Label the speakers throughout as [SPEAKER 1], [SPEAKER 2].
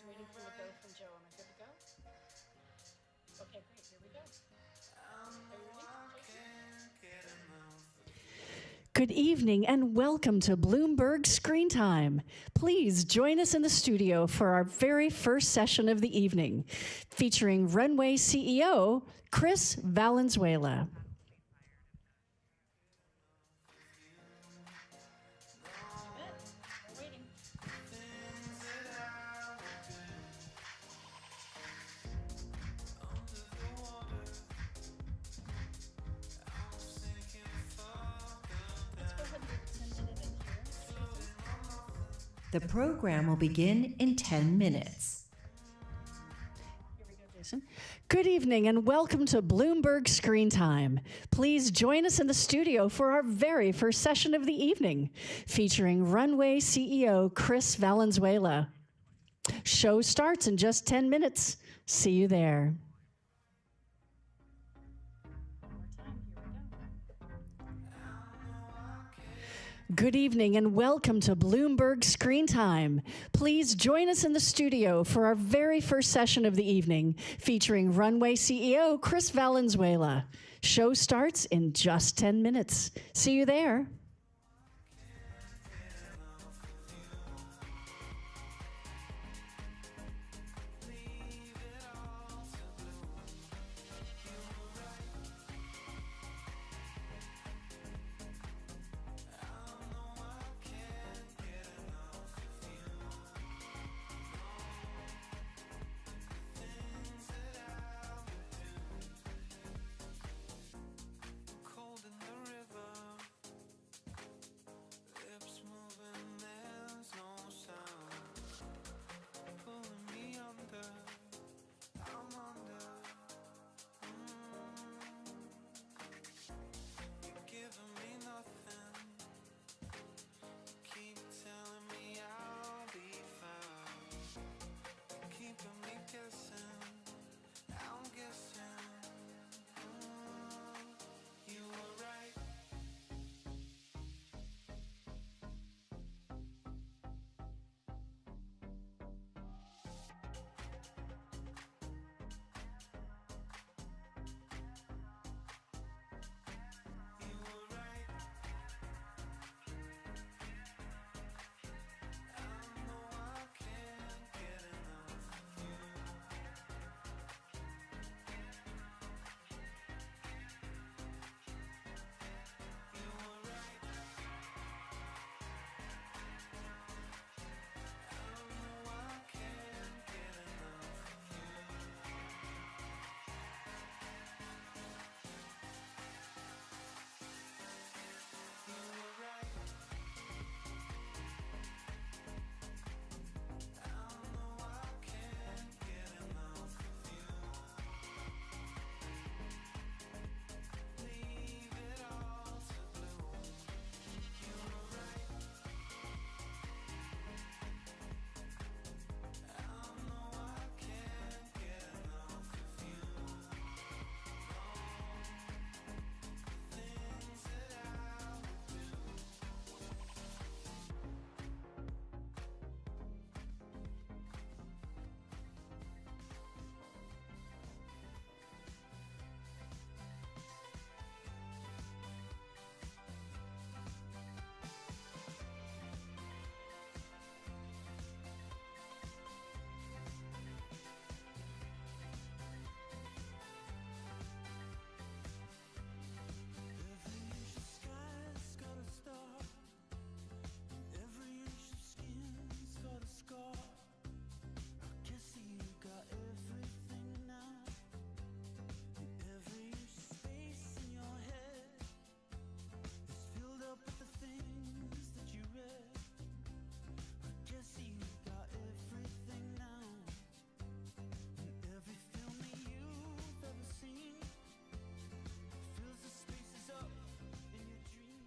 [SPEAKER 1] Just waiting for the go from Joe. Am I good to go? Okay, great. Here we go. Are you ready, Jason?
[SPEAKER 2] Good evening and welcome to Bloomberg Screentime. Please join us in the studio for our very first session of the evening, featuring Runway CEO Chris Valenzuela.
[SPEAKER 1] We're waiting. Let's go ahead and send it in here, Jason.
[SPEAKER 3] The program will begin in 10 minutes.
[SPEAKER 2] Here we go, Jason. Good evening and welcome to Bloomberg Screentime. Please join us in the studio for our very first session of the evening, featuring Runway CEO Chris Valenzuela. Show starts in just 10 minutes. See you there. Good evening and welcome to Bloomberg Screentime. Please join us in the studio for our very first session of the evening, featuring Runway CEO Chris Valenzuela. Show starts in just 10 minutes. See you there.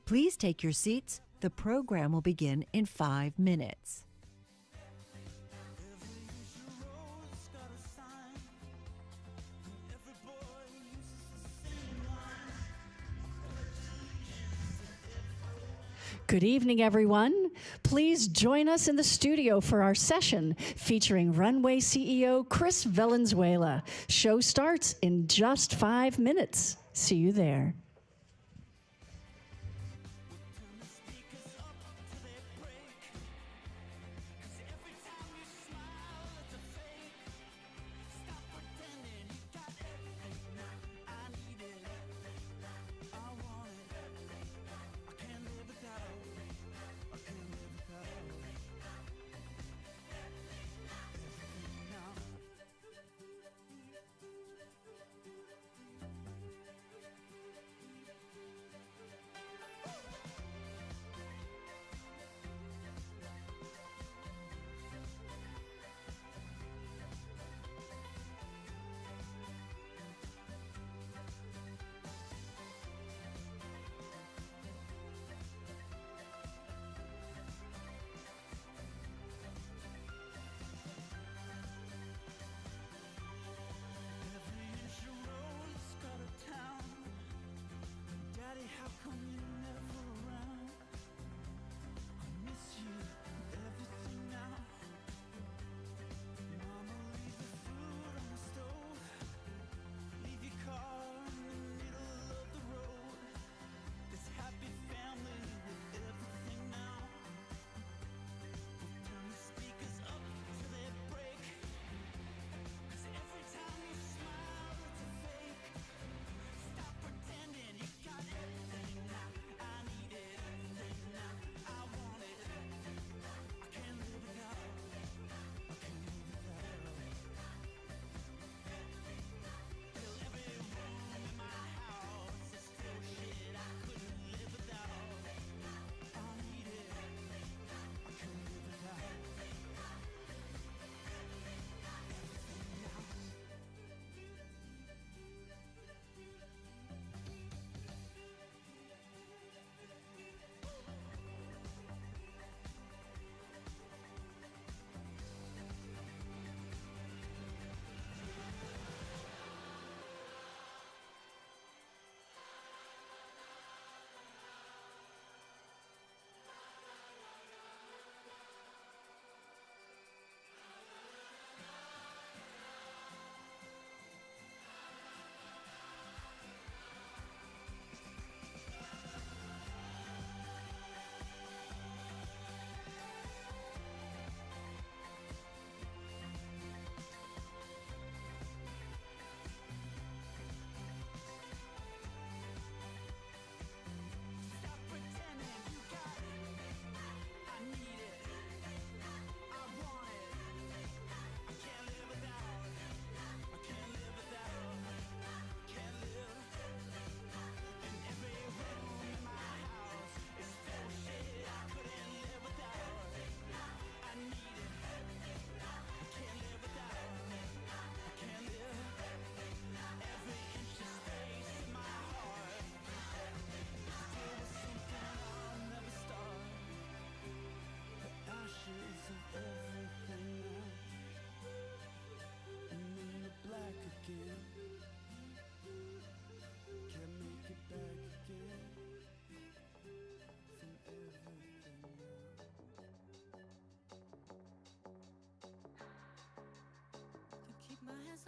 [SPEAKER 3] Please take your seats. The program will begin in 5 minutes.
[SPEAKER 2] Good evening, everyone. Please join us in the studio for our session featuring Runway CEO Chris Valenzuela. Show starts in just 5 minutes. See you there.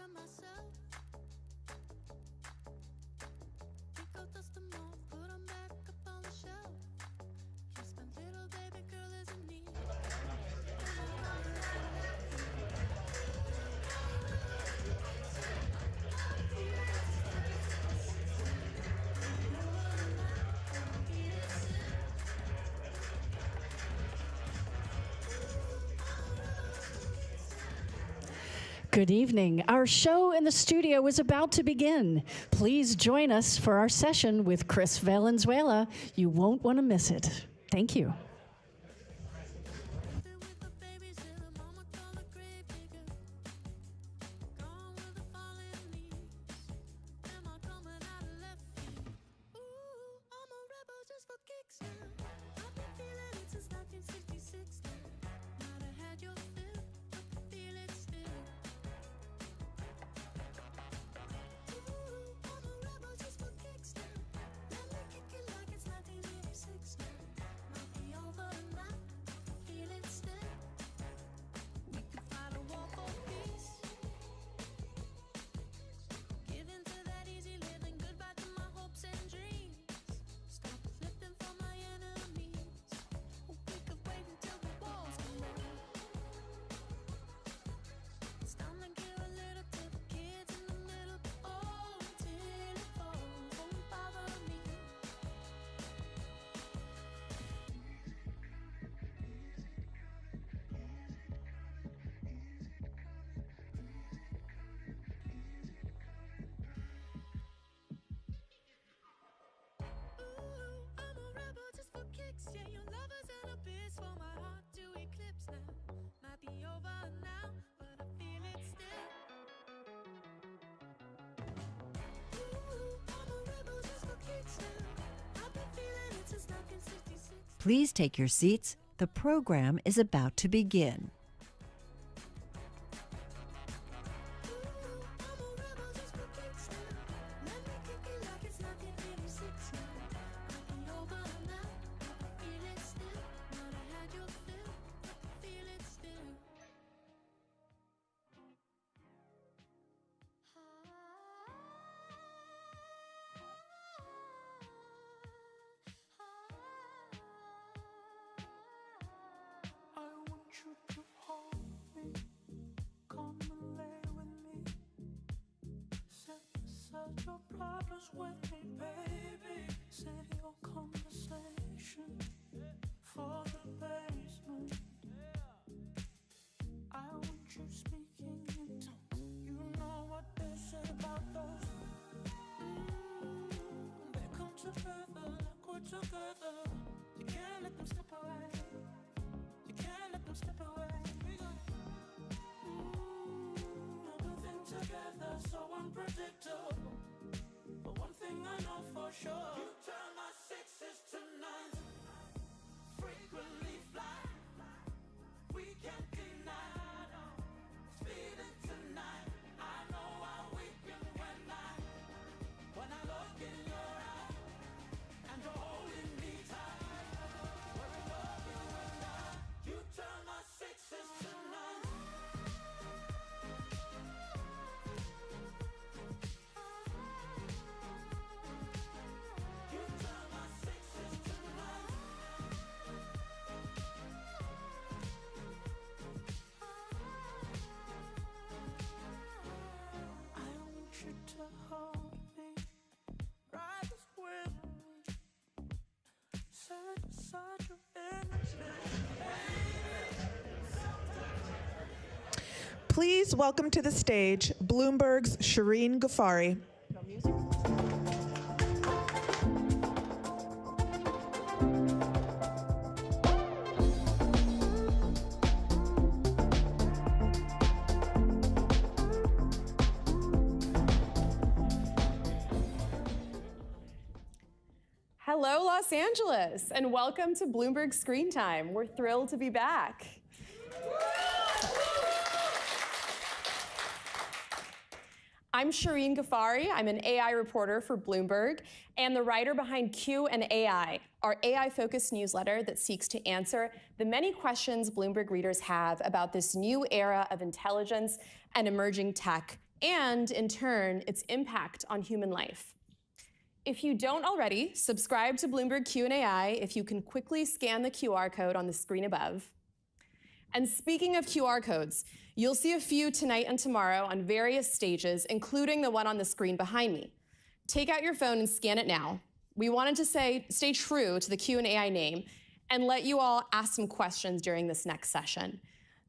[SPEAKER 4] On myself. Pick out dust them all, put them back up on the shelf. Kiss my little baby girl is in need.
[SPEAKER 2] Good evening. Our show in the studio is about to begin. Please join us for our session with Chris Valenzuela. You won't want to miss it. Thank you.
[SPEAKER 4] I've been feeling it since 1966.
[SPEAKER 3] Please take your seats. The program is about to begin.
[SPEAKER 4] I'm a rebel just for kicks now. Let me kick it like it's 1986 now. I can over now. Feel it still. Not I had your fill. Feel it still.
[SPEAKER 5] I want you to hold me, come and lay with me. Set aside your problems with me, baby. Save your conversation for the basement. I want you speaking in tongues. You know what they say about those. They come together like we're together. You can't let them slip away. You can't let them slip away. Everything together so unpredictable. But one thing I know for sure. You turn my sixes to nines. Frequently fly. We can't deny. Feeling tonight. I know I weaken when I look in your eyes. And you're holding me tight. We're in love, you and I. You turn my sixes to nines. You turn my sixes to nines. I want you to hold me, rise with me, set aside your energy.
[SPEAKER 6] Please welcome to the stage Bloomberg's Shireen Ghaffari.
[SPEAKER 7] Hello, Los Angeles, and welcome to Bloomberg Screentime. We're thrilled to be back. I'm Shireen Ghaffari. I'm an AI reporter for Bloomberg and the writer behind Q and AI, our AI-focused newsletter that seeks to answer the many questions Bloomberg readers have about this new era of intelligence and emerging tech, and in turn, its impact on human life. If you don't already, subscribe to Bloomberg Q and AI if you can quickly scan the QR code on the screen above. And speaking of QR codes, you'll see a few tonight and tomorrow on various stages, including the one on the screen behind me. Take out your phone and scan it now. We wanted to stay true to the Q and AI name and let you all ask some questions during this next session.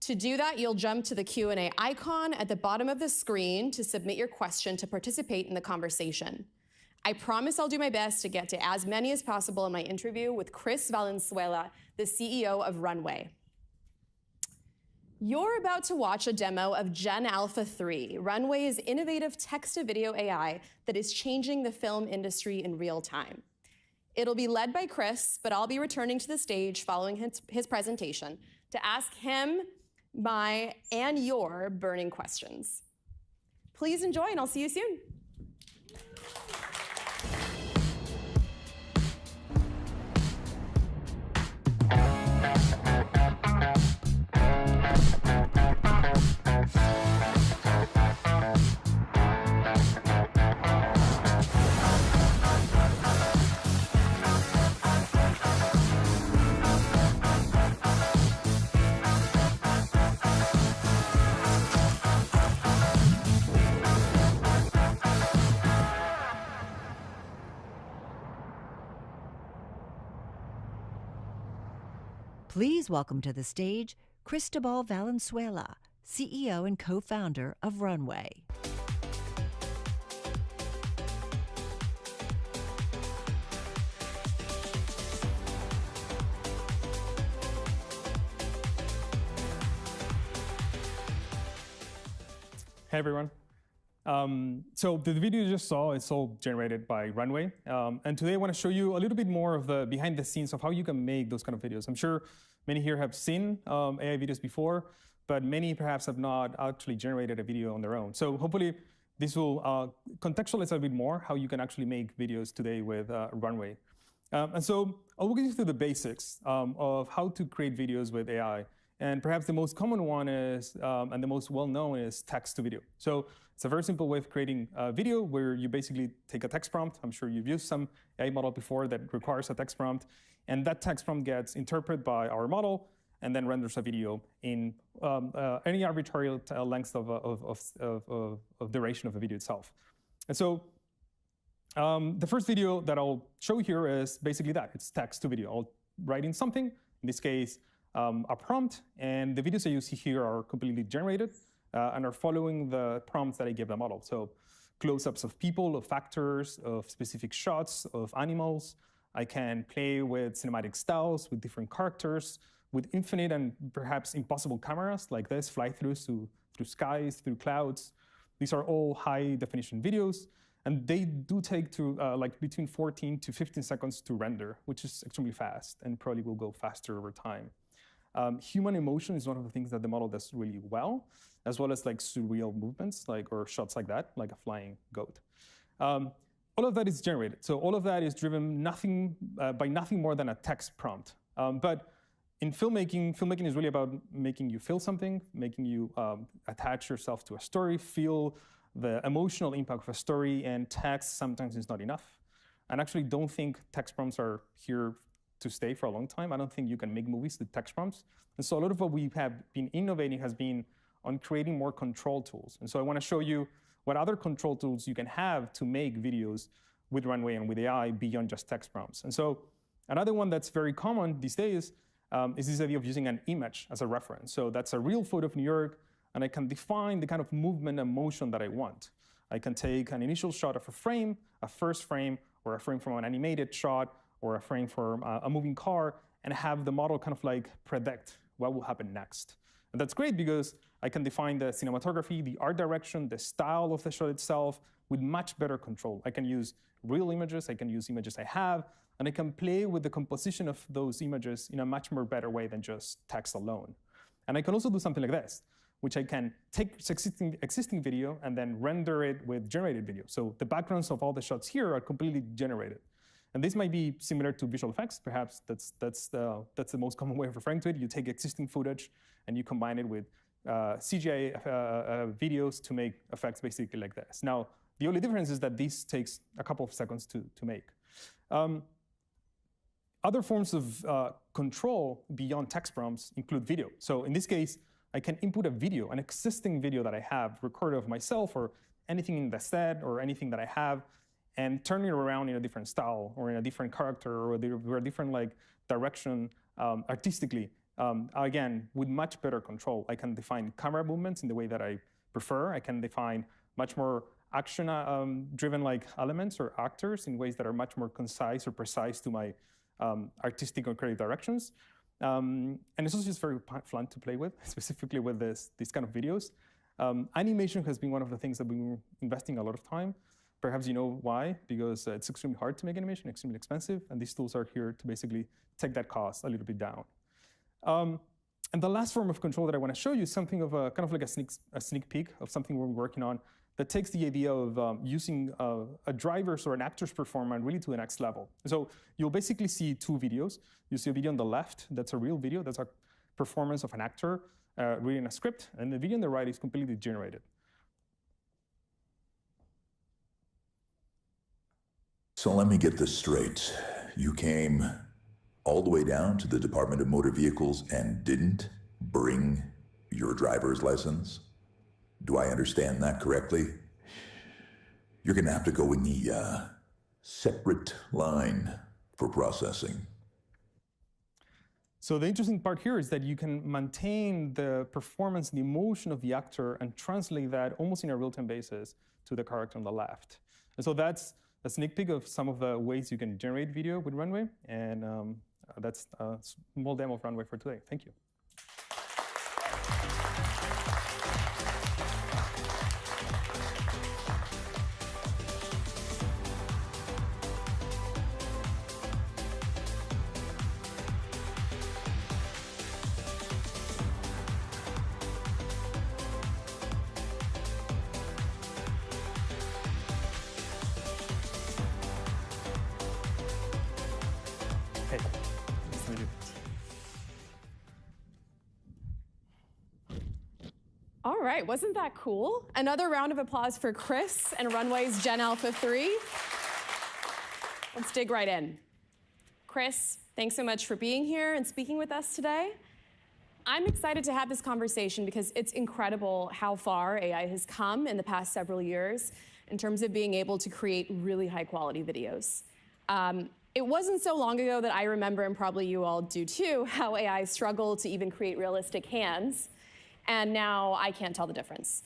[SPEAKER 7] To do that, you'll jump to the Q and A icon at the bottom of the screen to submit your question to participate in the conversation. I promise I'll do my best to get to as many as possible in my interview with Chris Valenzuela, the CEO of Runway. You're about to watch a demo of Gen Alpha 3, Runway's innovative text-to-video AI that is changing the film industry in real time. It'll be led by Chris, but I'll be returning to the stage following his presentation to ask him my and your burning questions. Please enjoy, and I'll see you soon.
[SPEAKER 3] Please welcome to the stage Cristobal Valenzuela, CEO and co-founder of Runway.
[SPEAKER 8] Hey everyone. So the video you just saw is all generated by Runway. And today I want to show you a little bit more of the behind the scenes of how you can make those kind of videos. I'm sure many here have seen AI videos before, but many perhaps have not actually generated a video on their own. So hopefully this will contextualize a bit more how you can actually make videos today with Runway. And so I'll walk you through the basics of how to create videos with AI. And perhaps the most common one is, and the most well-known is text to video. So it's a very simple way of creating a video where you basically take a text prompt. I'm sure you've used some AI model before that requires a text prompt. And that text prompt gets interpreted by our model and then renders a video in any arbitrary length of duration of the video itself. And so the first video that I'll show here is basically that. It's text to video. I'll write in something, in this case, a prompt, and the videos that you see here are completely generated and are following the prompts that I gave the model. So close-ups of people, of actors, of specific shots, of animals. I can play with cinematic styles, with different characters, with infinite and perhaps impossible cameras like this, fly-throughs through skies, through clouds. These are all high-definition videos, and they do take like between 14 to 15 seconds to render, which is extremely fast and probably will go faster over time. Human emotion is one of the things that the model does really well, as well as like surreal movements, or shots like that, like a flying goat. All of that is generated. So all of that is driven by nothing more than a text prompt. But in filmmaking is really about making you feel something, making you attach yourself to a story, feel the emotional impact of a story, and text sometimes is not enough. And actually don't think text prompts are here to stay for a long time. I don't think you can make movies with text prompts. And so a lot of what we have been innovating has been on creating more control tools. And so I want to show you what other control tools you can have to make videos with Runway and with AI beyond just text prompts. And so another one that's very common these days is this idea of using an image as a reference. So that's a real photo of New York, and I can define the kind of movement and motion that I want. I can take an initial shot of a frame, a first frame, or a frame from an animated shot, or a frame for a moving car, and have the model kind of like predict what will happen next. And that's great because I can define the cinematography, the art direction, the style of the shot itself with much better control. I can use real images, I can use images I have, and I can play with the composition of those images in a much more better way than just text alone. And I can also do something like this, which I can take existing video and then render it with generated video. So the backgrounds of all the shots here are completely generated. And this might be similar to visual effects. Perhaps that's the most common way of referring to it. You take existing footage and you combine it with CGI videos to make effects basically like this. Now, the only difference is that this takes a couple of seconds to make. Other forms of control beyond text prompts include video. So in this case, I can input a video, an existing video that I have recorded of myself or anything in the set or anything that I have, and turn it around in a different style or in a different character or a different direction artistically. Again, with much better control. I can define camera movements in the way that I prefer. I can define much more action-driven elements or actors in ways that are much more concise or precise to my artistic or creative directions. And it's also just very fun to play with, specifically with these kind of videos. Animation has been one of the things that we've been investing a lot of time. Perhaps you know why, because it's extremely hard to make animation, extremely expensive, and these tools are here to basically take that cost a little bit down. And the last form of control that I want to show you is something of a kind of like a sneak peek of something we're working on that takes the idea of using a driver's or an actor's performance really to the next level. So you'll basically see two videos. You see a video on the left, that's a real video, that's a performance of an actor reading a script, and the video on the right is completely generated.
[SPEAKER 9] So let me get this straight. You came all the way down to the Department of Motor Vehicles and didn't bring your driver's license? Do I understand that correctly? You're going to have to go in the separate line for processing.
[SPEAKER 8] So the interesting part here is that you can maintain the performance, the emotion of the actor, and translate that almost in a real-time basis to the character on the left. And so that's a sneak peek of some of the ways you can generate video with Runway, and that's a small demo of Runway for today. Thank you.
[SPEAKER 7] All right, wasn't that cool? Another round of applause for Chris and Runway's Gen Alpha 3. Let's dig right in. Chris, thanks so much for being here and speaking with us today. I'm excited to have this conversation because it's incredible how far AI has come in the past several years in terms of being able to create really high quality videos. It wasn't so long ago that I remember, and probably you all do too, how AI struggled to even create realistic hands, and now I can't tell the difference.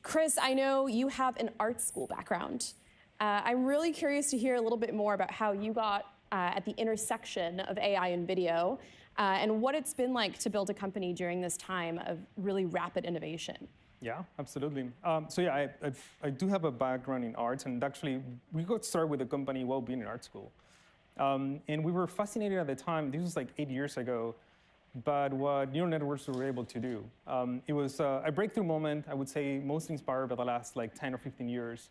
[SPEAKER 7] Chris, I know you have an art school background. I'm really curious to hear a little bit more about how you got at the intersection of AI and video, and what it's been like to build a company during this time of really rapid innovation.
[SPEAKER 8] Yeah, absolutely. So yeah, I do have a background in arts, and actually we got started with the company while being in art school. And we were fascinated at the time, this was like 8 years ago, but what neural networks were able to do. It was a breakthrough moment, I would say, mostly inspired by the last like 10 or 15 years.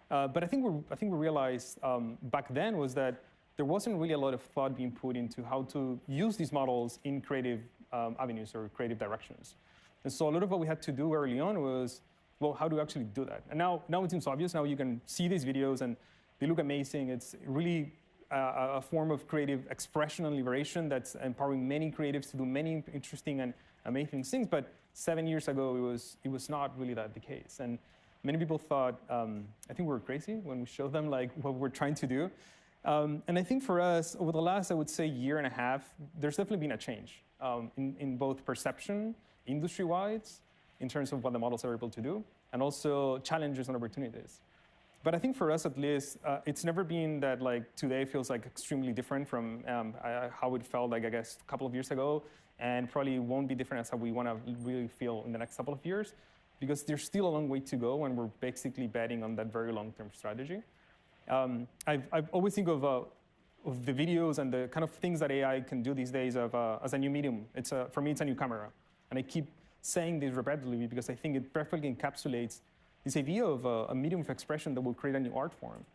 [SPEAKER 8] But I think we realized back then was that there wasn't really a lot of thought being put into how to use these models in creative avenues or creative directions. And so a lot of what we had to do early on was, well, how do we actually do that? And now it seems obvious. Now you can see these videos and they look amazing. It's really a form of creative expression and liberation that's empowering many creatives to do many interesting and amazing things. But 7 years ago, it was not really that the case. And many people thought, I think we were crazy when we showed them like what we're trying to do. And I think for us, over the last, I would say, year and a half, there's definitely been a change in both perception, industry-wise, in terms of what the models are able to do, and also challenges and opportunities. But I think for us, at least, it's never been that like today feels like extremely different from how it felt like, I guess, a couple of years ago, and probably won't be different as how we want to really feel in the next couple of years, because there's still a long way to go, and we're basically betting on that very long-term strategy. I've always think of the videos and the kind of things that AI can do these days as a new medium. For me, it's a new camera. And I keep saying this repeatedly because I think it perfectly encapsulates this idea of a medium of expression that will create a new art form.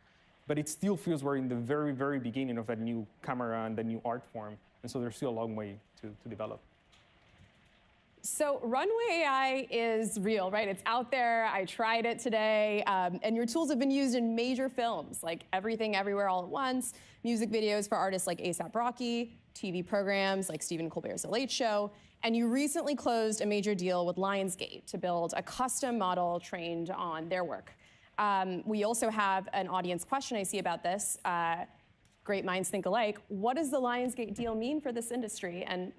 [SPEAKER 8] But it still feels we're in the very, very beginning of that new camera and the new art form. And so there's still a long way to develop.
[SPEAKER 7] So Runway AI is real, right? It's out there. I tried it today. And your tools have been used in major films like Everything Everywhere All at Once, music videos for artists like A$AP Rocky, TV programs like Stephen Colbert's The Late Show. And you recently closed a major deal with Lionsgate to build a custom model trained on their work. We also have an audience question I see about this. Great minds think alike. What does the Lionsgate deal mean for this industry, and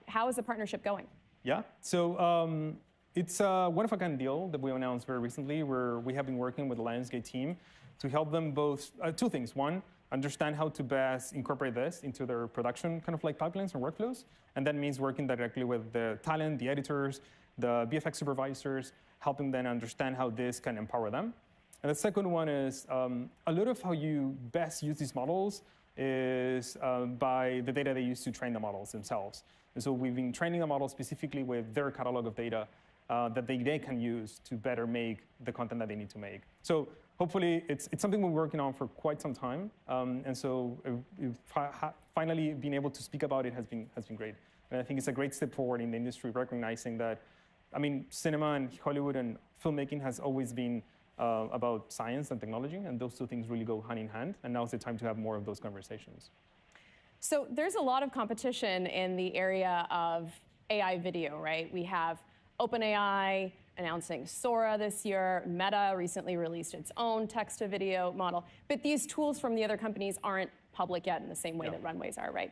[SPEAKER 7] how is the partnership going?
[SPEAKER 8] Yeah, so it's a one-of-a-kind deal that we announced very recently, where we have been working with the Lionsgate team to help them both, two things. One, understand how to best incorporate this into their production kind of like pipelines and workflows. And that means working directly with the talent, the editors, the VFX supervisors, helping them understand how this can empower them. And the second one is a lot of how you best use these models is by the data they use to train the models themselves. And so we've been training the model specifically with their catalog of data that they can use to better make the content that they need to make. So hopefully, it's something we're working on for quite some time. And so finally being able to speak about it has been great. And I think it's a great step forward in the industry, recognizing that, I mean, cinema and Hollywood and filmmaking has always been about science and technology, and those two things really go hand in hand. And now's the time to have more of those conversations.
[SPEAKER 7] So there's a lot of competition in the area of AI video, right? We have OpenAI announcing Sora this year. Meta recently released its own text-to-video model. But these tools from the other companies aren't public yet in the same way that Runways are, right?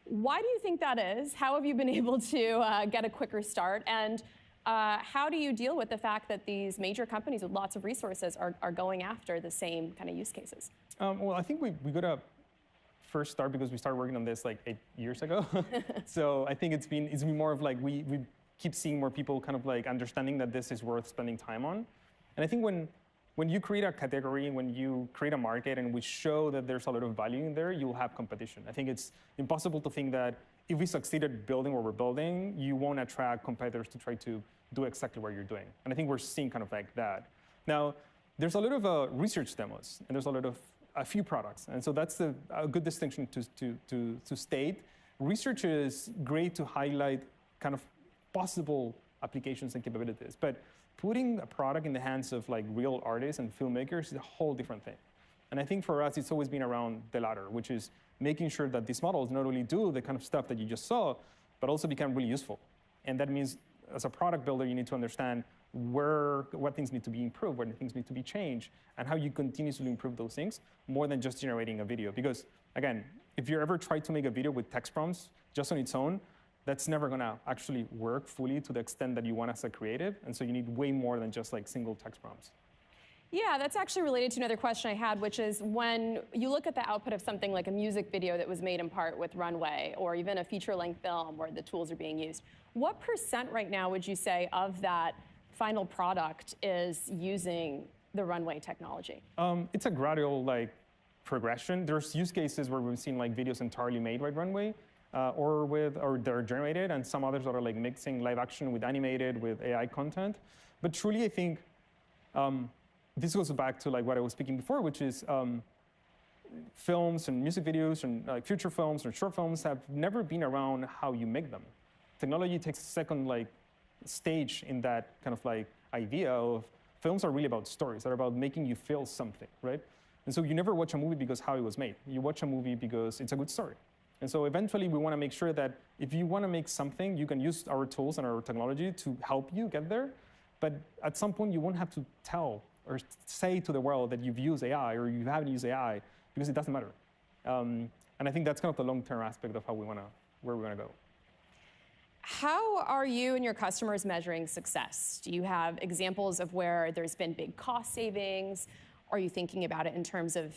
[SPEAKER 7] Why do you think that is? How have you been able to get a quicker start? And how do you deal with the fact that these major companies with lots of resources are going after the same kind of use cases?
[SPEAKER 8] Well, I think we got to first start because we started working on this like 8 years ago. So I think it's been more of like we keep seeing more people kind of like understanding that this is worth spending time on. And I think when you create a category, when you create a market and we show that there's a lot of value in there, you'll have competition. I think it's impossible to think that if we succeed at building what we're building, you won't attract competitors to try to do exactly what you're doing. And I think we're seeing kind of like that. Now, there's a lot of research demos, and there's a few products. And so that's a good distinction to state. Research is great to highlight kind of possible applications and capabilities. But putting a product in the hands of like real artists and filmmakers is a whole different thing. And I think for us, it's always been around the latter, which is making sure that these models not only do the kind of stuff that you just saw, but also become really useful. And that means as a product builder, you need to understand what things need to be improved, what things need to be changed, and how you continuously improve those things more than just generating a video. Because again, if you ever try to make a video with text prompts just on its own, that's never gonna actually work fully to the extent that you want as a creative. And so you need way more than just like single text prompts.
[SPEAKER 7] Yeah, that's actually related to another question I had, which is when you look at the output of something like a music video that was made in part with Runway, or even a feature-length film where the tools are being used, what % right now would you say of that final product is using the Runway technology?
[SPEAKER 8] It's a gradual like progression. There's use cases where we've seen like videos entirely made by Runway, or they're generated, and some others that are like mixing live action with animated with AI content. But truly, I think this goes back to like what I was speaking before, which is films and music videos and like feature films or short films have never been around how you make them. Technology takes a second like stage in that kind of like idea of films are really about stories. They're about making you feel something, right? And so you never watch a movie because how it was made. You watch a movie because it's a good story. And so eventually we want to make sure that if you want to make something, you can use our tools and our technology to help you get there. But at some point you won't have to tell or say to the world that you've used AI or you haven't used AI because it doesn't matter. And I think that's kind of the long-term aspect of how where we want to go.
[SPEAKER 7] How are you and your customers measuring success? Do you have examples of where there's been big cost savings? Are you thinking about it in terms of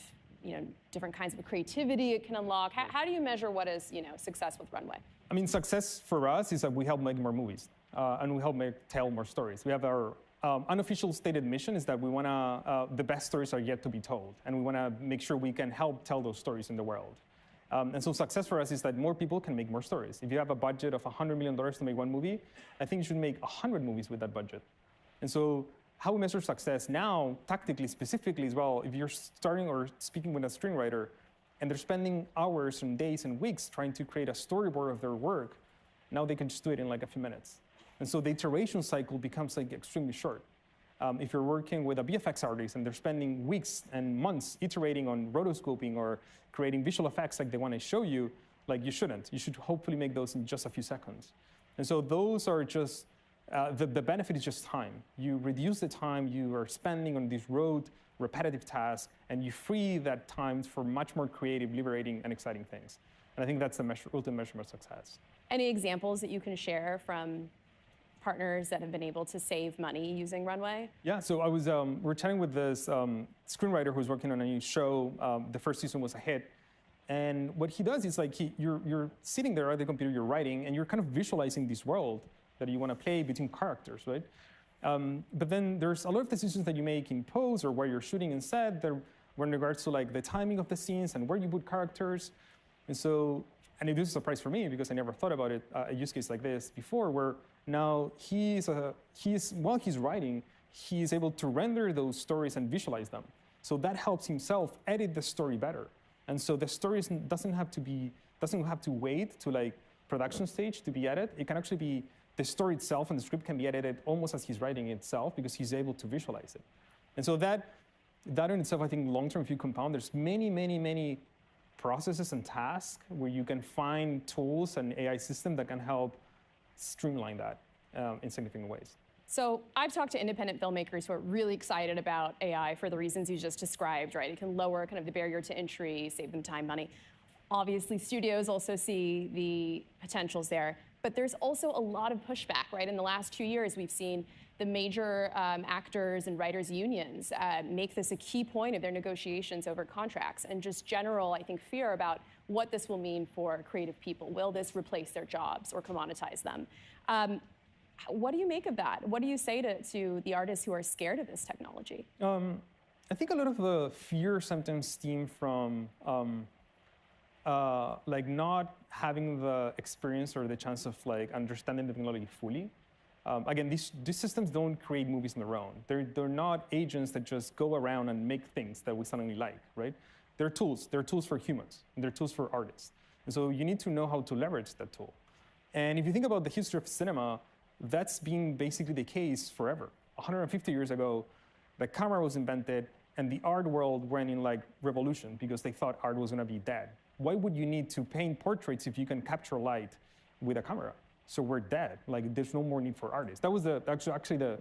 [SPEAKER 7] different kinds of creativity it can unlock? How do you measure what is success with Runway?
[SPEAKER 8] I mean, success for us is that we help make more movies and we help tell more stories. We have our unofficial stated mission is that we want to, the best stories are yet to be told, and we want to make sure we can help tell those stories in the world. And so success for us is that more people can make more stories. If you have a budget of $100 million to make one movie, I think you should make 100 movies with that budget. And so how we measure success now, tactically, specifically as well, if you're starting or speaking with a screenwriter and they're spending hours and days and weeks trying to create a storyboard of their work, now they can just do it in like a few minutes. And so the iteration cycle becomes like extremely short. If you're working with a VFX artist and they're spending weeks and months iterating on rotoscoping or creating visual effects like they want to show you, like you shouldn't. You should hopefully make those in just a few seconds. And so those are just, the benefit is just time. You reduce the time you are spending on these repetitive tasks, and you free that time for much more creative, liberating, and exciting things. And I think that's the ultimate measurement of success.
[SPEAKER 7] Any examples that you can share from partners that have been able to save money using Runway?
[SPEAKER 8] Yeah, so I was, we're chatting with this screenwriter who's working on a new show. The first season was a hit. And what he does is like, you're sitting there at the computer, you're writing, and you're kind of visualizing this world that you want to play between characters, right? But then there's a lot of decisions that you make in post or where you're shooting in set that were in regards to like the timing of the scenes and where you put characters. And so, and it was a surprise for me because I never thought about it, a use case like this before, where now while he's writing, he's able to render those stories and visualize them. So that helps himself edit the story better. And so the story doesn't have to wait to like production stage to be edited. It can actually be, the story itself and the script can be edited almost as he's writing itself because he's able to visualize it. And so that in itself, I think long-term, if you compound, there's many processes and tasks where you can find tools and AI systems that can help streamline that in significant ways.
[SPEAKER 7] So I've talked to independent filmmakers who are really excited about AI for the reasons you just described, right? It can lower kind of the barrier to entry, save them time, money. Obviously, studios also see the potentials there, but there's also a lot of pushback, right? In the last 2 years, we've seen the major actors and writers unions make this a key point of their negotiations over contracts, and just general, I think, fear about what this will mean for creative people. Will this replace their jobs or commoditize them? What do you make of that? What do you say to the artists who are scared of this technology?
[SPEAKER 8] I think a lot of the fear sometimes stem from like not having the experience or the chance of like understanding the technology fully. Again, these systems don't create movies on their own. They're not agents that just go around and make things that we suddenly like, right? They're tools. They're tools for humans. And they're tools for artists. And so you need to know how to leverage that tool. And if you think about the history of cinema, that's been basically the case forever. 150 years ago, the camera was invented, and the art world went in like revolution because they thought art was going to be dead. Why would you need to paint portraits if you can capture light with a camera? So we're dead. Like there's no more need for artists. That was actually the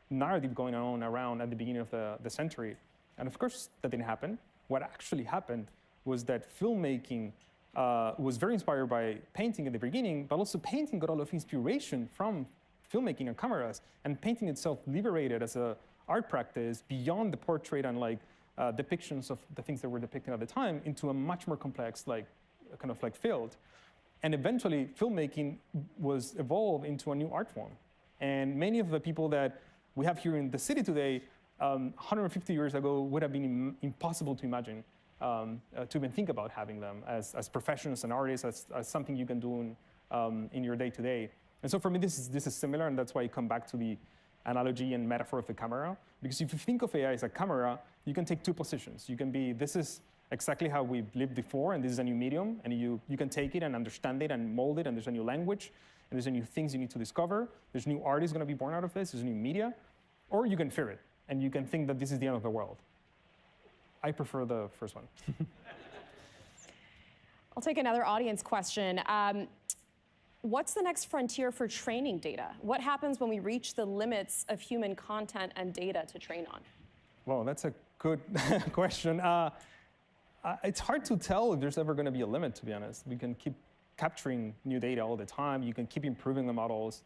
[SPEAKER 8] narrative going on around at the beginning of the century. And of course, that didn't happen. What actually happened was that filmmaking was very inspired by painting at the beginning, but also painting got a lot of inspiration from filmmaking and cameras, and painting itself liberated as a art practice beyond the portrait and like depictions of the things that were depicted at the time into a much more complex like kind of like field. And eventually filmmaking was evolved into a new art form. And many of the people that we have here in the city today, 150 years ago would have been impossible to imagine, to even think about having them as professionals and artists, as something you can do in your day to day. And so for me, this is similar, and that's why I come back to the analogy and metaphor of the camera. Because if you think of AI as a camera, you can take two positions. You can be, this is exactly how we've lived before, and this is a new medium, and you can take it and understand it and mold it, and there's a new language, and there's a new things you need to discover. There's new artists going to be born out of this, there's new media. Or you can fear it, and you can think that this is the end of the world. I prefer the first one.
[SPEAKER 7] I'll take another audience question. What's the next frontier for training data? What happens when we reach the limits of human content and data to train on?
[SPEAKER 8] Well, that's a good question. It's hard to tell if there's ever going to be a limit, to be honest. We can keep capturing new data all the time. You can keep improving the models.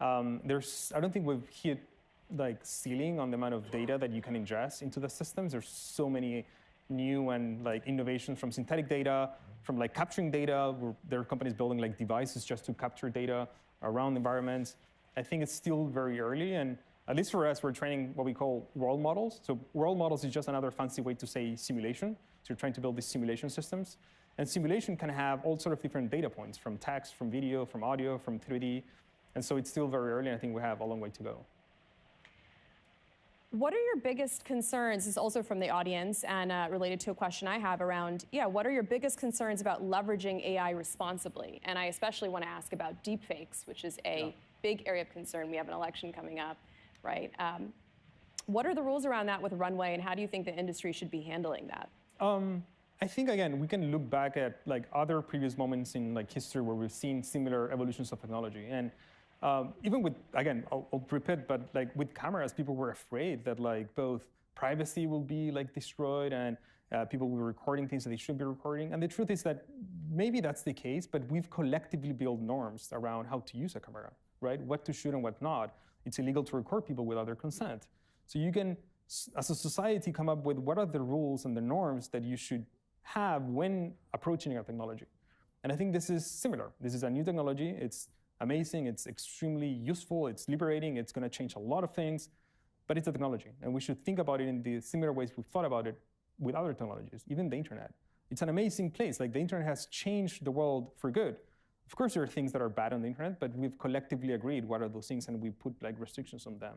[SPEAKER 8] I don't think we've hit like ceiling on the amount of data that you can ingest into the systems. There's so many new and like innovations from synthetic data, from like capturing data. There are companies building like devices just to capture data around environments. I think it's still very early, and at least for us, we're training what we call world models. So world models is just another fancy way to say simulation. So you're trying to build these simulation systems. And simulation can have all sorts of different data points, from text, from video, from audio, from 3D. And so it's still very early, and I think we have a long way to go.
[SPEAKER 7] What are your biggest concerns? This is also from the audience and related to a question I have around, what are your biggest concerns about leveraging AI responsibly? And I especially want to ask about deepfakes, which is a big area of concern. We have an election coming up, right? What are the rules around that with Runway, and how do you think the industry should be handling that?
[SPEAKER 8] I think, again, we can look back at like other previous moments in like history where we've seen similar evolutions of technology. And even with, again, I'll repeat, but like with cameras, people were afraid that like both privacy will be like destroyed and people will be recording things that they shouldn't be recording. And the truth is that maybe that's the case, but we've collectively built norms around how to use a camera, right? What to shoot and what not. It's illegal to record people without their consent. So you can, as a society, come up with what are the rules and the norms that you should have when approaching a technology. And I think this is similar. This is a new technology. It's amazing, it's extremely useful, it's liberating, it's going to change a lot of things, but it's a technology. And we should think about it in the similar ways we've thought about it with other technologies, even the internet. It's an amazing place. Like the internet has changed the world for good. Of course, there are things that are bad on the internet, but we've collectively agreed what are those things, and we put like restrictions on them.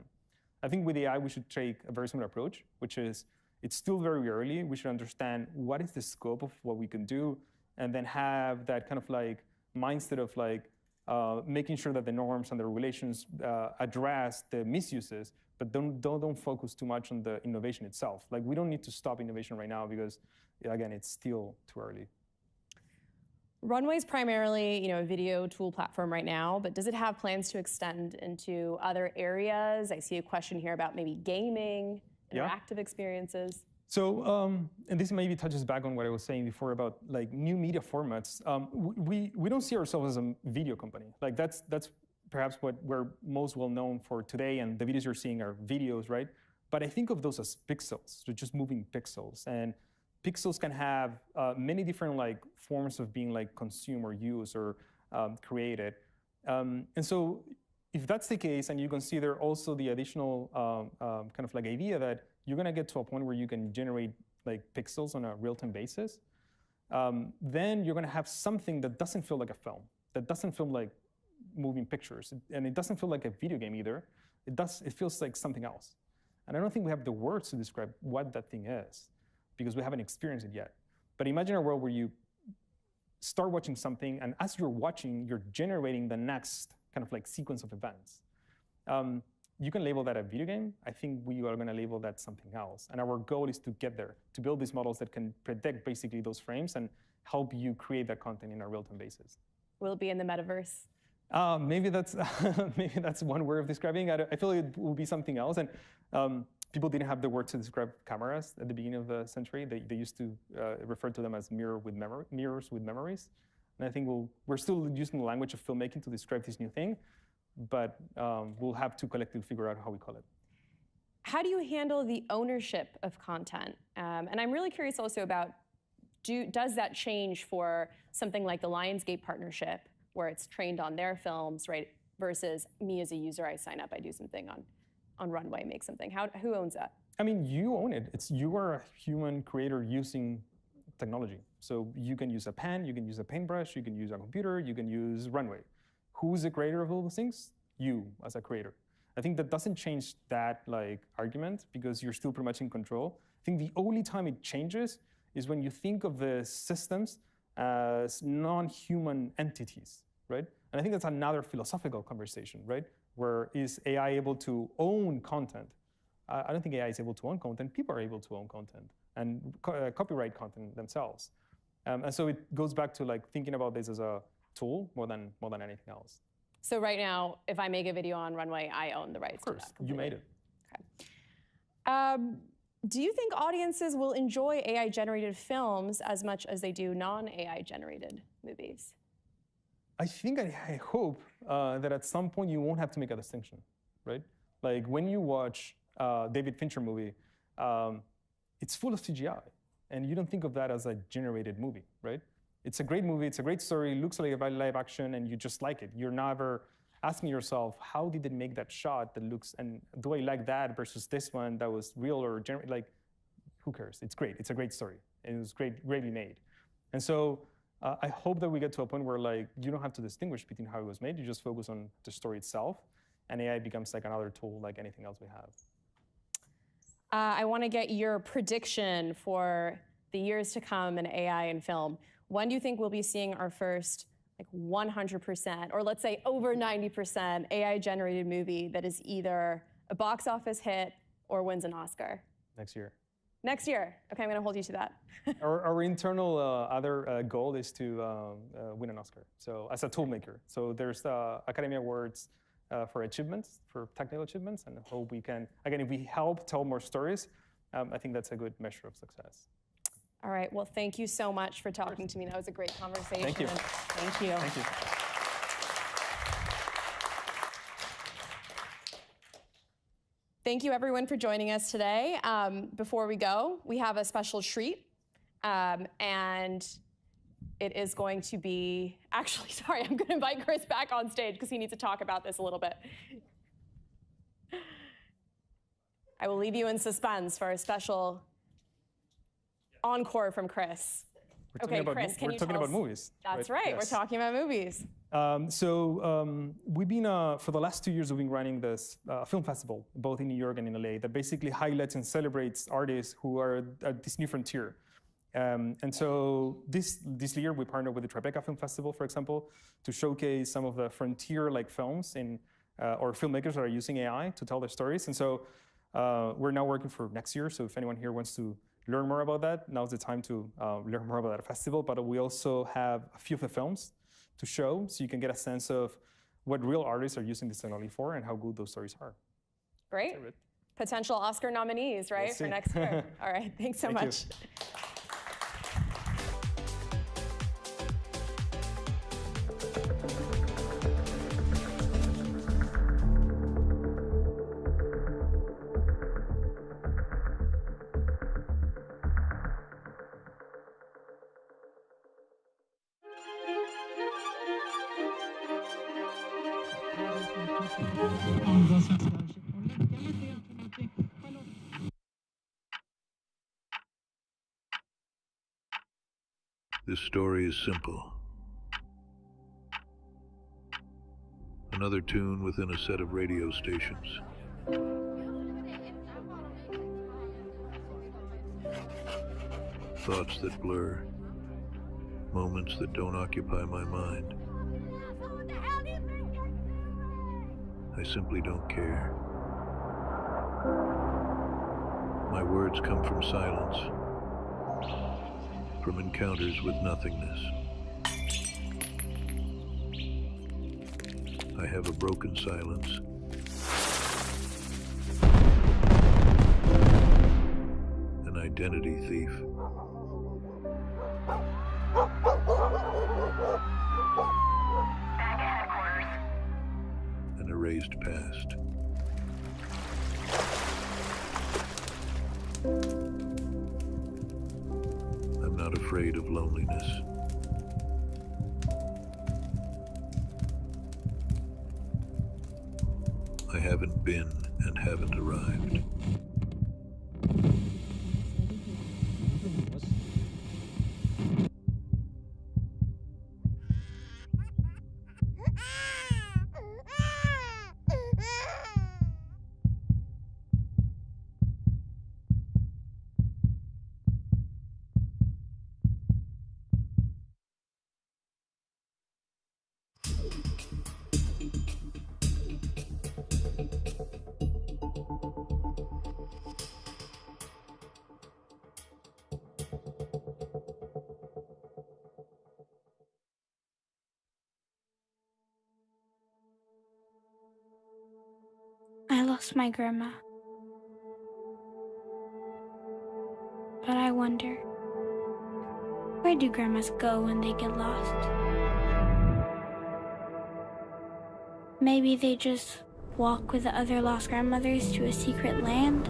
[SPEAKER 8] I think with AI, we should take a very similar approach, which is it's still very early. We should understand what is the scope of what we can do, and then have that kind of like mindset of like, making sure that the norms and the regulations address the misuses, but don't focus too much on the innovation itself. Like we don't need to stop innovation right now because, again, it's still too early.
[SPEAKER 7] Runway's primarily, a video tool platform right now, but does it have plans to extend into other areas? I see a question here about maybe gaming, interactive experiences.
[SPEAKER 8] So, and this maybe touches back on what I was saying before about like new media formats. We don't see ourselves as a video company. Like that's perhaps what we're most well known for today, and the videos you're seeing are videos, right? But I think of those as pixels, so just moving pixels. And pixels can have many different like forms of being like consumed or used or created. And so if that's the case, and you consider also the additional kind of like idea that you're going to get to a point where you can generate like pixels on a real-time basis, then you're going to have something that doesn't feel like a film, that doesn't feel like moving pictures, and it doesn't feel like a video game either. It feels like something else. And I don't think we have the words to describe what that thing is, because we haven't experienced it yet. But imagine a world where you start watching something, and as you're watching, you're generating the next kind of like sequence of events. You can label that a video game. I think we are going to label that something else. And our goal is to get there, to build these models that can predict basically those frames and help you create that content in a real-time basis.
[SPEAKER 7] Will it be in the metaverse?
[SPEAKER 8] Maybe that's maybe that's one word of describing it. I feel like it will be something else. And people didn't have the word to describe cameras at the beginning of the century. They used to refer to them as mirrors with memories. And I think we're still using the language of filmmaking to describe this new thing, but we'll have to collectively figure out how we call it.
[SPEAKER 7] How do you handle the ownership of content? And I'm really curious also about, does that change for something like the Lionsgate partnership, where it's trained on their films, right? Versus me as a user, I sign up, I do something on Runway, make something. Who owns that?
[SPEAKER 8] I mean, you own it. You are a human creator using technology. So you can use a pen, you can use a paintbrush, you can use a computer, you can use Runway. Who's the creator of all those things? You as a creator. I think that doesn't change that argument because you're still pretty much in control. I think the only time it changes is when you think of the systems as non-human entities, right? And I think that's another philosophical conversation, right? Where is AI able to own content? I don't think AI is able to own content. People are able to own content and copyright content themselves. And so it goes back to thinking about this as a tool more than anything else.
[SPEAKER 7] So right now, if I make a video on Runway, I own the rights to that.
[SPEAKER 8] Of course, you made it.
[SPEAKER 7] Okay. Do you think audiences will enjoy AI-generated films as much as they do non-AI-generated movies?
[SPEAKER 8] I think, I hope that at some point you won't have to make a distinction, right? Like when you watch David Fincher movie, it's full of CGI. And you don't think of that as a generated movie, right? It's a great movie, it's a great story, looks like a live action, and you just like it. You're never asking yourself, how did they make that shot that looks, and do I like that versus this one that was real or who cares? It's great, it's a great story. And it was greatly made. And so I hope that we get to a point where you don't have to distinguish between how it was made, you just focus on the story itself, and AI becomes another tool like anything else we have.
[SPEAKER 7] I want to get your prediction for the years to come in AI and film. When do you think we'll be seeing our first 100%, or let's say over 90% AI-generated movie that is either a box office hit or wins an Oscar?
[SPEAKER 8] Next year.
[SPEAKER 7] Next year. Okay, I'm going to hold you to that.
[SPEAKER 8] Our internal other goal is to win an Oscar. So as a toolmaker. So there's Academy Awards for achievements, for technical achievements, and I hope we can, again, if we help tell more stories, I think that's a good measure of success.
[SPEAKER 7] All right, well, thank you so much for talking to me. That was a great conversation.
[SPEAKER 8] Thank you.
[SPEAKER 7] Thank you.
[SPEAKER 8] Thank you.
[SPEAKER 7] Thank you, everyone, for joining us today. Before we go, we have a special treat, and it is going to be, actually, sorry, I'm going to invite Chris back on stage because he needs to talk about this a little bit. I will leave you in suspense for a special encore from Chris.
[SPEAKER 8] We're talking about movies.
[SPEAKER 7] That's right. Yes. We're talking about movies.
[SPEAKER 8] We've been, for the last 2 years, we've been running this film festival, both in New York and in LA, that basically highlights and celebrates artists who are at this new frontier. And so this year, we partnered with the Tribeca Film Festival, for example, to showcase some of the frontier-like films or filmmakers that are using AI to tell their stories. And so we're now working for next year. So if anyone here wants to learn more about that, now's the time to learn more about that festival. But we also have a few of the films to show, so you can get a sense of what real artists are using this technology for and how good those stories are.
[SPEAKER 7] Great. Potential Oscar nominees, right, for next year. All right, thanks so much.
[SPEAKER 10] This story is simple. Another tune within a set of radio stations. Thoughts that blur, moments that don't occupy my mind. I simply don't care. My words come from silence, from encounters with nothingness. I have a broken silence. An identity thief.
[SPEAKER 11] Back at headquarters.
[SPEAKER 10] An erased past. I'm not afraid of loneliness. I haven't been and haven't arrived.
[SPEAKER 11] I lost my grandma. But I wonder, where do grandmas go when they get lost? Maybe they just walk with the other lost grandmothers to a secret land?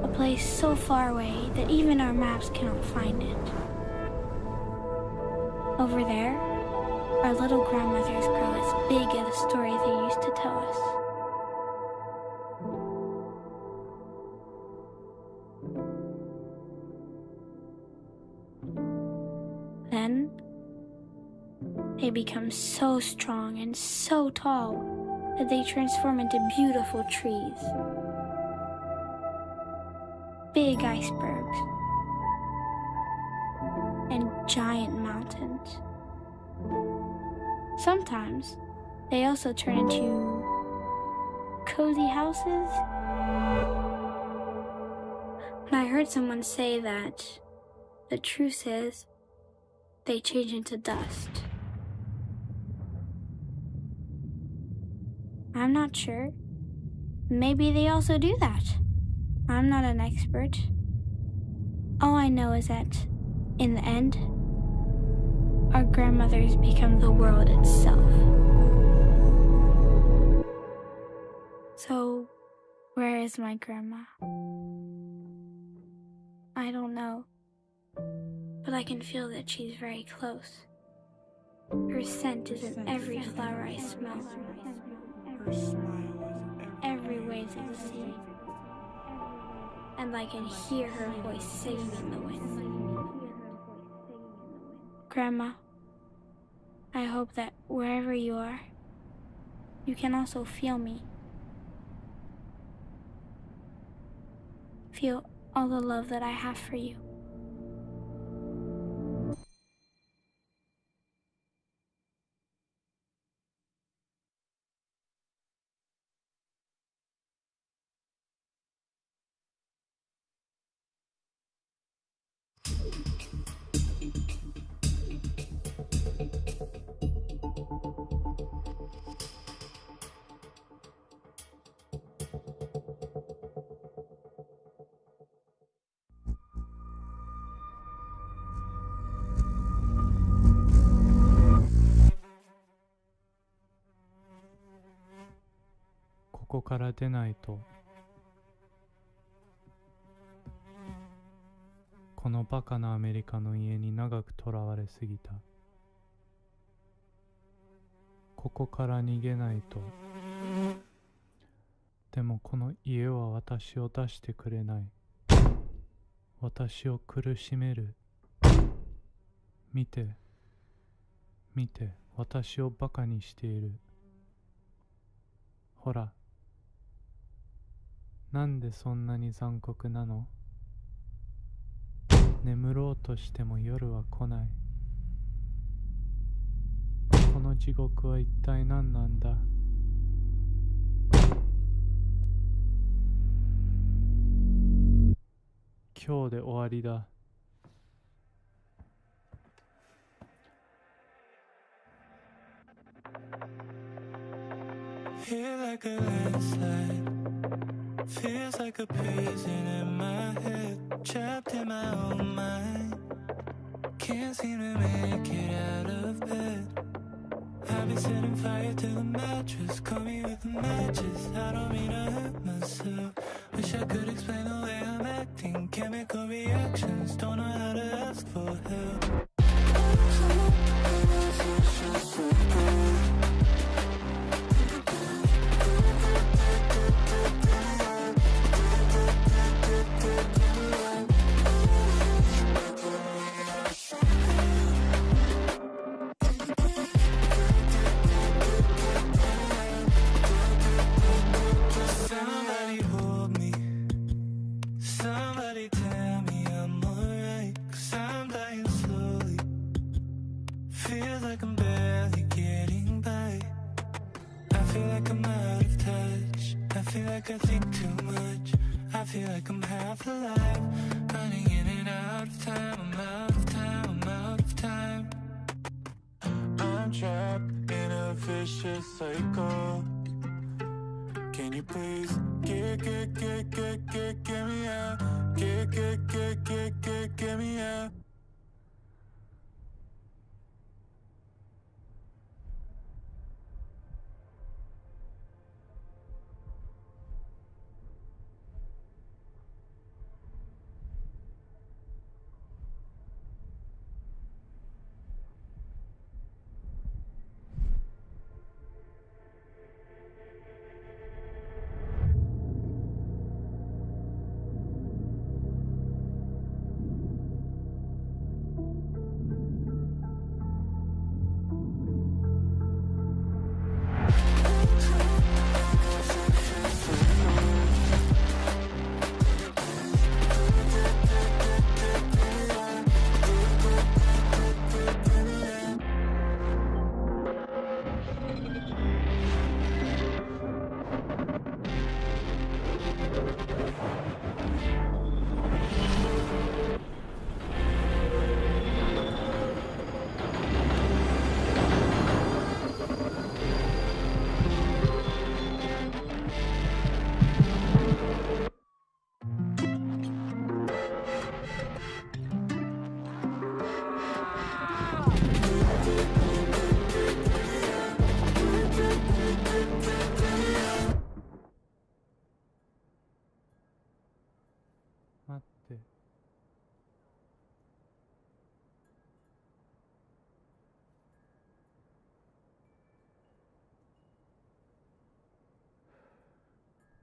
[SPEAKER 11] A place so far away that even our maps cannot find it. Over there, our little grandmothers grow as big as the story they used to tell us. Then, they become so strong and so tall that they transform into beautiful trees. Big icebergs. And giant mountains. Sometimes, they also turn into cozy houses. And I heard someone say that the truth is, they change into dust. I'm not sure. Maybe they also do that. I'm not an expert. All I know is that, in the end, our grandmothers become the world itself. So, where is my grandma? I don't know. But I can feel that she's very close. Her scent is in every flower I smell. Her smile is every wave of the sea. And I can hear her voice singing in the wind. Grandma, I hope that wherever you are, you can also feel me. Feel all the love that I have for you.
[SPEAKER 12] ここから出ないとこのバカなアメリカの家に長くとらわれすぎた。ここから逃げないと。でもこの家は私を出してくれない。私を苦しめる。見て、見て、私をバカにしている。ほら、なんでそんなに残酷なの？眠ろうとしても夜は来ない。この地獄は一体何なんだ？今日で終わりだ。
[SPEAKER 5] Feel like a landslide. Feels like a prison in my head. Trapped in my own mind. Can't seem to make it out of bed. I've been setting fire to the mattress. Call me with the matches. I don't mean to hurt myself. Wish I could explain the way I'm acting. Chemical reactions. Don't know how to ask for help. Somebody hold me. Somebody tell me I'm alright. 'Cause I'm dying slowly. Feels like I'm barely getting by. I feel like I'm out of touch. I feel like I think too much. I feel like I'm half alive. Running in and out of time. I'm out of time. I'm out of time. I'm trapped in a vicious cycle. Can you please get me out? Get me out.
[SPEAKER 12] 待って。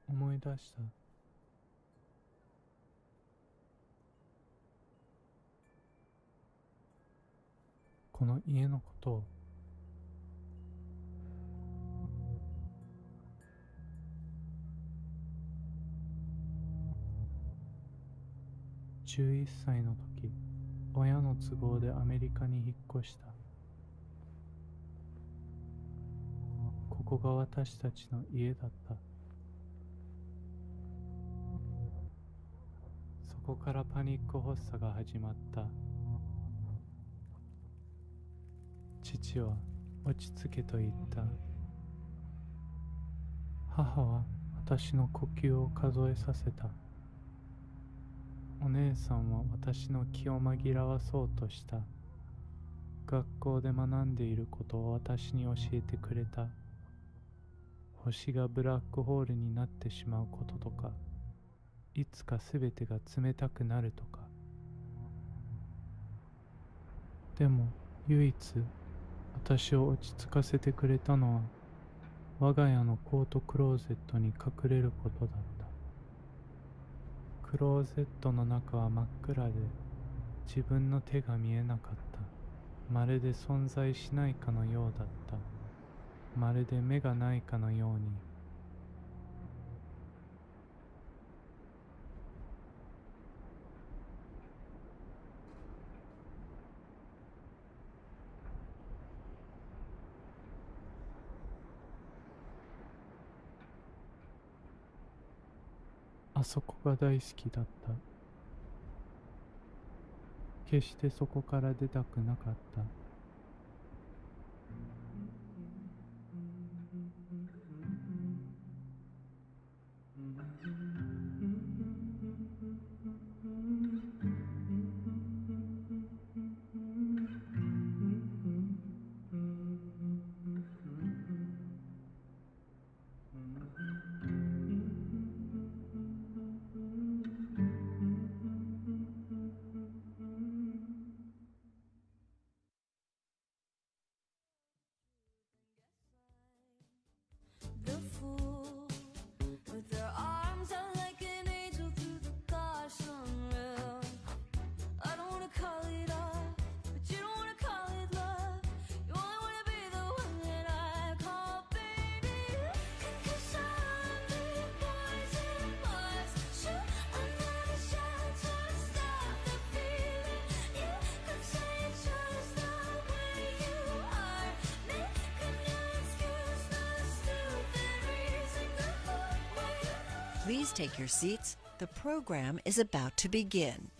[SPEAKER 12] 思い出した。この家のことを。11歳の時、親の都合でアメリカに引っ越した。ここが私たちの家だった。そこからパニック発作が始まった。父は落ち着けと言った。母は私の呼吸を数えさせた。お姉さんは私の気を紛らわそうとした。学校で学んでいることを私に教えてくれた。星がブラックホールになってしまうこととか、いつかすべてが冷たくなるとか。でも唯一私を落ち着かせてくれたのは、我が家のコートクローゼットに隠れることだった。クローゼットの中は真っ暗で、自分の手が見えなかった。まるで存在しないかのようだった。まるで目がないかのように。あそこが大好きだった。決してそこから出たくなかった。
[SPEAKER 4] The fool with their arms out like an angel through the gosh unreal. I don't wanna call it off, but you don't wanna call it love. You only wanna be the one that I call baby. Concussion, big poison bars. Shoot another shot to stop the feeling. You could say it's just the way you are. Make a new excuse, not a stupid reason.
[SPEAKER 3] Please take your seats. The program is about to begin.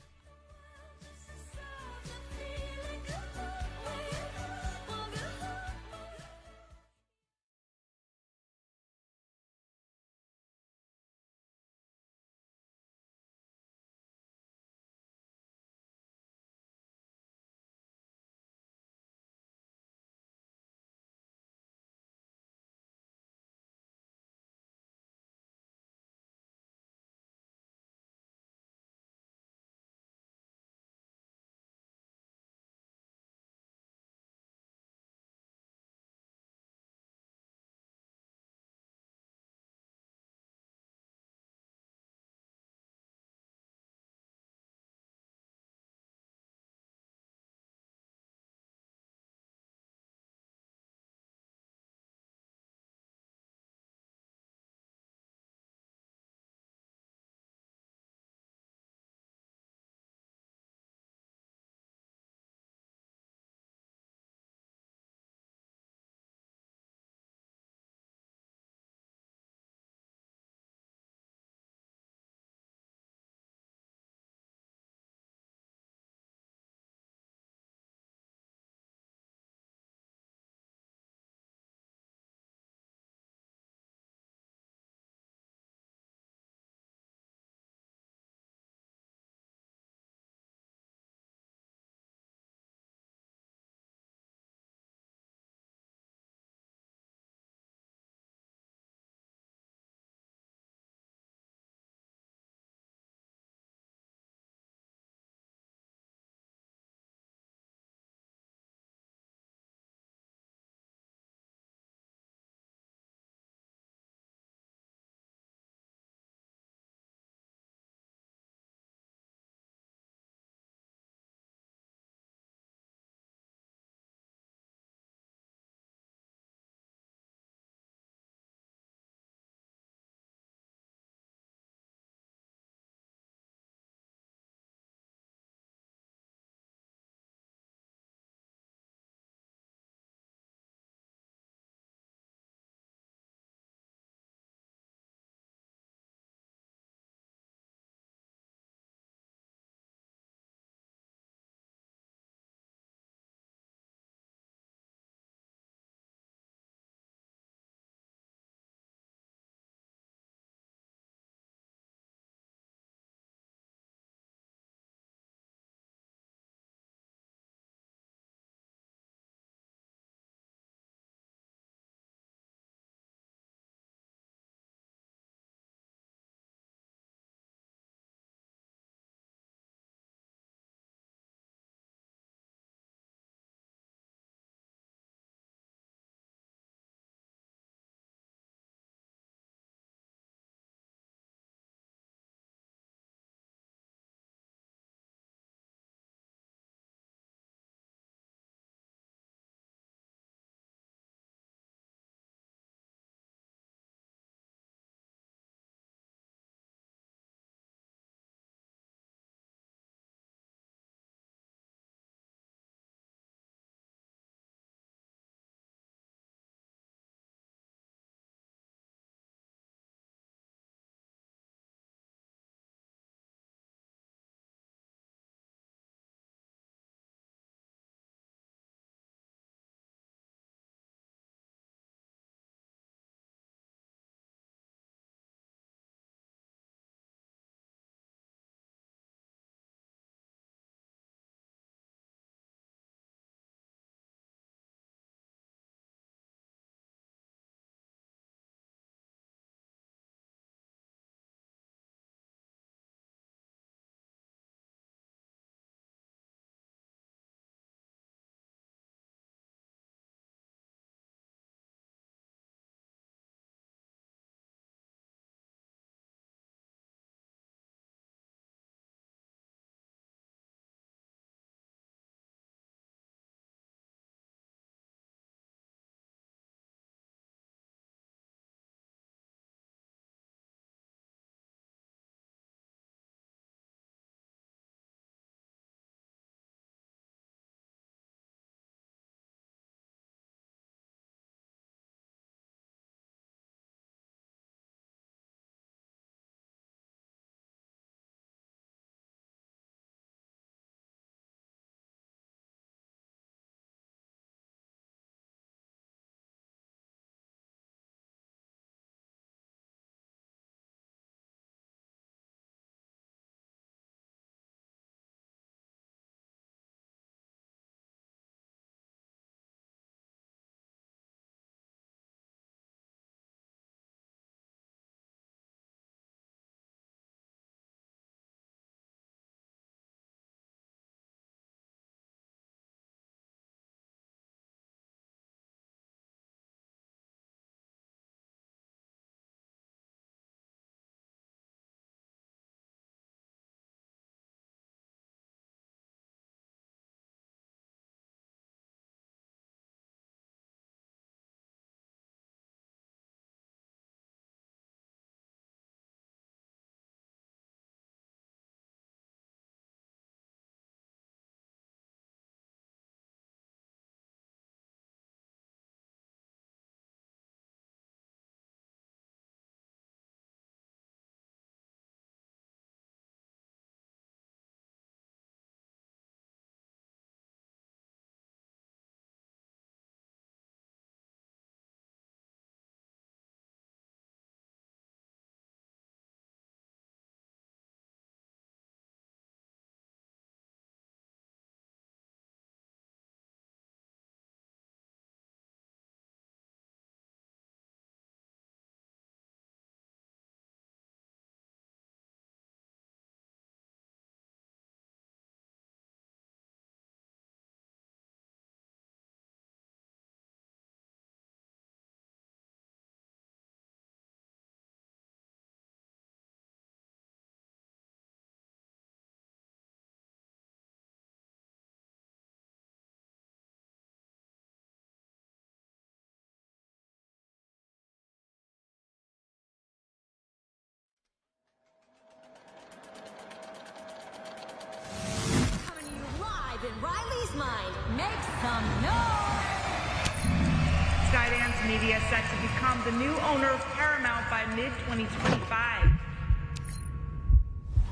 [SPEAKER 13] is set to become the new owner of Paramount by mid-2025.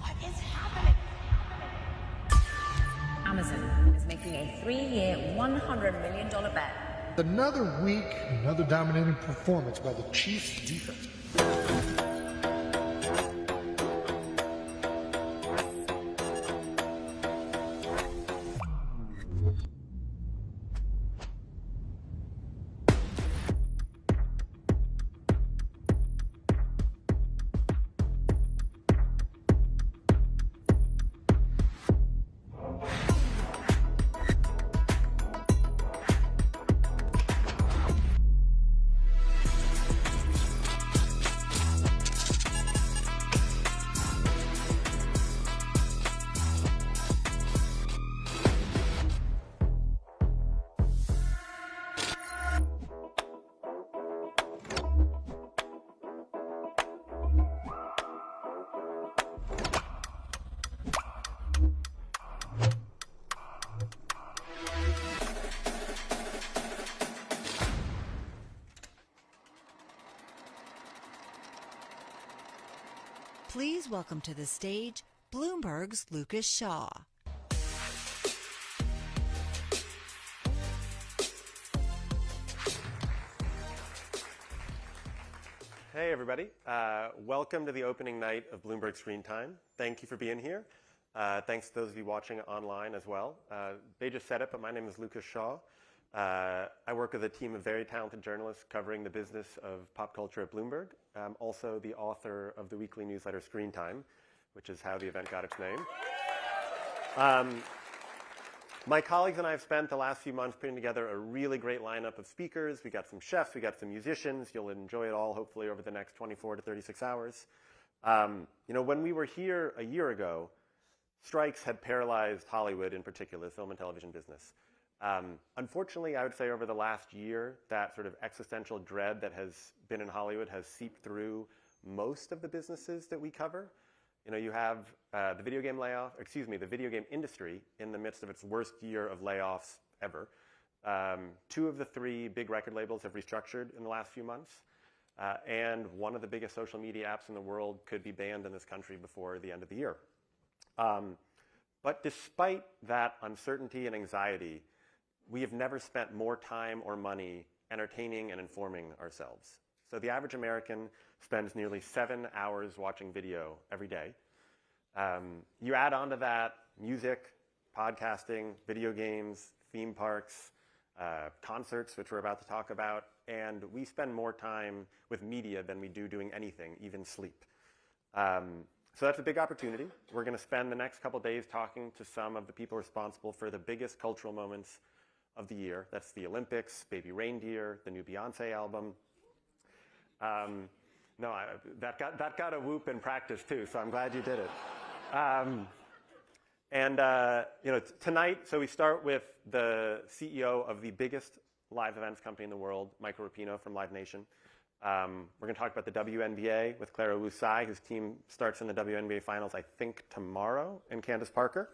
[SPEAKER 14] What is happening? Amazon is making a 3-year, $100 million bet.
[SPEAKER 15] Another week, another dominating performance by the Chiefs defense.
[SPEAKER 3] Please welcome to the stage Bloomberg's Lucas Shaw.
[SPEAKER 16] Hey, everybody. Welcome to the opening night of Bloomberg Screentime. Thank you for being here. Thanks to those of you watching online as well. They just said it, but my name is Lucas Shaw. I work with a team of very talented journalists covering the business of pop culture at Bloomberg. I'm also the author of the weekly newsletter Screentime, which is how the event got its name. My colleagues and I have spent the last few months putting together a really great lineup of speakers. We got some chefs, we got some musicians. You'll enjoy it all, hopefully, over the next 24 to 36 hours. When we were here a year ago, strikes had paralyzed Hollywood, in particular, the film and television business. Unfortunately, I would say over the last year, that sort of existential dread that has been in Hollywood has seeped through most of the businesses that we cover. You have the video game industry in the midst of its worst year of layoffs ever. 2 of the 3 big record labels have restructured in the last few months. And one of the biggest social media apps in the world could be banned in this country before the end of the year. But despite that uncertainty and anxiety, we have never spent more time or money entertaining and informing ourselves. So the average American spends nearly 7 hours watching video every day. You add on to that music, podcasting, video games, theme parks, concerts, which we're about to talk about, and we spend more time with media than we do doing anything, even sleep. So that's a big opportunity. We're going to spend the next couple days talking to some of the people responsible for the biggest cultural moments of the year. That's the Olympics, Baby Reindeer, the new Beyonce album. That got a whoop in practice too, so I'm glad you did it. Tonight, so we start with the CEO of the biggest live events company in the world, Michael Rapino from Live Nation. We're going to talk about the WNBA with Clara Wu-Tsai, whose team starts in the WNBA Finals, I think, tomorrow, and Candace Parker,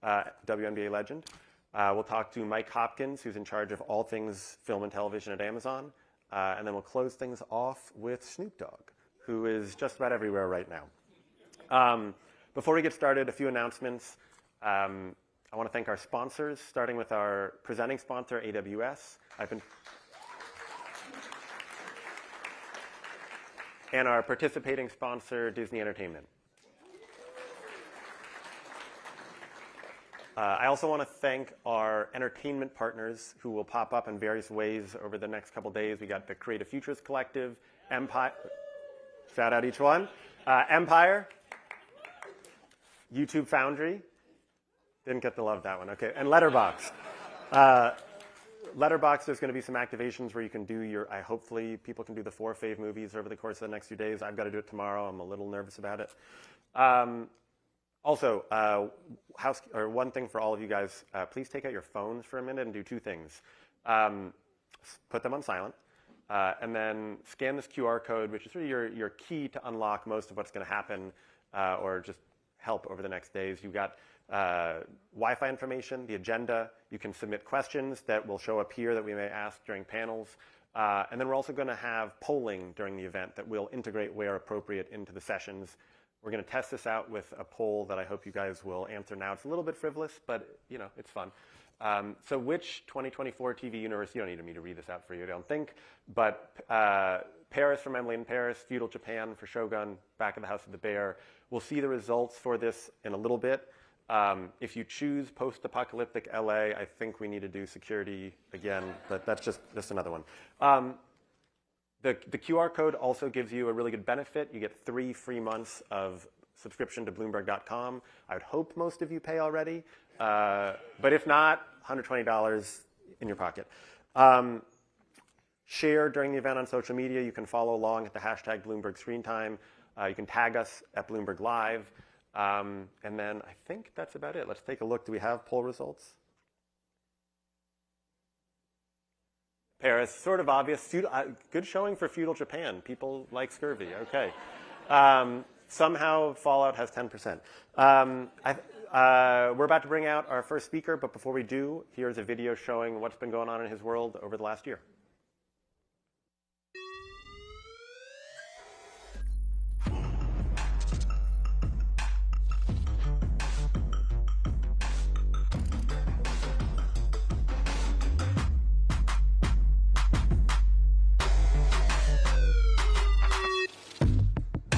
[SPEAKER 16] WNBA legend. We'll talk to Mike Hopkins, who's in charge of all things film and television at Amazon. And then we'll close things off with Snoop Dogg, who is just about everywhere right now. Before we get started, a few announcements. I want to thank our sponsors, starting with our presenting sponsor, AWS. And our participating sponsor, Disney Entertainment. I also want to thank our entertainment partners who will pop up in various ways over the next couple days. We got the Creative Futures Collective, Empire, shout out each one, Empire, YouTube Foundry, didn't get the love that one, okay, and Letterboxd. Letterboxd, there's going to be some activations where you can do hopefully people can do the 4 fave movies over the course of the next few days. I've got to do it tomorrow. I'm a little nervous about it. Also, one thing for all of you guys, please take out your phones for a minute and do 2 things. Put them on silent, and then scan this QR code, which is really your key to unlock most of what's going to happen or just help over the next days. You've got Wi-Fi information, the agenda. You can submit questions that will show up here that we may ask during panels. And then we're also going to have polling during the event that will integrate where appropriate into the sessions. We're going to test this out with a poll that I hope you guys will answer now. It's a little bit frivolous, but it's fun. So which 2024 TV universe, you don't need me to read this out for you, I don't think, but Paris from Emily in Paris, Feudal Japan for Shogun, Back of the House of the Bear. We'll see the results for this in a little bit. If you choose post-apocalyptic LA, I think we need to do security again, but that's just another one. The QR code also gives you a really good benefit. You get 3 free months of subscription to Bloomberg.com. I would hope most of you pay already, but if not, $120 in your pocket. Share during the event on social media. You can follow along at the hashtag Bloomberg Screentime. You can tag us at Bloomberg Live. And then I think that's about it. Let's take a look. Do we have poll results? Paris, sort of obvious. Good showing for Feudal Japan. People like scurvy. Okay. Somehow Fallout has 10%. We're about to bring out our first speaker, but before we do, here's a video showing what's been going on in his world over the last year.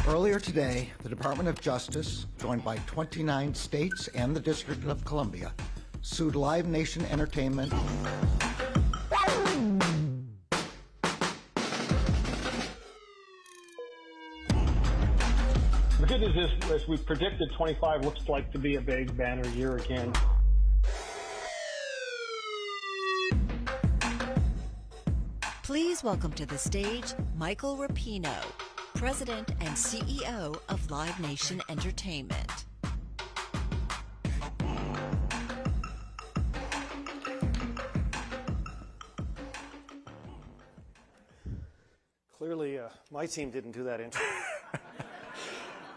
[SPEAKER 17] Earlier today, the Department of Justice, joined by 29 states and the District of Columbia, sued Live Nation Entertainment.
[SPEAKER 18] The good news is, as we predicted, 25 looks like to be a big banner year again.
[SPEAKER 3] Please welcome to the stage Michael Rapino, President and CEO of Live Nation Entertainment.
[SPEAKER 19] Clearly, my team didn't do that intro.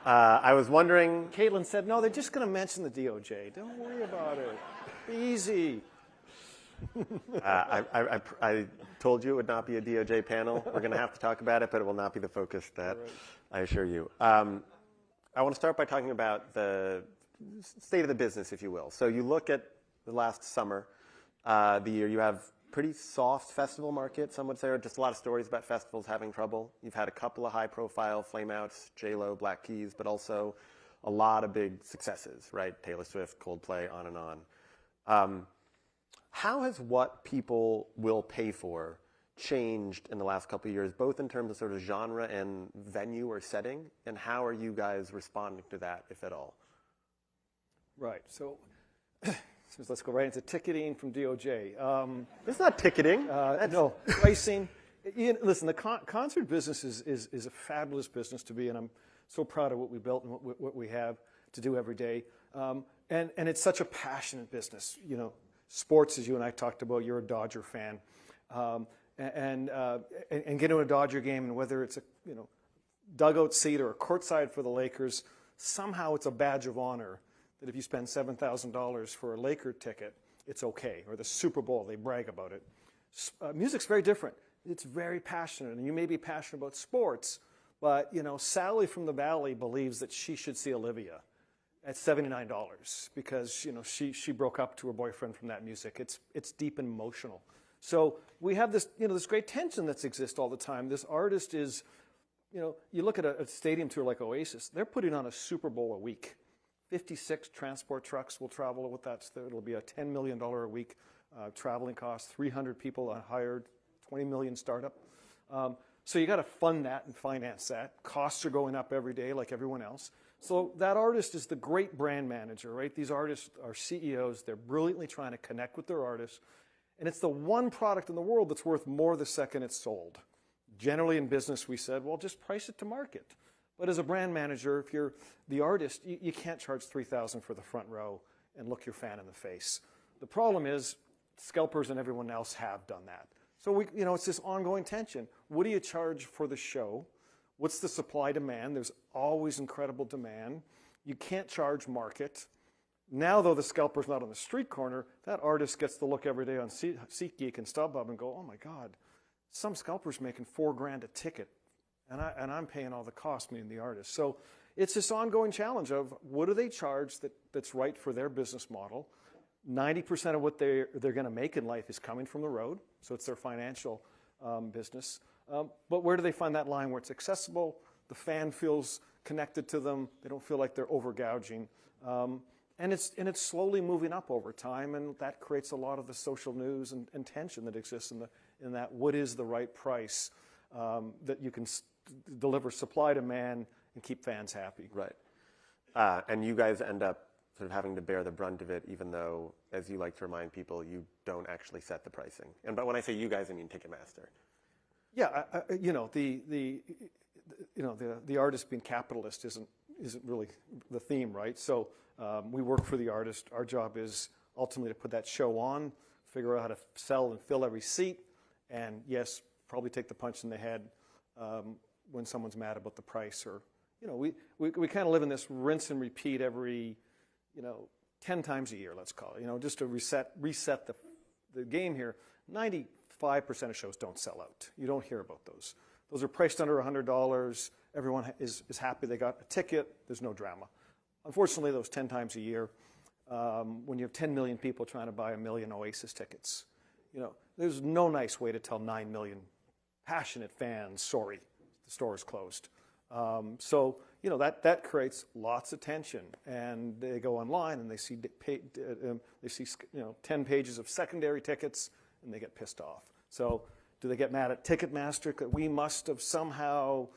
[SPEAKER 16] I was wondering.
[SPEAKER 19] Caitlin said, no, they're just going to mention the DOJ. Don't worry about it. Easy.
[SPEAKER 16] I told you it would not be a DOJ panel. We're going to have to talk about it, but it will not be the focus that I assure you. I want to start by talking about the state of the business, if you will. So you look at the last summer, the year, you have pretty soft festival market, some would say, or just a lot of stories about festivals having trouble. You've had a couple of high-profile flameouts, J-Lo, Black Keys, but also a lot of big successes, right? Taylor Swift, Coldplay, on and on. How has what people will pay for changed in the last couple of years, both in terms of sort of genre and venue or setting, and how are you guys responding to that, if at all?
[SPEAKER 19] Right. So let's go right into ticketing from DOJ.
[SPEAKER 16] It's not ticketing.
[SPEAKER 19] No, pricing. Listen, the concert business is a fabulous business to be in. I'm so proud of what we built and what we have to do every day. And it's such a passionate business. You know, sports, as you and I talked about, you're a Dodger fan. And get into a Dodger game, and whether it's a dugout seat or a courtside for the Lakers, somehow it's a badge of honor that if you spend $7,000 for a Laker ticket, it's okay. Or the Super Bowl, they brag about it. Music's very different. It's very passionate, and you may be passionate about sports, but Sally from the Valley believes that she should see Olivia at $79 because she broke up to her boyfriend from that music. It's deep and emotional. So we have this this great tension that exists all the time. This artist is, you look at a stadium tour like Oasis, they're putting on a Super Bowl a week. 56 transport trucks will travel with that. It'll be a $10 million a week traveling cost, 300 people hired, 20 million startup. So you got to fund that and finance that. Costs are going up every day like everyone else. So that artist is the great brand manager, right? These artists are CEOs. They're brilliantly trying to connect with their artists. And it's the one product in the world that's worth more the second it's sold. Generally in business, we said, well, just price it to market. But as a brand manager, if you're the artist, you can't charge $3,000 for the front row and look your fan in the face. The problem is scalpers and everyone else have done that. So it's this ongoing tension. What do you charge for the show? What's the supply demand? There's always incredible demand. You can't charge market. Now, though, the scalper's not on the street corner, that artist gets to look every day on SeatGeek and StubHub and go, oh my God, some scalper's making $4,000 a ticket, and I'm paying all the cost, meaning the artist. So it's this ongoing challenge of what do they charge that's right for their business model. 90% of what they're going to make in life is coming from the road, so it's their financial business. But where do they find that line where it's accessible, the fan feels connected to them, they don't feel like they're overgouging, and it's slowly moving up over time, and that creates a lot of the social news and tension that exists in that what is the right price that you can deliver supply demand and keep fans happy.
[SPEAKER 16] Right. And you guys end up sort of having to bear the brunt of it, even though, as you like to remind people, you don't actually set the pricing. But when I say you guys, I mean Ticketmaster.
[SPEAKER 19] Yeah, the artist being capitalist isn't really the theme, right? So we work for the artist. Our job is ultimately to put that show on, figure out how to sell and fill every seat, and yes, probably take the punch in the head when someone's mad about the price, or we kind of live in this rinse and repeat every 10 times a year, let's call it, just to reset the game here. 95% of shows don't sell out. You don't hear about those. Those are priced under $100. Everyone is happy they got a ticket. There's no drama. Unfortunately, those 10 times a year, when you have 10 million people trying to buy 1 million Oasis tickets, there's no nice way to tell 9 million passionate fans, sorry, the store is closed. So that creates lots of tension, and they go online and they see 10 pages of secondary tickets, and they get pissed off. So do they get mad at Ticketmaster that we must have somehow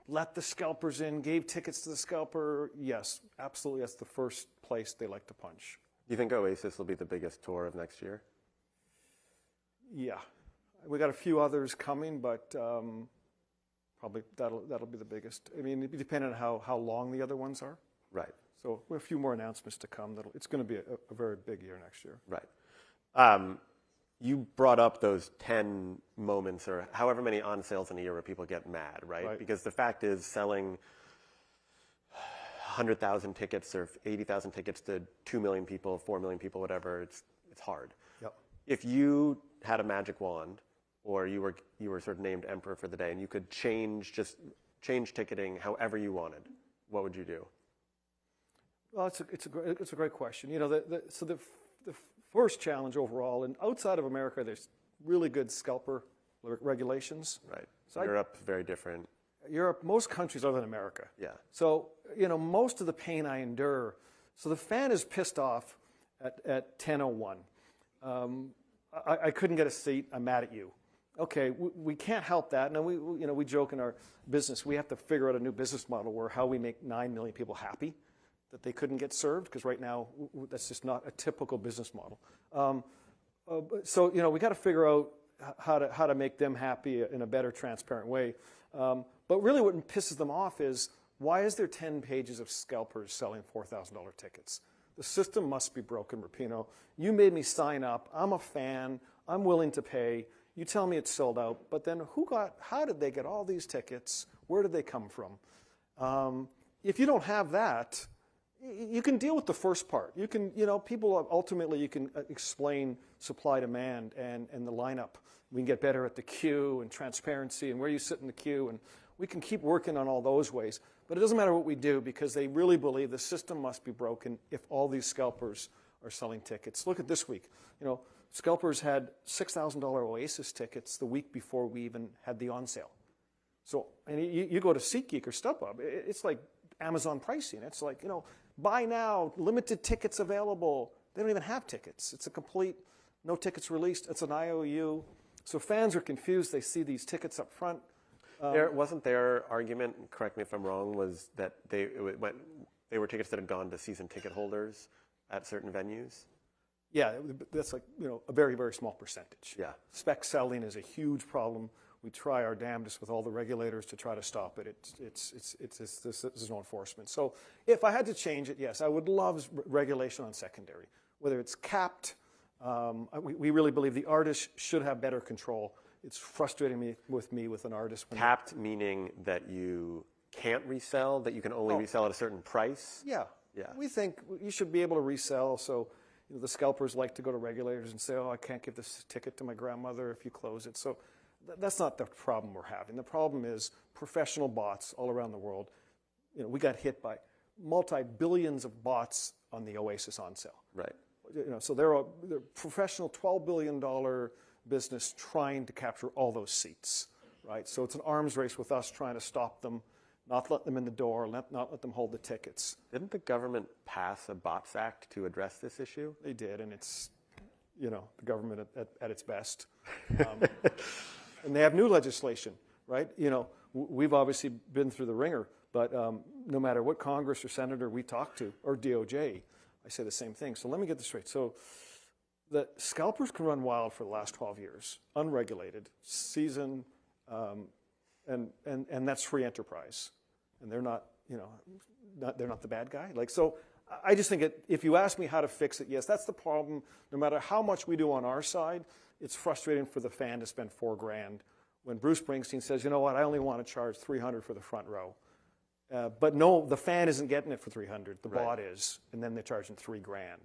[SPEAKER 19] let the scalpers in, gave tickets to the scalper? Yes, absolutely. That's the first place they like to punch.
[SPEAKER 16] You think Oasis will be the biggest tour of next year?
[SPEAKER 19] Yeah, we got a few others coming, but probably that'll be the biggest. I mean, depending on how long the other ones are.
[SPEAKER 16] Right.
[SPEAKER 19] So we have a few more announcements to come. It's going to be a very big year next year.
[SPEAKER 16] Right. You brought up those 10 moments or however many on sales in a year where people get mad, right? Because the fact is selling 100,000 tickets or 80,000 tickets to 2 million people, 4 million people, whatever, it's hard.
[SPEAKER 19] Yep.
[SPEAKER 16] If you had a magic wand, or you were sort of named emperor for the day, and you could change ticketing however you wanted, what would you do?
[SPEAKER 19] Well, it's a great question. So the first challenge overall, and outside of America, there's really good scalper regulations.
[SPEAKER 16] Right. So Europe's very different.
[SPEAKER 19] Europe, most countries other than America.
[SPEAKER 16] Yeah.
[SPEAKER 19] So most of the pain I endure. So the fan is pissed off at 10:01. I couldn't get a seat. I'm mad at you. Okay, we can't help that. Now we joke in our business. We have to figure out a new business model where how we make 9 million people happy that they couldn't get served, because right now that's just not a typical business model. So we got to figure out how to make them happy in a better, transparent way. But really, what pisses them off is why is there 10 pages of scalpers selling $4,000 tickets? The system must be broken, Rapino. You made me sign up. I'm a fan. I'm willing to pay. You tell me it's sold out, but then how did they get all these tickets? Where did they come from? If you don't have that, you can deal with the first part. You can, people ultimately you can explain supply demand and the lineup. We can get better at the queue and transparency and where you sit in the queue, and we can keep working on all those ways. But it doesn't matter what we do, because they really believe the system must be broken if all these scalpers are selling tickets. Look at this week. Scalpers had $6,000 Oasis tickets the week before we even had the on sale. So, and you go to SeatGeek or StubHub, it's like Amazon pricing. It's like, buy now, limited tickets available. They don't even have tickets. It's a complete no tickets released. It's an IOU. So fans are confused. They see these tickets up front.
[SPEAKER 16] Wasn't their argument, correct me if I'm wrong, was that they were tickets that had gone to season ticket holders at certain venues?
[SPEAKER 19] Yeah, that's like, a very, very small percentage.
[SPEAKER 16] Yeah.
[SPEAKER 19] Spec selling is a huge problem. We try our damnedest with all the regulators to try to stop it. There's no enforcement. So if I had to change it, yes, I would love regulation on secondary, whether it's capped. We really believe the artist should have better control. It's frustrating with an artist.
[SPEAKER 16] Capped meaning that you can't resell, that you can only resell at a certain price?
[SPEAKER 19] Yeah. We think you should be able to resell. So the scalpers like to go to regulators and say, I can't give this ticket to my grandmother if you close it. So That's not the problem we're having. The problem is professional bots all around the world. We got hit by multi-billions of bots on the Oasis on sale.
[SPEAKER 16] Right.
[SPEAKER 19] So they're a professional $12 billion business trying to capture all those seats, right? So it's an arms race with us trying to stop them, not let them in the door, not let them hold the tickets.
[SPEAKER 16] Didn't the government pass a Bots Act to address this issue?
[SPEAKER 19] They did, and it's, the government at its best. And they have new legislation, right? We've obviously been through the ringer, but no matter what Congress or senator we talk to, or DOJ, I say the same thing. So let me get this straight. So the scalpers can run wild for the last 12 years, unregulated, season, and that's free enterprise. And they're not, they're not the bad guy. So I just think if you ask me how to fix it, yes, that's the problem. No matter how much we do on our side, it's frustrating for the fan to spend $4,000 when Bruce Springsteen says, you know what, I only want to charge $300 for the front row. But no, the fan isn't getting it for $300. The bot is, and then they're charging $3,000.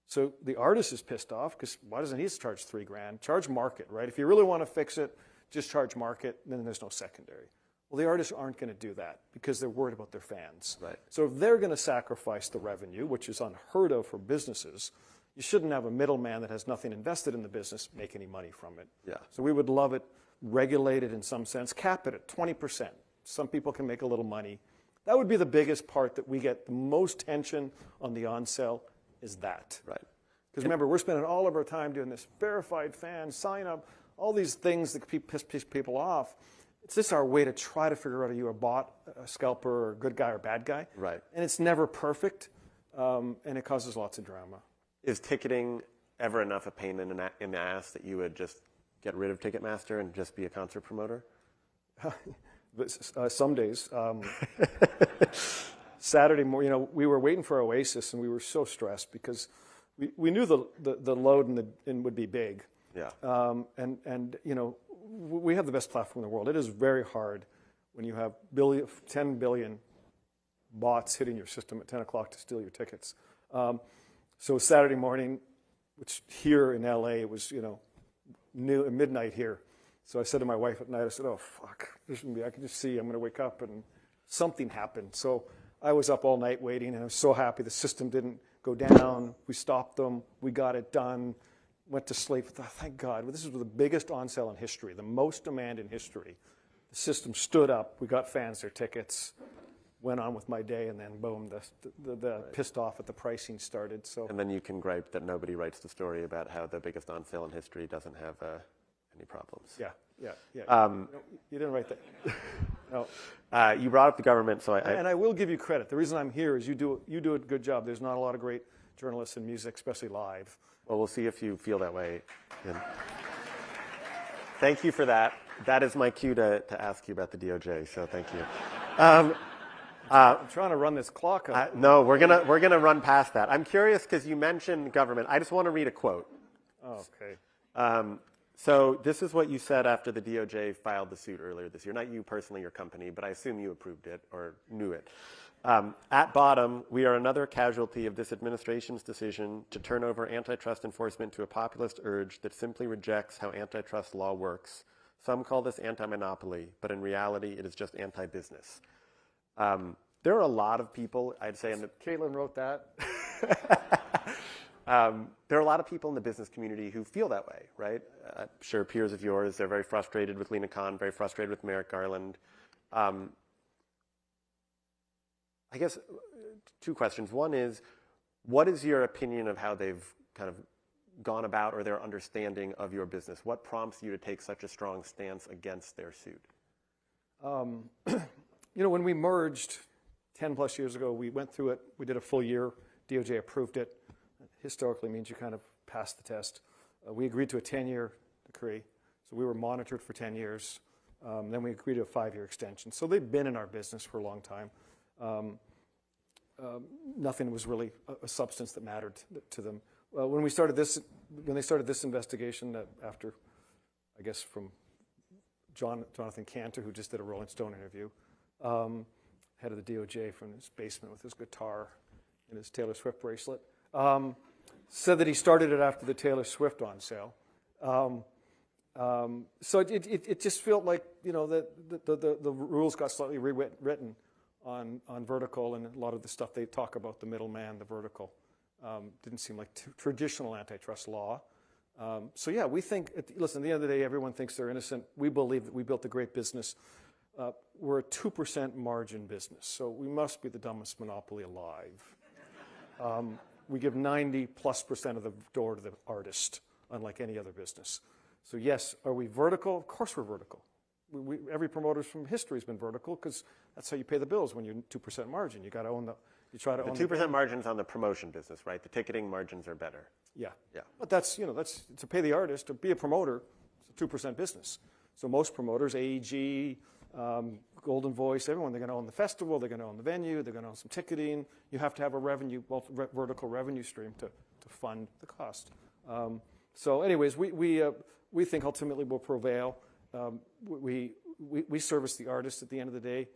[SPEAKER 19] So the artist is pissed off because why doesn't he charge $3,000? Charge market, right? If you really want to fix it, just charge market, and then there's no secondary. Well, the artists aren't going to do that because they're worried about their fans.
[SPEAKER 16] Right.
[SPEAKER 19] So if they're going to sacrifice the revenue, which is unheard of for businesses, you shouldn't have a middleman that has nothing invested in the business make any money from it.
[SPEAKER 16] Yeah.
[SPEAKER 19] So we would love it regulated in some sense, cap it at 20%. Some people can make a little money. That would be the biggest part that we get the most tension on the on sale is that.
[SPEAKER 16] Right.
[SPEAKER 19] Because remember, we're spending all of our time doing this verified fan, sign up, all these things that piss people off. It's just our way to try to figure out are you a bot, a scalper, or a good guy or bad guy.
[SPEAKER 16] Right.
[SPEAKER 19] And it's never perfect, and it causes lots of drama.
[SPEAKER 16] Is ticketing ever enough a pain in the ass that you would just get rid of Ticketmaster and just be a concert promoter?
[SPEAKER 19] Some days. Saturday morning, we were waiting for Oasis, and we were so stressed because we knew the load and would be big.
[SPEAKER 16] Yeah.
[SPEAKER 19] We have the best platform in the world. It is very hard when you have 10 billion bots hitting your system at 10 o'clock to steal your tickets. So Saturday morning, which here in LA, it was midnight here. So I said to my wife at night, I said, oh, fuck, I can just see I'm going to wake up, and something happened. So I was up all night waiting, and I was so happy the system didn't go down. We stopped them. We got it done. Went to sleep. Thank God. This is the biggest on sale in history, the most demand in history. The system stood up. We got fans their tickets. Went on with my day, and then boom, the pissed off at the pricing started. So.
[SPEAKER 16] And then you can gripe that nobody writes the story about how the biggest on sale in history doesn't have any problems.
[SPEAKER 19] Yeah. You didn't write that. No.
[SPEAKER 16] You brought up the government, so
[SPEAKER 19] and I will give you credit. The reason I'm here is you do a good job. There's not a lot of great journalists in music, especially live.
[SPEAKER 16] Well, we'll see if you feel that way. Thank you for that. That is my cue to ask you about the DOJ. So thank you.
[SPEAKER 19] I'm trying to run this clock up.
[SPEAKER 16] No, we're gonna run past that. I'm curious because you mentioned government. I just want to read a quote.
[SPEAKER 19] Oh, okay.
[SPEAKER 16] So this is what you said after the DOJ filed the suit earlier this year. Not you personally, your company, but I assume you approved it or knew it. At bottom, we are another casualty of this administration's decision to turn over antitrust enforcement to a populist urge that simply rejects how antitrust law works. Some call this anti-monopoly, but in reality, it is just anti-business. There are a lot of people, I'd say,
[SPEAKER 19] Caitlin wrote that.
[SPEAKER 16] There are a lot of people in the business community who feel that way, right? I'm sure peers of yours, they're very frustrated with Lena Khan, very frustrated with Merrick Garland. I guess two questions. One is, what is your opinion of how they've kind of gone about or their understanding of your business? What prompts you to take such a strong stance against their suit?
[SPEAKER 19] When we merged 10 plus years ago, we went through it. We did a full year. DOJ approved it. Historically means you kind of passed the test. We agreed to a 10-year decree. So we were monitored for 10 years. Then we agreed to a 5-year extension. So they've been in our business for a long time. Nothing was really a substance that mattered to them. When they started this investigation, after, I guess, from Jonathan Cantor, who just did a Rolling Stone interview, head of the DOJ from his basement with his guitar and his Taylor Swift bracelet, said that he started it after the Taylor Swift on sale. So it just felt like, you know, that the rules got slightly rewritten on vertical, and a lot of the stuff they talk about, the middleman, the vertical, didn't seem like traditional antitrust law. So yeah, we think, listen, at the end of the day, everyone thinks they're innocent. We believe that we built a great business. We're a 2% margin business, so we must be the dumbest monopoly alive. We give 90+% of the door to the artist, unlike any other business. So yes, are we vertical? Of course we're vertical. Every promoter from history has been vertical because that's how you pay the bills when you're 2% margin. You got to own the. You try to own
[SPEAKER 16] the 2% margins on the promotion business, right? The ticketing margins are better.
[SPEAKER 19] Yeah.
[SPEAKER 16] Yeah.
[SPEAKER 19] But that's to pay the artist, to be a promoter, it's a 2% business. So most promoters, AEG, Golden Voice, everyone, they're going to own the festival, they're going to own the venue, they're going to own some ticketing. You have to have a vertical revenue stream to fund the cost. So anyways, we think ultimately we'll prevail. We service the artist at the end of the day.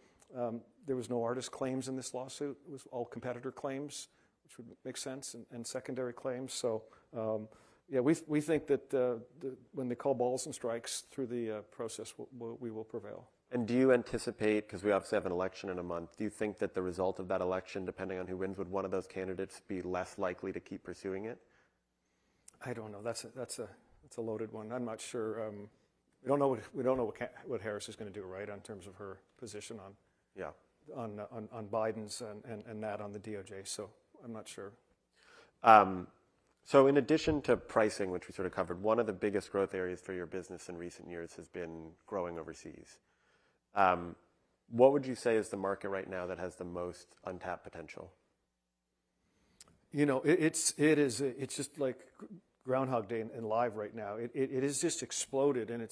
[SPEAKER 19] There was no artist claims in this lawsuit. It was all competitor claims, which would make sense, and secondary claims. So yeah, we think that when they call balls and strikes through the process, we will prevail.
[SPEAKER 16] And do you anticipate, because we obviously have an election in a month, do you think that the result of that election, depending on who wins, would one of those candidates be less likely to keep pursuing it?
[SPEAKER 19] I don't know. That's a loaded one. I'm not sure. We don't know what Harris is going to do, right, in terms of her position on Biden's and that on the DOJ. So I'm not sure.
[SPEAKER 16] So in addition to pricing, which we sort of covered, one of the biggest growth areas for your business in recent years has been growing overseas. What would you say is the market right now that has the most untapped potential?
[SPEAKER 19] You know, it's just like Groundhog Day in live right now. It has just exploded, and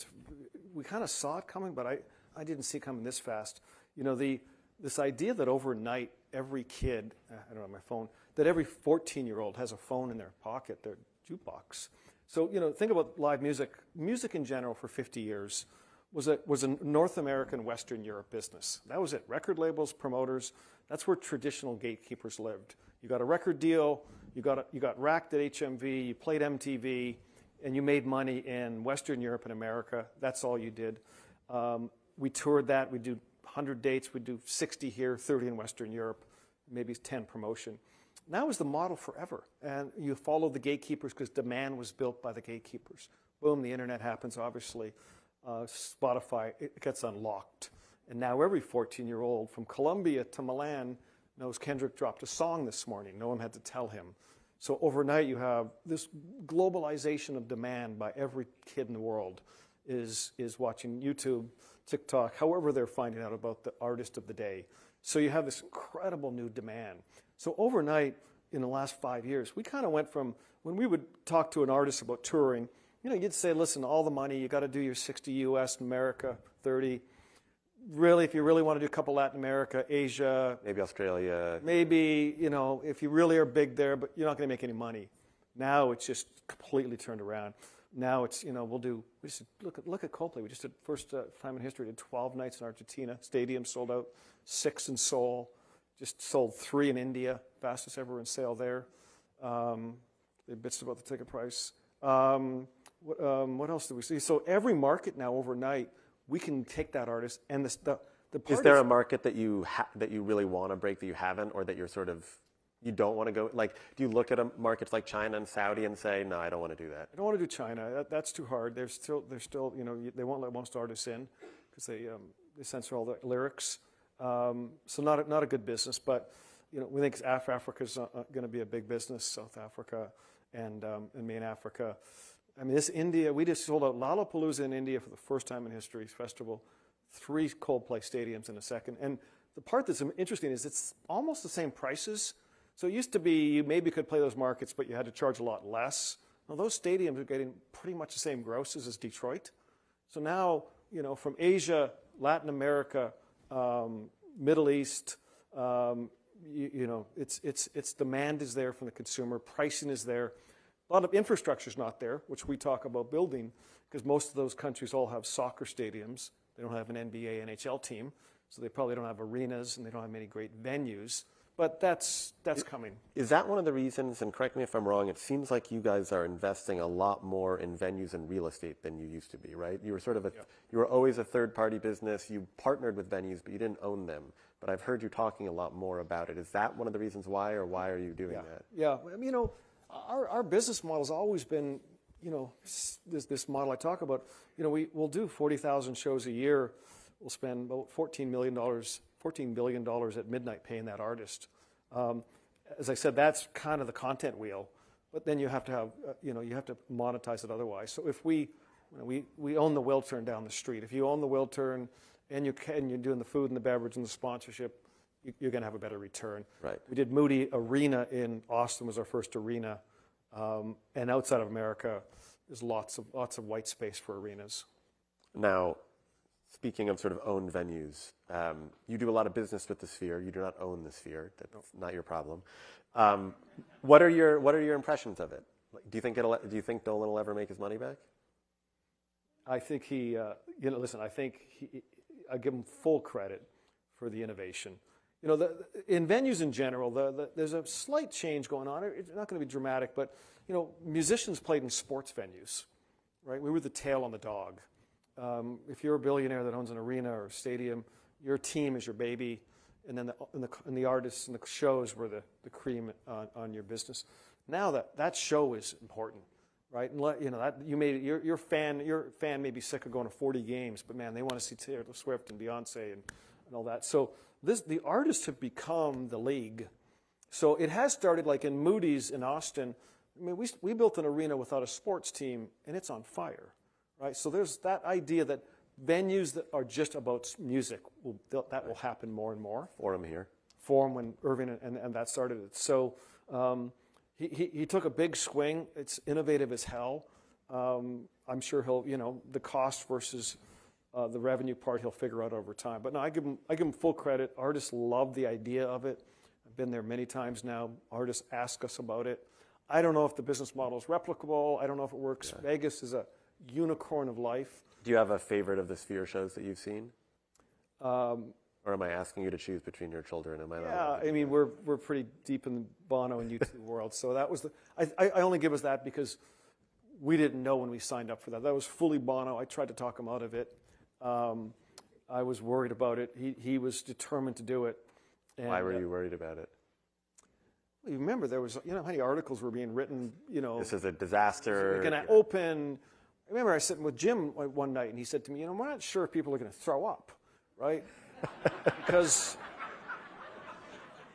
[SPEAKER 19] we kind of saw it coming, but I didn't see it coming this fast. You know, this idea that overnight every kid, I don't have my phone, that every 14-year-old has a phone in their pocket, their jukebox. So, you know, think about live music. Music in general for 50 years was a North American, Western Europe business. That was it. Record labels, promoters, that's where traditional gatekeepers lived. You got a record deal, you got racked at HMV, you played MTV, and you made money in Western Europe and America. That's all you did. We toured that. We'd do 100 dates. We'd do 60 here, 30 in Western Europe, maybe 10 promotion. That was the model forever. And you follow the gatekeepers because demand was built by the gatekeepers. Boom, the internet happens, obviously. Spotify, it gets unlocked. And now every 14-year-old from Colombia to Milan knows Kendrick dropped a song this morning. No one had to tell him. So overnight you have this globalization of demand by every kid in the world is watching YouTube, TikTok, however they're finding out about the artist of the day. So you have this incredible new demand. So overnight, in the last 5 years, we kind of went from, when we would talk to an artist about touring, you know, you'd say, listen, all the money, you got to do your 60 US, America, 30. Really, if you really want to do a couple Latin America, Asia.
[SPEAKER 16] Maybe Australia.
[SPEAKER 19] Maybe, you know, if you really are big there, but you're not going to make any money. Now it's just completely turned around. Now it's, you know, we just look at Coldplay. We just did, first time in history, did 12 nights in Argentina. Stadium sold out, 6 in Seoul. Just sold 3 in India, fastest ever in sale there. They bitched about the ticket price. What else did we see? So every market now overnight, we can take that artist and the part
[SPEAKER 16] is there a market that you really want to break that you haven't, or that you're sort of you don't want to go? Like, do you look at markets like China and Saudi and say, no, I don't want to do that?
[SPEAKER 19] I don't want to do China. That's too hard. They're still you know, they won't let most artists in because they censor all the lyrics. So not a good business. But you know, we think Africa's going to be a big business. South Africa and main Africa. I mean, this India, we just sold out Lollapalooza in India for the first time in history, festival, 3 Coldplay stadiums in a second. And the part that's interesting is it's almost the same prices. So it used to be you maybe could play those markets, but you had to charge a lot less. Now those stadiums are getting pretty much the same grosses as Detroit. So now, you know, from Asia, Latin America, Middle East, you know, it's demand is there from the consumer, pricing is there. A lot of infrastructure is not there, which we talk about building, because most of those countries all have soccer stadiums. They don't have an NBA, NHL team, so they probably don't have arenas, and they don't have many great venues. but that's coming.
[SPEAKER 16] Is that one of the reasons, and correct me if I'm wrong, it seems like you guys are investing a lot more in venues and real estate than you used to be, right? You were sort of you were always a third-party business. You partnered with venues, but you didn't own them. But I've heard you talking a lot more about it. Is that one of the reasons why, or why are you doing that?
[SPEAKER 19] Yeah, I mean, our business model has always been, this model I talk about. We'll do 40,000 shows a year. We'll spend about $14 billion at midnight paying that artist. As I said, that's kind of the content wheel, but then you have to have, you have to monetize it otherwise. So if we own the Wiltern down the street, if you own the Wiltern and you're doing the food and the beverage and the sponsorship, you're going to have a better return.
[SPEAKER 16] Right.
[SPEAKER 19] We did Moody Arena in Austin, was our first arena, and outside of America, there's lots of white space for arenas.
[SPEAKER 16] Now, speaking of sort of owned venues, you do a lot of business with the Sphere. You do not own the Sphere. That's not your problem. What are your impressions of it? Do you think Nolan will ever make his money back?
[SPEAKER 19] I think listen. I think I give him full credit for the innovation. In venues in general, there's a slight change going on. It's not going to be dramatic, but musicians played in sports venues, right? We were the tail on the dog. If you're a billionaire that owns an arena or a stadium, your team is your baby, and then the artists and the shows were the cream on your business. Now that show is important, right? And that you made it, your fan may be sick of going to 40 games, but man, they want to see Taylor Swift and Beyonce and all that. So the artists have become the league. So it has started like in Moody's in Austin. I mean, we built an arena without a sports team, and it's on fire. Right, so there's that idea that venues that are just about music that will happen more and more. Forum when Irving and that started it. So he took a big swing. It's innovative as hell. I'm sure he'll the cost versus the revenue part he'll figure out over time. But no, I give him full credit. Artists love the idea of it. I've been there many times now. Artists ask us about it. I don't know if the business model is replicable. I don't know if it works. Yeah. Vegas is a unicorn of life.
[SPEAKER 16] Do you have a favorite of the Sphere shows that you've seen? Or am I asking you to choose between your children?
[SPEAKER 19] I mean, we're pretty deep in the Bono and U2 world, so that was I only give us that because we didn't know when we signed up for that. That was fully Bono. I tried to talk him out of it. I was worried about it. He was determined to do it. And,
[SPEAKER 16] why were you worried about it?
[SPEAKER 19] You remember there was, how many articles were being written,
[SPEAKER 16] This is a disaster.
[SPEAKER 19] We're going to open. I remember I was sitting with Jim one night, and he said to me, we're not sure if people are going to throw up, right? Because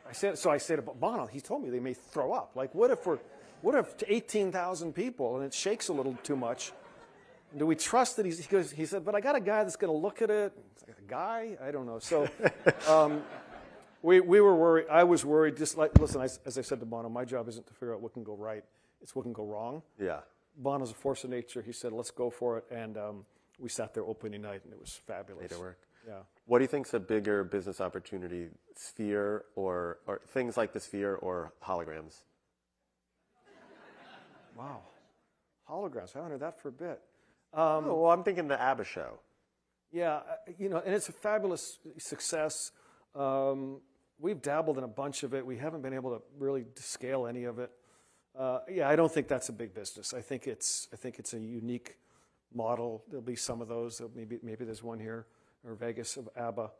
[SPEAKER 19] I said about Bono, he told me they may throw up. Like, what if 18,000 people and it shakes a little too much? Do we trust that he said, but I got a guy that's going to look at it. Like, a guy? I don't know. So we were worried. I was worried. Just like, listen, as I said to Bono, my job isn't to figure out what can go right. It's what can go wrong.
[SPEAKER 16] Yeah.
[SPEAKER 19] Bono's a force of nature. He said, let's go for it. And we sat there opening night, and it was fabulous.
[SPEAKER 16] Made it work.
[SPEAKER 19] Yeah.
[SPEAKER 16] What do you think's a bigger business opportunity, Sphere or things like the Sphere or holograms?
[SPEAKER 19] Wow. Holograms. I haven't heard that for a bit.
[SPEAKER 16] Well, I'm thinking the ABBA show.
[SPEAKER 19] Yeah, and it's a fabulous success. We've dabbled in a bunch of it. We haven't been able to really scale any of it. I don't think that's a big business. I think it's a unique model. There'll be some of those. Maybe there's one here or Vegas of ABBA.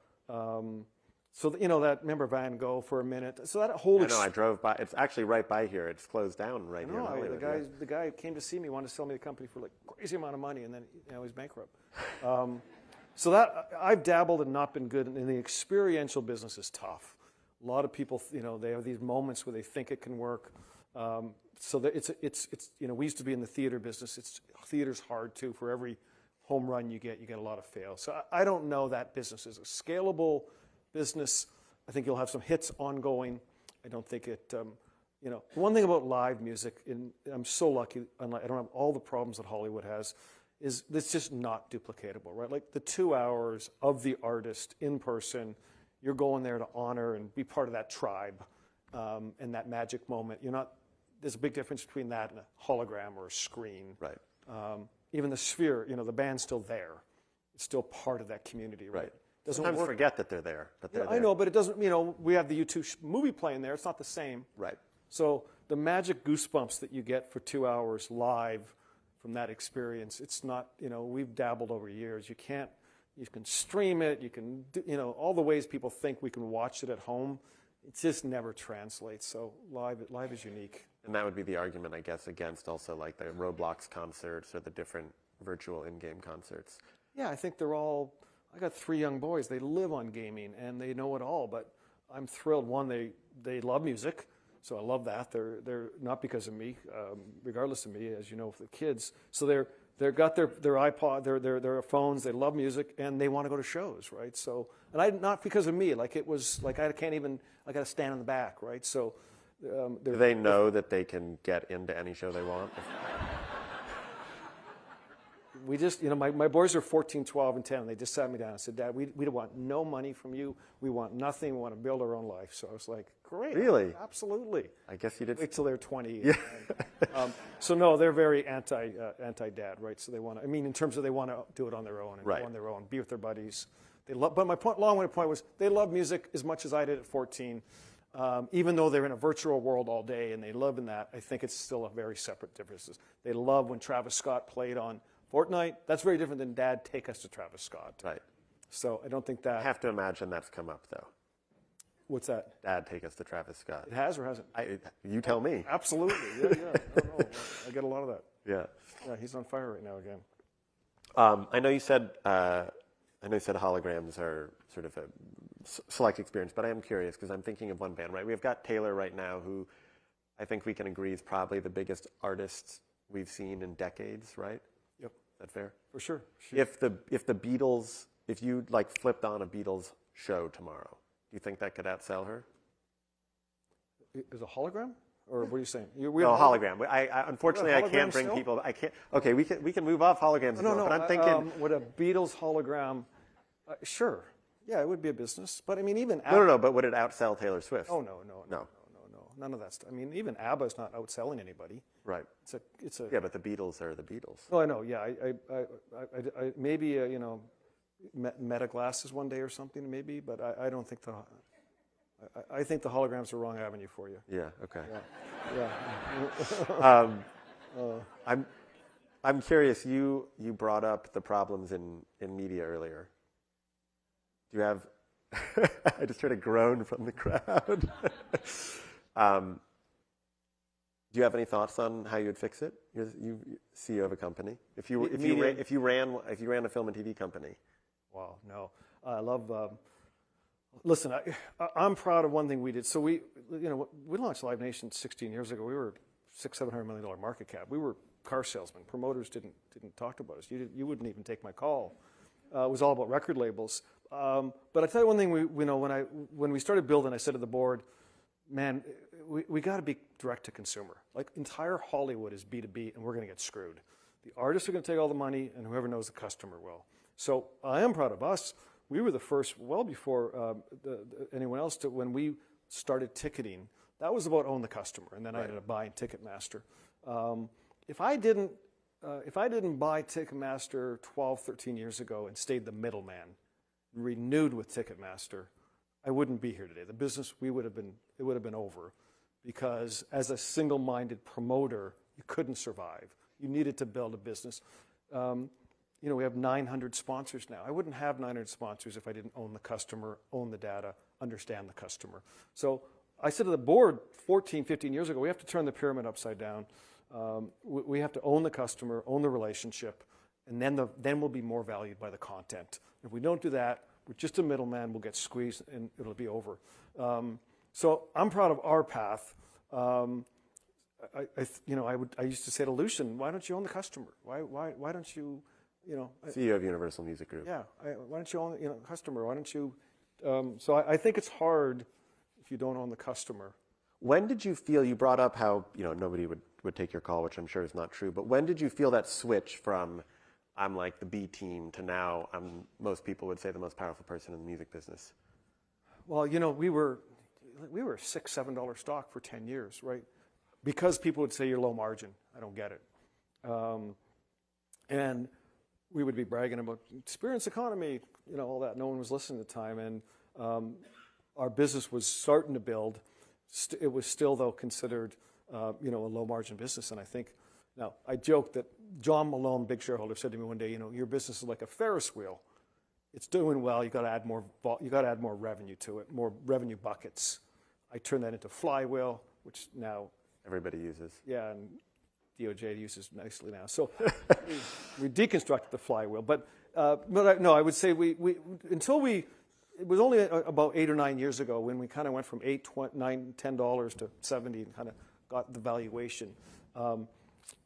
[SPEAKER 19] So that remember Van Gogh for a minute. So that whole.
[SPEAKER 16] I know. I drove by. It's actually right by here. It's closed down right here.
[SPEAKER 19] No, the guy came to see me, wanted to sell me the company for like crazy amount of money, and then he's bankrupt. So that I've dabbled and not been good. And the experiential business is tough. A lot of people, they have these moments where they think it can work. So that it's we used to be in the theater business. Theater's hard too. For every home run you get a lot of fails. So I don't know that business is a scalable business. I think you'll have some hits ongoing. I don't think it. One thing about live music, and I'm so lucky. I don't have all the problems that Hollywood has. Is it's just not duplicatable, right? Like the 2 hours of the artist in person, you're going there to honor and be part of that tribe and that magic moment. There's a big difference between that and a hologram or a screen.
[SPEAKER 16] Right.
[SPEAKER 19] Even the Sphere, the band's still there. It's still part of that community, right? Doesn't
[SPEAKER 16] Sometimes
[SPEAKER 19] work.
[SPEAKER 16] forget that they're there, but they're
[SPEAKER 19] Yeah,
[SPEAKER 16] there.
[SPEAKER 19] I know, but it doesn't. We have the U2 movie playing there. It's not the same.
[SPEAKER 16] Right.
[SPEAKER 19] So the magic goosebumps that you get for 2 hours live from that experience, it's not. We've dabbled over years. You can stream it. You can do, all the ways people think we can watch it at home. It just never translates. So live is unique.
[SPEAKER 16] And that would be the argument, I guess, against also like the Roblox concerts or the different virtual in-game concerts.
[SPEAKER 19] Yeah, I think they're all. I got 3 young boys. They live on gaming and they know it all. But I'm thrilled. One, they love music, so I love that. They're not because of me, regardless of me, as you know, for the kids. So they've got their iPod, their phones. They love music and they want to go to shows, right? So not because of me. Like it was like I can't even. I got to stand in the back, right? So.
[SPEAKER 16] Do they know that they can get into any show they want?
[SPEAKER 19] We just, my boys are 14, 12, and 10, and they just sat me down and said, Dad, we want no money from you. We want nothing. We want to build our own life. So I was like, great.
[SPEAKER 16] Really?
[SPEAKER 19] Absolutely.
[SPEAKER 16] I guess you did.
[SPEAKER 19] Wait till they're 20.
[SPEAKER 16] Yeah.
[SPEAKER 19] So no, they're very anti-dad, right? So they want to, in terms of they want to do it on their own and
[SPEAKER 16] right.
[SPEAKER 19] go on their own, be with their buddies. But my long-winded point was they love music as much as I did at 14. Even though they're in a virtual world all day and they live in that, I think it's still a very separate differences. They love when Travis Scott played on Fortnite. That's very different than Dad, take us to Travis Scott.
[SPEAKER 16] Right.
[SPEAKER 19] So I don't think that.
[SPEAKER 16] I have to imagine that's come up, though.
[SPEAKER 19] What's that?
[SPEAKER 16] Dad, take us to Travis Scott.
[SPEAKER 19] It has or hasn't?
[SPEAKER 16] You tell me.
[SPEAKER 19] Absolutely. Yeah. I don't know. I get a lot of that.
[SPEAKER 16] Yeah.
[SPEAKER 19] Yeah, he's on fire right now again.
[SPEAKER 16] I know you said holograms are sort of a select experience, but I am curious because I'm thinking of one band, right? We've got Taylor right now, who I think we can agree is probably the biggest artist we've seen in decades, right?
[SPEAKER 19] Yep.
[SPEAKER 16] Is that fair?
[SPEAKER 19] For sure.
[SPEAKER 16] If the Beatles, if you like flipped on a Beatles show tomorrow, do you think that could outsell her?
[SPEAKER 19] Is a hologram? Or what are you saying?
[SPEAKER 16] Hologram. Unfortunately, I can't bring
[SPEAKER 19] still?
[SPEAKER 16] people. I can't. Okay, we can move off holograms.
[SPEAKER 19] No.
[SPEAKER 16] But I'm thinking,
[SPEAKER 19] would a Beatles hologram? Sure. Yeah, it would be a business. But even
[SPEAKER 16] no. But would it outsell Taylor Swift?
[SPEAKER 19] Oh no. None of that stuff. Even ABBA's not outselling anybody.
[SPEAKER 16] Right.
[SPEAKER 19] It's a.
[SPEAKER 16] Yeah, but the Beatles are the Beatles.
[SPEAKER 19] Oh, I know. Yeah, I maybe Meta glasses one day or something maybe, but I don't think I think the holograms are wrong avenue for you.
[SPEAKER 16] Yeah. Okay.
[SPEAKER 19] Yeah.
[SPEAKER 16] I'm curious. You brought up the problems in media earlier. Do you have? I just heard a groan from the crowd. Do you have any thoughts on how you would fix it? You CEO of a company. If you ran a film and TV company.
[SPEAKER 19] Wow. No. I love. Listen, I'm proud of one thing we did. So we launched Live Nation 16 years ago. We were $600-700 million market cap. We were car salesmen. Promoters didn't talk about us. You wouldn't even take my call. It was all about record labels. But I tell you one thing. When we started building, I said to the board, man, we got to be direct to consumer. Like entire Hollywood is B2B, and we're going to get screwed. The artists are going to take all the money, and whoever knows the customer will. So I am proud of us. We were the first, well before anyone else, when we started ticketing. That was about own the customer, and then I ended up buying Ticketmaster. If I didn't buy Ticketmaster 12, 13 years ago and stayed the middleman, renewed with Ticketmaster, I wouldn't be here today. The business it would have been over, because as a single-minded promoter, you couldn't survive. You needed to build a business. We have 900 sponsors now. I wouldn't have 900 sponsors if I didn't own the customer, own the data, understand the customer. So I said to the board 14, 15 years ago, we have to turn the pyramid upside down. We have to own the customer, own the relationship, and then we'll be more valued by the content. If we don't do that, we're just a middleman. We'll get squeezed, and it'll be over. So I'm proud of our path. I used to say to Lucian, why don't you own the customer? Why don't you,
[SPEAKER 16] CEO of Universal Music Group.
[SPEAKER 19] Yeah. Why don't you own the customer? Why don't you? So I think it's hard if you don't own the customer.
[SPEAKER 16] When did you feel, you brought up how nobody would take your call, which I'm sure is not true, but when did you feel that switch from I'm like the B team to now I'm, most people would say, the most powerful person in the music business?
[SPEAKER 19] Well, we were $6, $7 stock for 10 years, right? Because people would say you're low margin. I don't get it. And we would be bragging about experience economy, all that. No one was listening at the time, and our business was starting to build. It was still, though, considered, a low-margin business. And I think, now, I joke that John Malone, big shareholder, said to me one day, your business is like a Ferris wheel. It's doing well. You got to add more. You got to add more revenue to it, more revenue buckets. I turned that into flywheel, which now
[SPEAKER 16] everybody uses.
[SPEAKER 19] Yeah, and DOJ uses nicely now. So we deconstructed the flywheel. But I would say it was only about 8 or 9 years ago when we kind of went from $8, $9, $10 to $70 and kind of got the valuation.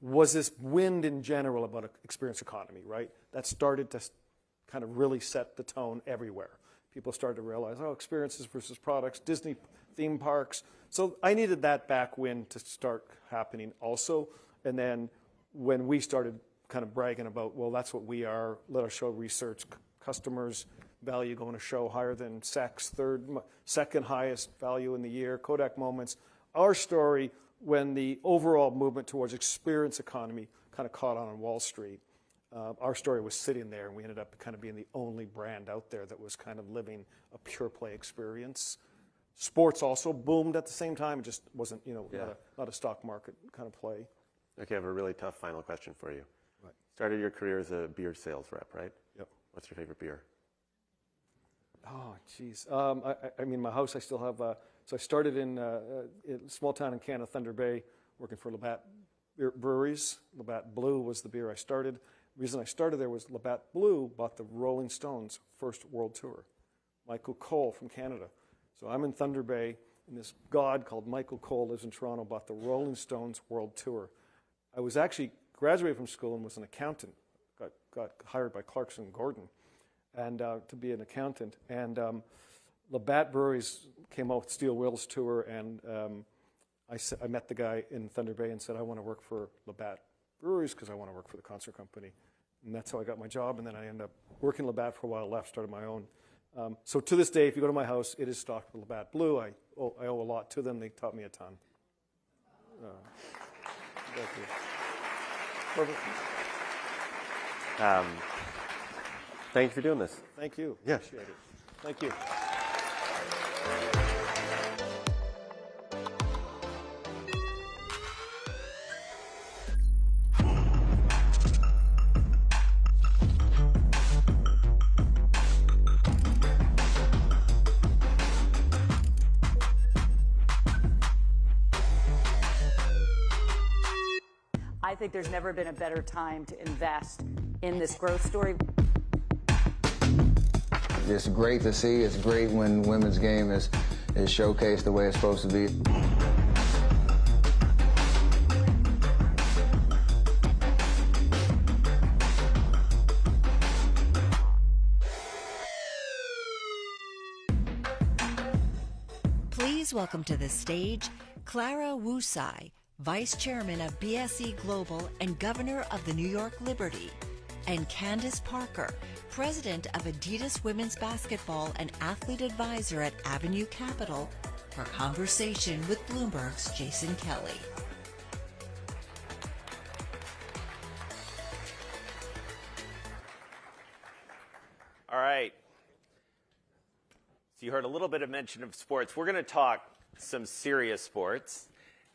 [SPEAKER 19] Was this wind in general about experience economy, right? That started to kind of really set the tone everywhere. People started to realize, experiences versus products, Disney theme parks. So I needed that back wind to start happening also. And then when we started kind of bragging about, well, that's what we are, let us show research, customers value going to show higher than sex, second highest value in the year, Kodak Moments. Our story, when the overall movement towards experience economy kind of caught on Wall Street, our story was sitting there, and we ended up kind of being the only brand out there that was kind of living a pure play experience. Sports also boomed at the same time. It just wasn't, not a stock market kind of play.
[SPEAKER 16] Okay, I have a really tough final question for you.
[SPEAKER 19] Right.
[SPEAKER 16] Started your career as a beer sales rep, right?
[SPEAKER 19] Yep.
[SPEAKER 16] What's your favorite beer?
[SPEAKER 19] Oh, geez. I mean, my house, I still have, so I started in a small town in Canada, Thunder Bay, working for Labatt Breweries. Labatt Blue was the beer I started. The reason I started there was Labatt Blue bought the Rolling Stones' first world tour. Michael Cole from Canada. So I'm in Thunder Bay, and this god called Michael Cole lives in Toronto, bought the Rolling Stones world tour. I was actually graduated from school and was an accountant. Got hired by Clarkson Gordon and to be an accountant. And Labatt Breweries came out with Steel Wheels tour, and I met the guy in Thunder Bay and said, I want to work for Labatt Breweries because I want to work for the concert company. And that's how I got my job. And then I ended up working Labatt for a while, left, started my own. So to this day, if you go to my house, it is stocked with Labatt Blue. I owe a lot to them. They taught me a ton. Thank you. Perfect.
[SPEAKER 16] Thank you for doing this.
[SPEAKER 19] Thank you.
[SPEAKER 16] Yeah.
[SPEAKER 19] Appreciate it. Thank you.
[SPEAKER 20] I think there's never been a better time to invest in this growth story.
[SPEAKER 21] It's great to see. It's great when women's game is showcased the way it's supposed to be.
[SPEAKER 3] Please welcome to the stage Clara Wusai, Vice Chairman of BSE Global and Governor of the New York Liberty, and Candace Parker, President of Adidas Women's Basketball and Athlete Advisor at Avenue Capital, for conversation with Bloomberg's Jason Kelly.
[SPEAKER 22] All right. So you heard a little bit of mention of sports. We're going to talk some serious sports.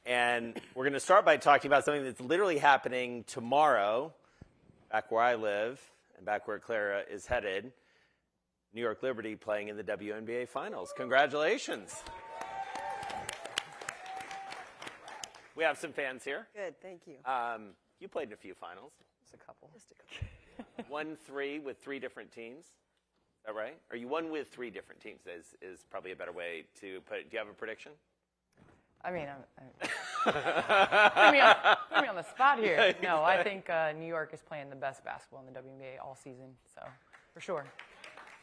[SPEAKER 22] And we're going to start by talking about something that's literally happening tomorrow, back where I live and back where Clara is headed. New York Liberty playing in the WNBA Finals. Congratulations. We have some fans here.
[SPEAKER 23] Good, thank you.
[SPEAKER 22] You played in a few finals.
[SPEAKER 23] Just a couple. Just a couple.
[SPEAKER 22] Won 3 with 3 different teams. Is that right? Or you won with 3 different teams is probably a better way to put it. Do you have a prediction?
[SPEAKER 23] I mean, put me on the spot here. No, I think New York is playing the best basketball in the WNBA all season, so for sure.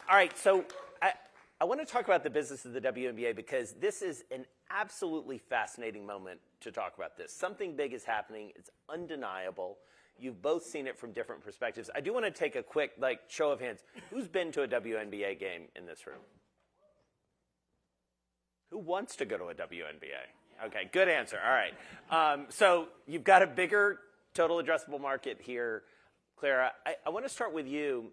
[SPEAKER 22] All right, so I want to talk about the business of the WNBA because this is an absolutely fascinating moment to talk about this. Something big is happening. It's undeniable. You've both seen it from different perspectives. I do want to take a quick show of hands. Who's been to a WNBA game in this room? Who wants to go to a WNBA? Okay, good answer. All right. So you've got a bigger total addressable market here. Clara, I want to start with you.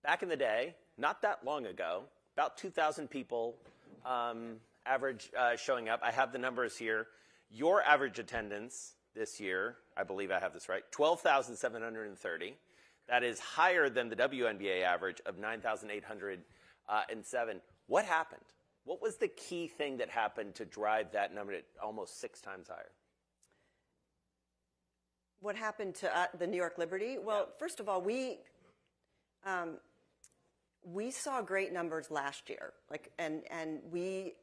[SPEAKER 22] Back in the day, not that long ago, about 2,000 people average showing up. I have the numbers here. Your average attendance this year, I believe I have this right, 12,730. That is higher than the WNBA average of 9,807. What happened? What was the key thing that happened to drive that number to almost 6 times higher?
[SPEAKER 1] What happened to the New York Liberty? Well, first of all, we saw great numbers last year, and we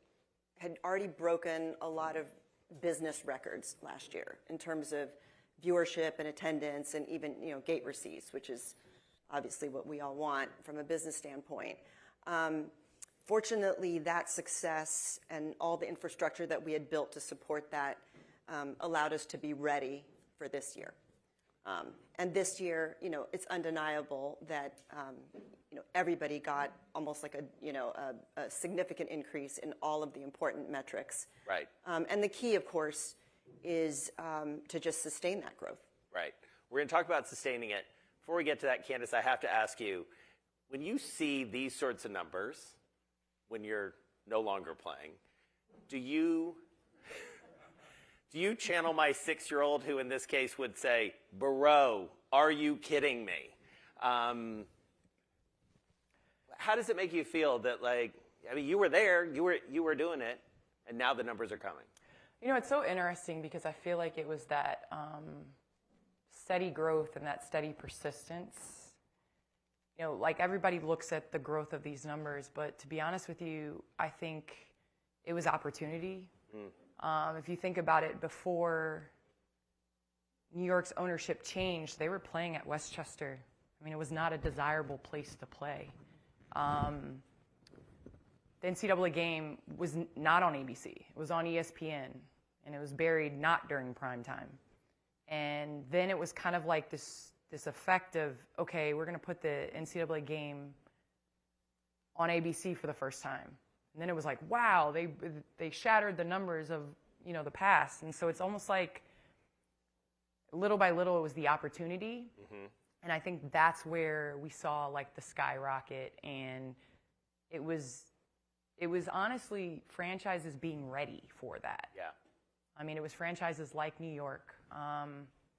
[SPEAKER 1] had already broken a lot of business records last year in terms of viewership and attendance, and even gate receipts, which is obviously what we all want from a business standpoint. Fortunately, that success and all the infrastructure that we had built to support that allowed us to be ready for this year. And this year, it's undeniable that everybody got almost like a significant increase in all of the important metrics.
[SPEAKER 22] Right.
[SPEAKER 1] And the key, of course, is to just sustain that growth.
[SPEAKER 22] Right. We're going to talk about sustaining it. Before we get to that, Candace, I have to ask you, when you see these sorts of numbers, when you're no longer playing, do you channel my 6-year-old, who in this case would say, "Bro, are you kidding me?" How does it make you feel that, you were there, you were doing it, and now the numbers are coming?
[SPEAKER 23] It's so interesting because I feel like it was that steady growth and that steady persistence. Everybody looks at the growth of these numbers, but to be honest with you, I think it was opportunity. If you think about it, before New York's ownership changed, they were playing at Westchester. It was not a desirable place to play. The NCAA game was not on ABC. It was on ESPN, and it was buried not during prime time. And then it was kind of like this effect of, okay, we're going to put the NCAA game on ABC for the first time. And then it was like, wow, they shattered the numbers of, the past. And so it's almost like little by little it was the opportunity. Mm-hmm. And I think that's where we saw the skyrocket, and it was honestly franchises being ready for that.
[SPEAKER 22] Yeah.
[SPEAKER 23] It was franchises like New York,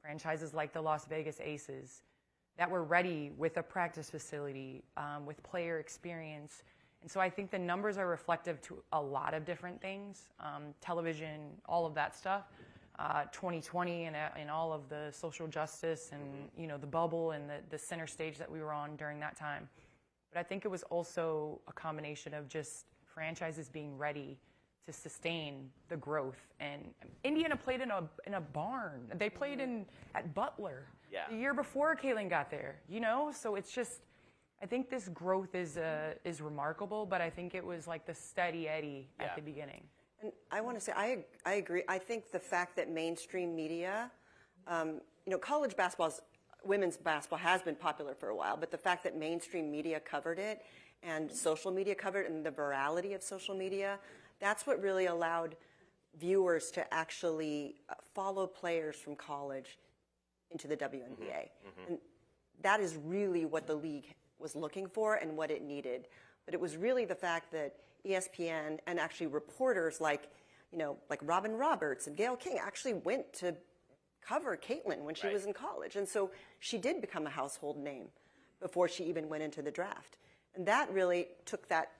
[SPEAKER 23] franchises like the Las Vegas Aces that were ready with a practice facility, with player experience. And so I think the numbers are reflective to a lot of different things, television, all of that stuff, 2020 and all of the social justice and, the bubble and the center stage that we were on during that time. But I think it was also a combination of just franchises being ready to sustain the growth. And Indiana played in a barn. They played at Butler the year before Kaylin got there, So it's just, I think this growth is remarkable, but I think it was like the steady eddy at the beginning.
[SPEAKER 1] And I want to say, I agree. I think the fact that mainstream media, college basketball, women's basketball has been popular for a while, but the fact that mainstream media covered it and social media covered it, and the virality of social media, that's what really allowed viewers to actually follow players from college into the WNBA. Mm-hmm. And that is really what the league was looking for and what it needed. But it was really the fact that ESPN and actually reporters like Robin Roberts and Gayle King actually went to cover Caitlin when she was in college. And so she did become a household name before she even went into the draft. And that really took that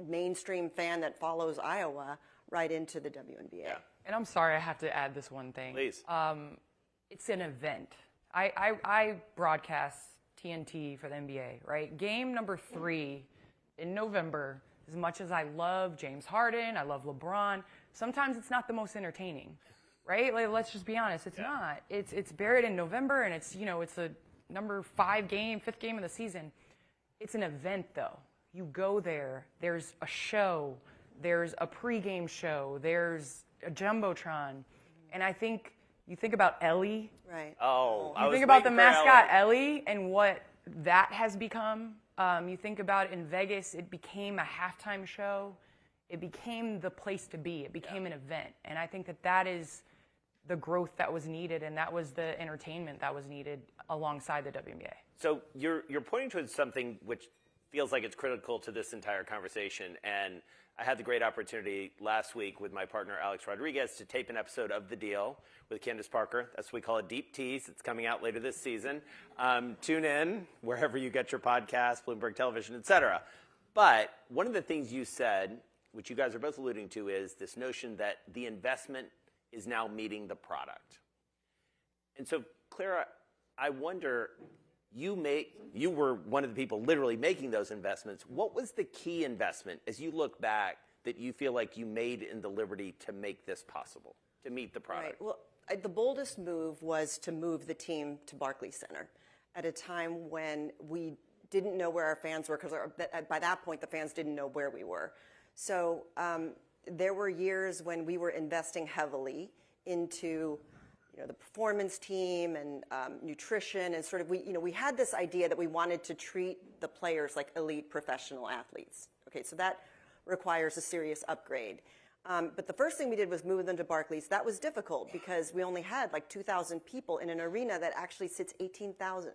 [SPEAKER 1] mainstream fan that follows Iowa right into the WNBA.
[SPEAKER 23] Yeah. And I'm sorry, I have to add this one thing.
[SPEAKER 22] Please.
[SPEAKER 23] It's an event. I broadcast TNT for the NBA, right? Game number 3 in November, as much as I love James Harden, I love LeBron, sometimes it's not the most entertaining, right? Let's just be honest, it's not. It's buried in November, and it's a number 5 game, 5th game of the season. It's an event, though. You go there, there's a show, there's a pregame show, there's a Jumbotron, and I think you think about Ellie.
[SPEAKER 1] Right.
[SPEAKER 22] Oh,
[SPEAKER 23] you think about the mascot Ellie and what that has become. You think about in Vegas, it became a halftime show. It became the place to be. It became an event. And I think that is the growth that was needed, and that was the entertainment that was needed alongside the WNBA.
[SPEAKER 22] So you're pointing towards something which feels like it's critical to this entire conversation. And I had the great opportunity last week with my partner, Alex Rodriguez, to tape an episode of The Deal with Candace Parker. That's what we call a deep tease. It's coming out later this season. Tune in wherever you get your podcast, Bloomberg Television, et cetera. But one of the things you said, which you guys are both alluding to, is this notion that the investment is now meeting the product. And so, Clara, I wonder, you were one of the people literally making those investments. What was the key investment, as you look back, that you feel like you made in the Liberty to make this possible, to meet the product?
[SPEAKER 1] Right. Well, the boldest move was to move the team to Barclays Center at a time when we didn't know where our fans were, because by that point, the fans didn't know where we were. So there were years when we were investing heavily into the performance team and nutrition, and sort of we had this idea that we wanted to treat the players like elite professional athletes. Okay, so that requires a serious upgrade. But the first thing we did was move them to Barclays. That was difficult because we only had like 2,000 people in an arena that actually sits 18,000.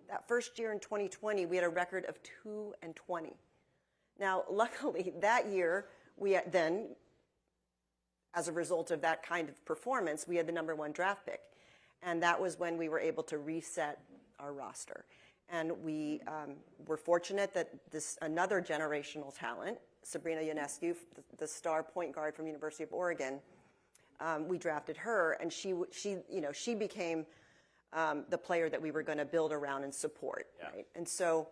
[SPEAKER 1] That first year in 2020, we had a record of 2-20. Now, luckily, that year, we then, as a result of that kind of performance, we had the #1 draft pick. And that was when we were able to reset our roster. And we were fortunate that another generational talent, Sabrina Ionescu, the star point guard from University of Oregon, we drafted her, and she became the player that we were going to build around and support. Yeah. Right? And so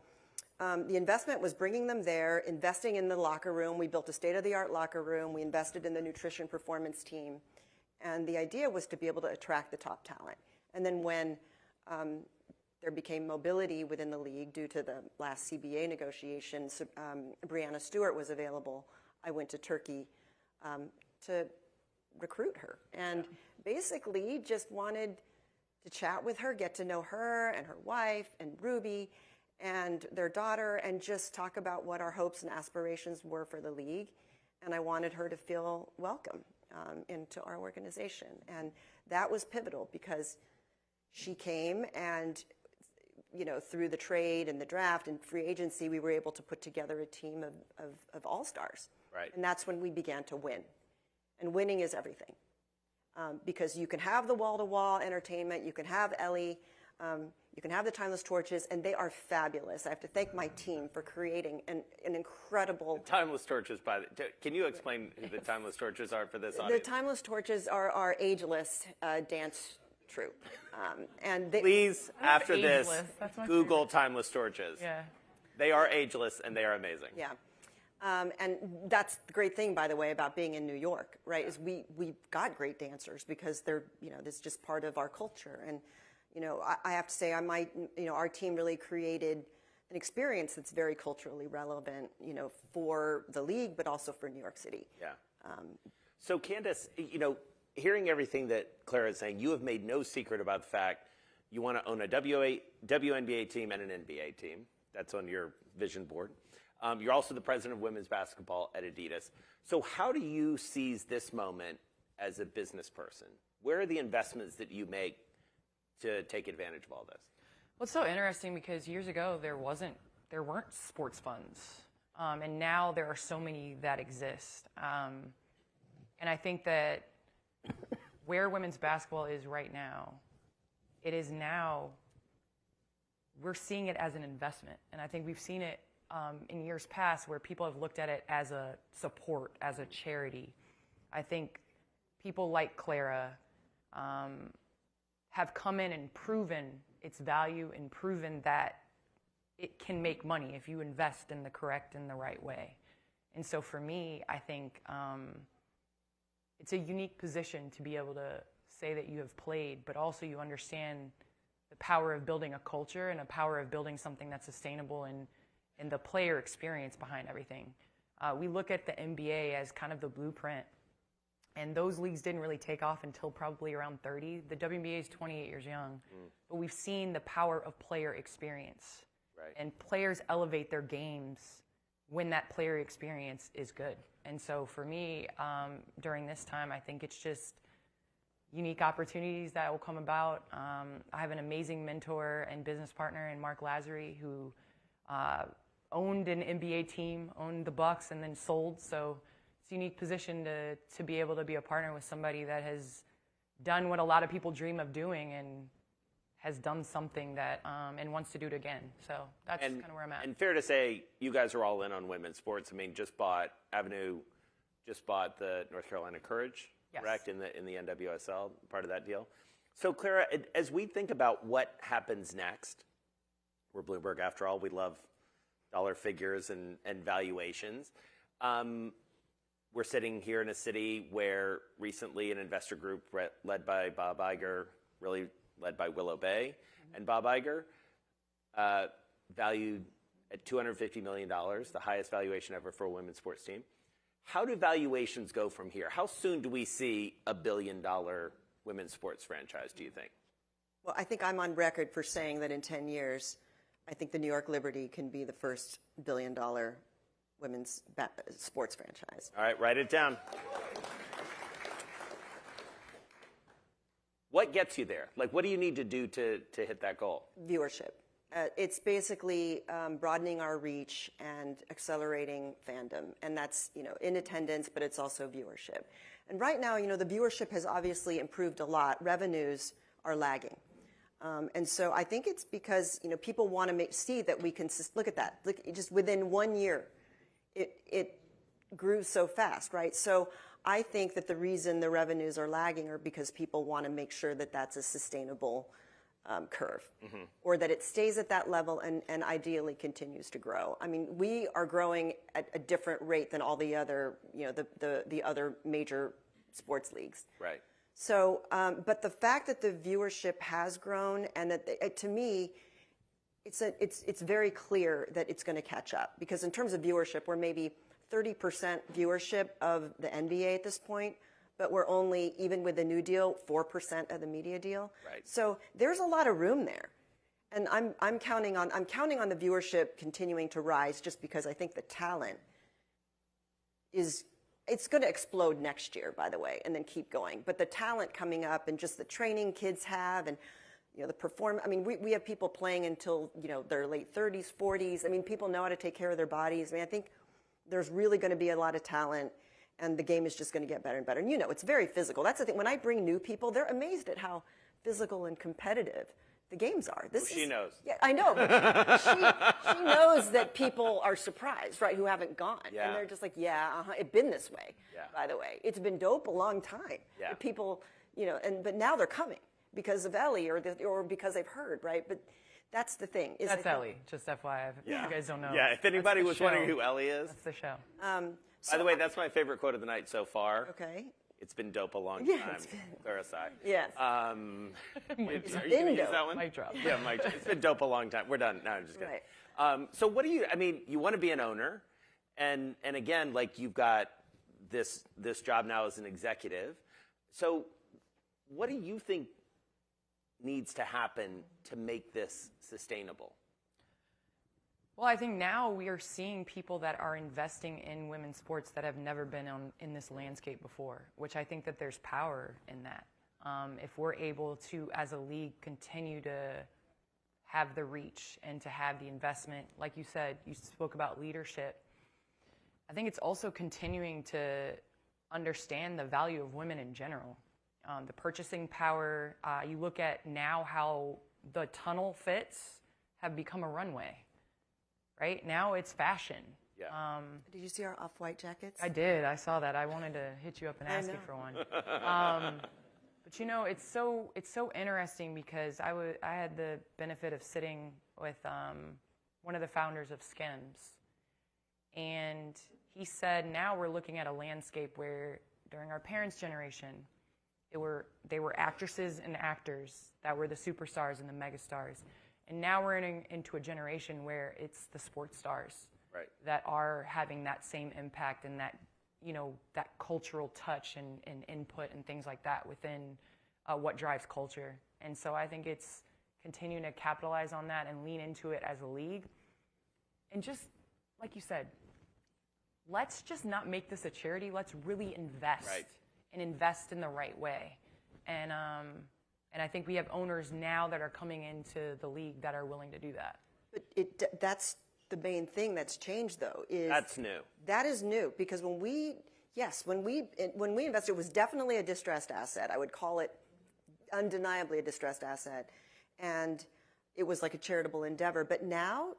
[SPEAKER 1] the investment was bringing them there, investing in the locker room. We built a state-of-the-art locker room. We invested in the nutrition performance team. And the idea was to be able to attract the top talent. And then when there became mobility within the league due to the last CBA negotiations, Breanna Stewart was available. I went to Turkey to recruit her, and basically just wanted to chat with her, get to know her and her wife and Ruby and their daughter, and just talk about what our hopes and aspirations were for the league. And I wanted her to feel welcome into our organization. And that was pivotal because she came, and through the trade and the draft and free agency, we were able to put together a team of all-stars.
[SPEAKER 22] Right.
[SPEAKER 1] And that's when we began to win. And winning is everything. Because you can have the wall-to-wall entertainment, you can have Ellie, you can have the Timeless Torches, and they are fabulous. I have to thank my team for creating an incredible...
[SPEAKER 22] The Timeless Torches, can you explain who the Timeless Torches are for this audience?
[SPEAKER 1] The Timeless Torches are our ageless dance troupe.
[SPEAKER 22] Please, after this, Google Timeless Torches.
[SPEAKER 23] Yeah.
[SPEAKER 22] They are ageless, and they are amazing.
[SPEAKER 1] Yeah. And that's the great thing, by the way, about being in New York, right? Is we've got great dancers because they're, this is just part of our culture. And, I have to say, our team really created an experience that's very culturally relevant, for the league, but also for New York City.
[SPEAKER 22] Yeah. So, Candace, hearing everything that Clara is saying, you have made no secret about the fact you want to own a WNBA team and an NBA team. That's on your vision board. You're also the president of women's basketball at Adidas. So how do you seize this moment as a business person? Where are the investments that you make to take advantage of all this?
[SPEAKER 23] Well, it's so interesting because years ago there weren't sports funds, and now there are so many that exist. And I think that where women's basketball is right now, we're seeing it as an investment, and I think we've seen it in years past where people have looked at it as a support, as a charity. I think people like Clara have come in and proven its value and proven that it can make money if you invest in the correct and the right way. And so for me, I think it's a unique position to be able to say that you have played, but also you understand the power of building a culture and a power of building something that's sustainable and the player experience behind everything. We look at the NBA as kind of the blueprint, and those leagues didn't really take off until probably around 30. The WNBA is 28 years young, but we've seen the power of player experience.
[SPEAKER 22] Right.
[SPEAKER 23] And players elevate their games when that player experience is good. And so for me, during this time, I think it's just unique opportunities that will come about. I have an amazing mentor and business partner in Mark Lazary, who owned an NBA team, owned the Bucks, and then sold. So it's a unique position to be able to be a partner with somebody that has done what a lot of people dream of doing and has done something that and wants to do it again. So that's kind of where I'm at.
[SPEAKER 22] And fair to say, you guys are all in on women's sports. I mean, Avenue just bought the North Carolina Courage,
[SPEAKER 23] Yes.
[SPEAKER 22] correct, in the NWSL, part of that deal. So, Clara, as we think about what happens next, we're Bloomberg after all. We love dollar figures and valuations. We're sitting here in a city where recently an investor group led by Bob Iger, really led by Willow Bay, and Bob Iger, valued at $250 million, the highest valuation ever for a women's sports team. How do valuations go from here? How soon do we see a $1 billion women's sports franchise, do you think?
[SPEAKER 1] Well, I think I'm on record for saying that in 10 years, I think the New York Liberty can be the first $1 billion women's sports franchise.
[SPEAKER 22] All right, write it down. What gets you there? Like, what do you need to do to hit that goal?
[SPEAKER 1] Viewership. It's basically broadening our reach and accelerating fandom. And that's, in attendance, but it's also viewership. And right now, the viewership has obviously improved a lot. Revenues are lagging. And so I think it's because, people want to see that we can, look at that. Look, just within 1 year, it grew so fast, right? So I think that the reason the revenues are lagging are because people want to make sure that that's a sustainable curve, or that it stays at that level and ideally continues to grow. I mean, we are growing at a different rate than all the other, the other major sports leagues.
[SPEAKER 22] Right.
[SPEAKER 1] So, but the fact that the viewership has grown, and that to me, it's very clear that it's going to catch up, because in terms of viewership, we're maybe 30% viewership of the NBA at this point, but we're only, even with the new deal, 4% of the media deal.
[SPEAKER 22] Right.
[SPEAKER 1] So there's a lot of room there, and I'm counting on the viewership continuing to rise, just because I think the talent it's going to explode next year, by the way, and then keep going. But the talent coming up, and just the training kids have, and the perform. I mean, we have people playing until their late 30s, 40s. I mean, people know how to take care of their bodies. I mean, I think there's really going to be a lot of talent, and the game is just going to get better and better. And it's very physical. That's the thing. When I bring new people, they're amazed at how physical and competitive the games are.
[SPEAKER 22] She knows.
[SPEAKER 1] Yeah, I know. But she knows that people are surprised, right, who haven't gone.
[SPEAKER 22] Yeah.
[SPEAKER 1] And they're just like, it's been this way, by the way. It's been dope a long time.
[SPEAKER 22] Yeah.
[SPEAKER 1] But people, but now they're coming because of Ellie or because they've heard, right? But that's the thing.
[SPEAKER 23] That's Ellie, just FYI, if you guys don't know.
[SPEAKER 22] Yeah, if anybody was wondering who Ellie is.
[SPEAKER 23] That's the show.
[SPEAKER 22] By the way, that's my favorite quote of the night so far.
[SPEAKER 1] Okay.
[SPEAKER 22] It's been dope a long
[SPEAKER 1] Yeah,
[SPEAKER 22] time.
[SPEAKER 1] it's been-
[SPEAKER 22] Clara Sai.
[SPEAKER 1] Yes.
[SPEAKER 22] Are you
[SPEAKER 1] been
[SPEAKER 22] going to use
[SPEAKER 1] dope.
[SPEAKER 22] that one?
[SPEAKER 23] Mic drop.
[SPEAKER 22] Yeah, mic drop. It's been dope a long time. We're done. No, I'm just kidding.
[SPEAKER 1] Right.
[SPEAKER 22] So what do you, you want to be an owner, and again, like, you've got this job now as an executive. So what do you think needs to happen to make this sustainable?
[SPEAKER 23] Well, I think now we are seeing people that are investing in women's sports that have never been in this landscape before, which I think that there's power in that. If we're able to, as a league, continue to have the reach and to have the investment, like you said, you spoke about leadership. I think it's also continuing to understand the value of women in general. The purchasing power, you look at now how the tunnel fits have become a runway. Right? Now it's fashion.
[SPEAKER 22] Yeah.
[SPEAKER 1] Did you see our off-white jackets?
[SPEAKER 23] I did. I saw that. I wanted to hit you up and ask you for one. But it's so interesting, because I had the benefit of sitting with one of the founders of Skims, and he said, now we're looking at a landscape where during our parents' generation, they were actresses and actors that were the superstars and the megastars. And now we're into a generation where it's the sports stars that are having that same impact and that, that cultural touch and input and things like that within what drives culture. And so I think it's continuing to capitalize on that and lean into it as a league. And just, like you said, let's just not make this a charity. Let's really invest and invest in the right way. And I think we have owners now that are coming into the league that are willing to do that.
[SPEAKER 1] But that's the main thing that's changed, though.
[SPEAKER 22] That's new.
[SPEAKER 1] That is new, because when we invested, it was definitely a distressed asset. I would call it undeniably a distressed asset, and it was like a charitable endeavor. But now,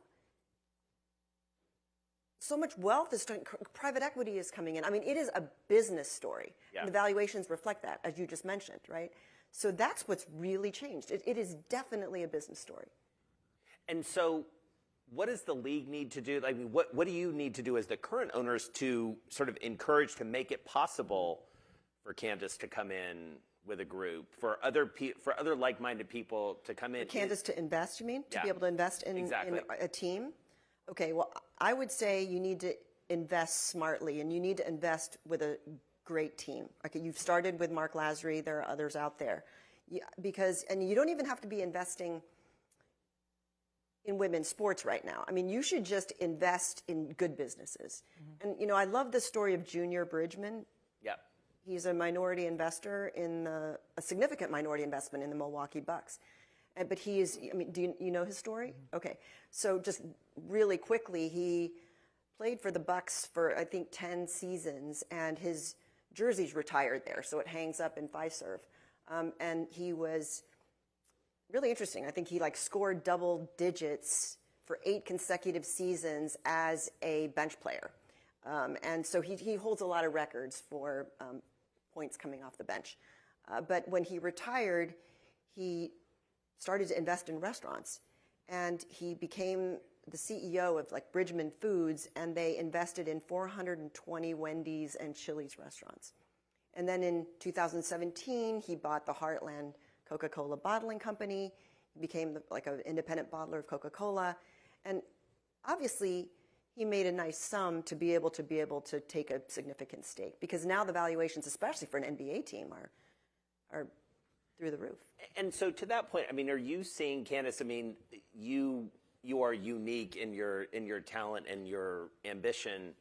[SPEAKER 1] so much wealth is starting, private equity is coming in. I mean, it is a business story.
[SPEAKER 22] Yeah.
[SPEAKER 1] And the valuations reflect that, as you just mentioned, right? So that's what's really changed. It is definitely a business story.
[SPEAKER 22] And so what does the league need to do? I mean, what do you need to do as the current owners to sort of encourage, to make it possible for Candace to come in with a group, for other like-minded people to come in?
[SPEAKER 1] For Candace to invest, you mean? To
[SPEAKER 22] Yeah.
[SPEAKER 1] be able to invest in a team? Okay, well, I would say you need to invest smartly, and you need to invest with a great team. Okay, you've started with Mark Lazary. There are others out there. And you don't even have to be investing in women's sports right now. I mean, you should just invest in good businesses. Mm-hmm. And, I love the story of Junior Bridgman.
[SPEAKER 22] Yeah.
[SPEAKER 1] He's a minority investor a significant minority investment in the Milwaukee Bucks. But he is, do you know his story? Mm-hmm. Okay. So just really quickly, he played for the Bucks for, I think, 10 seasons, and his jersey's retired there, so it hangs up in Fiserv. And he was really interesting. I think he scored double digits for 8 consecutive seasons as a bench player. And so he holds a lot of records for points coming off the bench. But when he retired, he started to invest in restaurants. And he became the CEO of Bridgman Foods, and they invested in 420 Wendy's and Chili's restaurants. And then in 2017, he bought the Heartland Coca-Cola bottling company. He became an independent bottler of Coca-Cola. And obviously, he made a nice sum to be able to take a significant stake, because now the valuations, especially for an NBA team, are through the roof.
[SPEAKER 22] And so to that point, I mean, are you seeing, Candace, I mean, you are unique in your talent and your ambition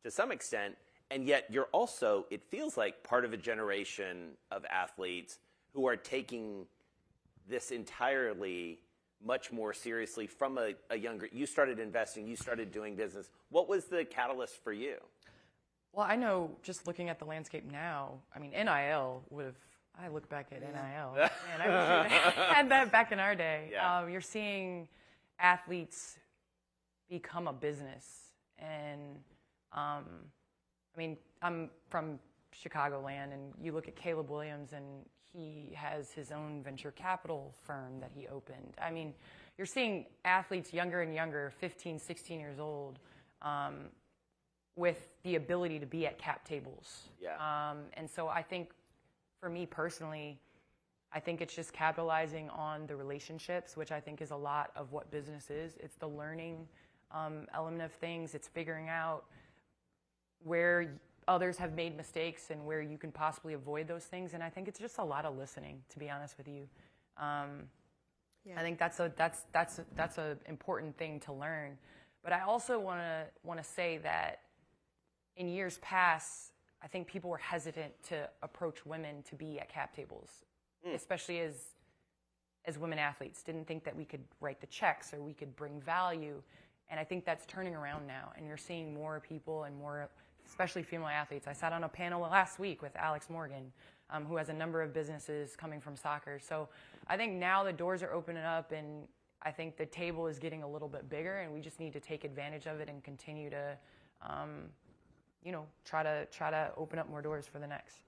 [SPEAKER 22] to some extent, and yet you're also, it feels like, part of a generation of athletes who are taking this entirely much more seriously from a younger, you started investing, you started doing business. What was the catalyst for you?
[SPEAKER 23] Well, I know, just looking at the landscape now, I mean, NIL would have, I look back at NIL, man, I wish we had that back in our day.
[SPEAKER 22] Yeah.
[SPEAKER 23] You're seeing athletes become a business. And, I mean, I'm from Chicagoland, and you look at Caleb Williams, and he has his own venture capital firm that he opened. I mean, you're seeing athletes younger and younger, 15, 16 years old, with the ability to be at cap tables.
[SPEAKER 22] Yeah.
[SPEAKER 23] And so I think, for me personally, I think it's just capitalizing on the relationships, which I think is a lot of what business is. It's the learning element of things. It's figuring out where others have made mistakes and where you can possibly avoid those things. And I think it's just a lot of listening, to be honest with you. I think that's a important thing to learn. But I also want to say that in years past, I think people were hesitant to approach women to be at cap tables, especially as women athletes. Didn't think that we could write the checks or we could bring value. And I think that's turning around now, and you're seeing more people and more, especially female athletes. I sat on a panel last week with Alex Morgan, who has a number of businesses coming from soccer. So I think now the doors are opening up, and I think the table is getting a little bit bigger, and we just need to take advantage of it and continue to try to open up more doors for the next.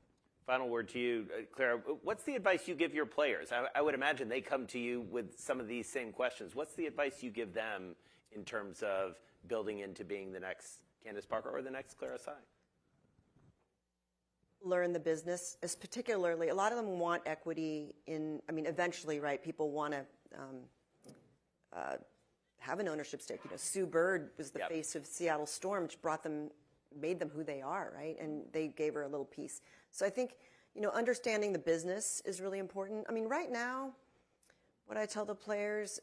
[SPEAKER 22] Final word to you, Clara. What's the advice you give your players? I would imagine they come to you with some of these same questions. What's the advice you give them in terms of building into being the next Candace Parker or the next Clara Tsai?
[SPEAKER 1] Learn the business, as particularly, a lot of them want equity eventually, right, people want to have an ownership stake. Sue Bird was the face of Seattle Storm, which made them who they are, right? And they gave her a little piece. So I think, understanding the business is really important. I mean, right now, what I tell the players,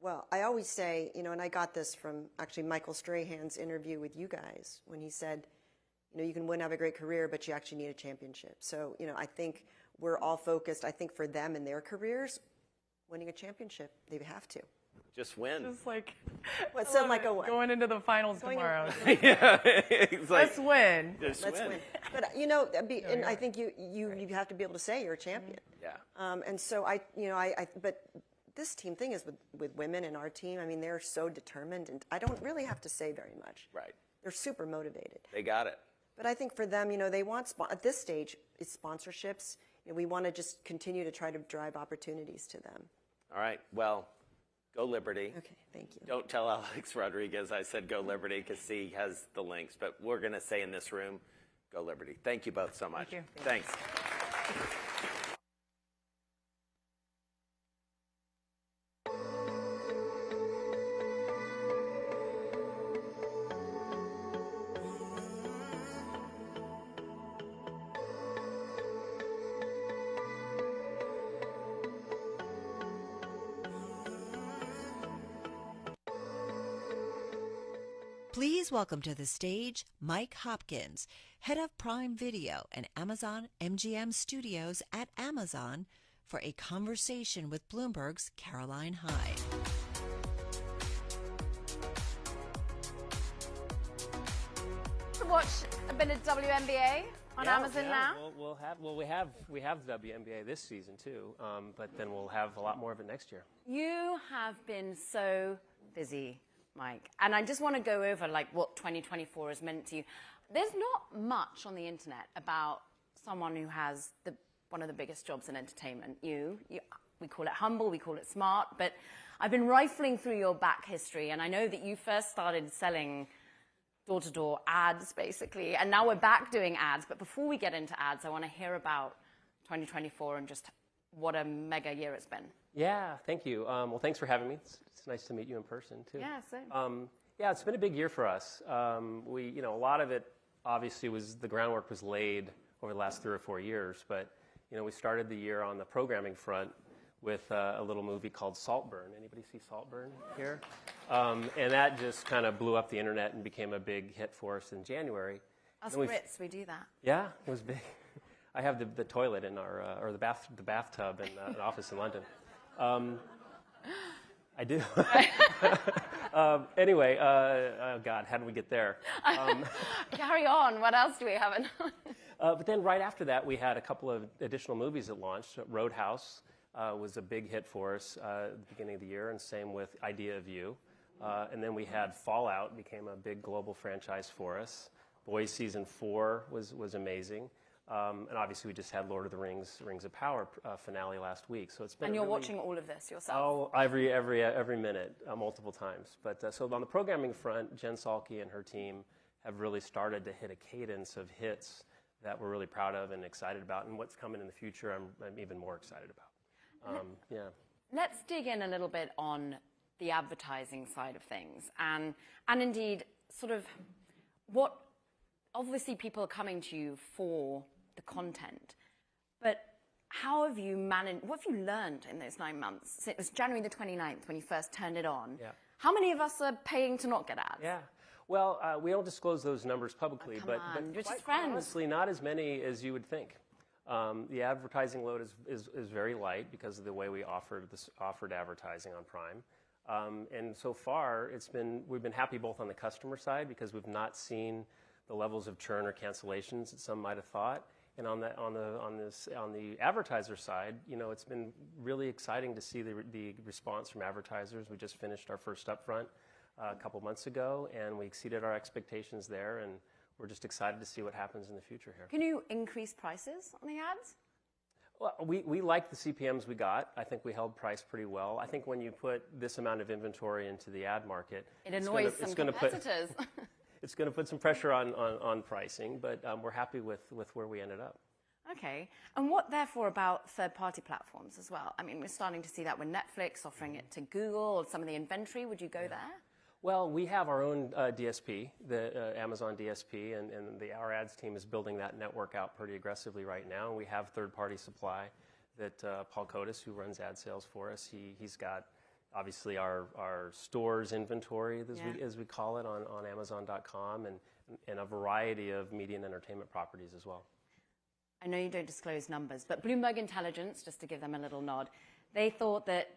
[SPEAKER 1] well, I always say, and I got this from actually Michael Strahan's interview with you guys, when he said, you can win, have a great career, but you actually need a championship. So, I think we're all focused, I think for them in their careers, winning a championship, they have to.
[SPEAKER 22] Just win.
[SPEAKER 23] Just like,
[SPEAKER 1] What's something like a what?
[SPEAKER 23] Going into the finals tomorrow.
[SPEAKER 22] Yeah, it's like,
[SPEAKER 23] Let's win.
[SPEAKER 22] Just
[SPEAKER 1] Let's win. But and I think you have to be able to say you're a champion.
[SPEAKER 22] Yeah.
[SPEAKER 1] And so but this team thing is with women in our team. I mean, they're so determined, and I don't really have to say very much.
[SPEAKER 22] Right.
[SPEAKER 1] They're super motivated.
[SPEAKER 22] They got it.
[SPEAKER 1] But I think for them, they want at this stage, it's sponsorships. We want to just continue to try to drive opportunities to them.
[SPEAKER 22] All right. Well, go Liberty.
[SPEAKER 1] Okay, thank you.
[SPEAKER 22] Don't tell Alex Rodriguez I said go Liberty because he has the links. But we're going to say in this room, go Liberty. Thank you both so much.
[SPEAKER 23] Thank you.
[SPEAKER 22] Thanks.
[SPEAKER 3] Please welcome to the stage Mike Hopkins, head of Prime Video and Amazon MGM Studios at Amazon, for a conversation with Bloomberg's Caroline Hyde.
[SPEAKER 2] To watch a bit of WNBA on Amazon now.
[SPEAKER 6] We have the WNBA this season too, but then we'll have a lot more of it next year.
[SPEAKER 2] You have been so busy, Mike, and I just want to go over what 2024 has meant to you. There's not much on the internet about someone who has one of the biggest jobs in entertainment. We call it humble, we call it smart, but I've been rifling through your back history, and I know that you first started selling door-to-door ads, basically, and now we're back doing ads. But before we get into ads, I want to hear about 2024 and just what a mega year it's been.
[SPEAKER 6] Yeah, thank you. Well, thanks for having me. It's nice to meet you in person too.
[SPEAKER 2] Yeah, same.
[SPEAKER 6] Yeah, it's been a big year for us. A lot of it obviously the groundwork was laid over the last 3 or 4 years, but we started the year on the programming front with a little movie called Saltburn. Anybody see Saltburn here? And that just kind of blew up the internet and became a big hit for us in January.
[SPEAKER 2] Us Brits, we do that.
[SPEAKER 6] Yeah, it was big. I have the toilet in our or the bathtub in an office in London. I do. Anyway, oh God, how did we get there?
[SPEAKER 2] Carry on. What else do we have?
[SPEAKER 6] But then right after that, we had a couple of additional movies that launched. Roadhouse was a big hit for us at the beginning of the year, and same with Idea of You. And then we had Fallout, became a big global franchise for us. Boys Season 4 was amazing. And obviously, we just had Lord of the Rings of Power finale last week. So it's been.
[SPEAKER 2] And you're watching all of this yourself?
[SPEAKER 6] Oh, every minute, multiple times. But so on the programming front, Jen Salke and her team have really started to hit a cadence of hits that we're really proud of and excited about. And what's coming in the future, I'm even more excited about. Yeah.
[SPEAKER 2] Let's dig in a little bit on the advertising side of things, and indeed, sort of what. Obviously, people are coming to you for the content, but how have you managed? What have you learned in those 9 months? It was January the 29th when you first turned it on.
[SPEAKER 6] Yeah.
[SPEAKER 2] How many of us are paying to not get ads?
[SPEAKER 6] Yeah. Well, we don't disclose those numbers publicly, but
[SPEAKER 2] you're just
[SPEAKER 6] quite
[SPEAKER 2] friends.
[SPEAKER 6] honestly, not as many as you would think. The advertising load is very light because of the way we offered advertising on Prime, and so far we've been happy both on the customer side because we've not seen the levels of churn or cancellations that some might have thought, and on the advertiser side, it's been really exciting to see the response from advertisers. We just finished our first upfront a couple months ago, and we exceeded our expectations there, and we're just excited to see what happens in the future here.
[SPEAKER 2] Can you increase prices on the ads?
[SPEAKER 6] Well, we like the CPMs we got. I think we held price pretty well. I think when you put this amount of inventory into the ad market,
[SPEAKER 2] it annoys some competitors.
[SPEAKER 6] It's going to put some pressure on pricing, but we're happy with where we ended up.
[SPEAKER 2] Okay. And what, therefore, about third-party platforms as well? I mean, we're starting to see that with Netflix offering it to Google or some of the inventory. Would you go there?
[SPEAKER 6] Well, we have our own DSP, the Amazon DSP, and our ads team is building that network out pretty aggressively right now. We have third-party supply that Paul Kotis, who runs ad sales for us, he's got obviously our stores inventory, as we call it, on Amazon.com, and and a variety of media and entertainment properties as well.
[SPEAKER 2] I know you don't disclose numbers, but Bloomberg Intelligence, just to give them a little nod, they thought that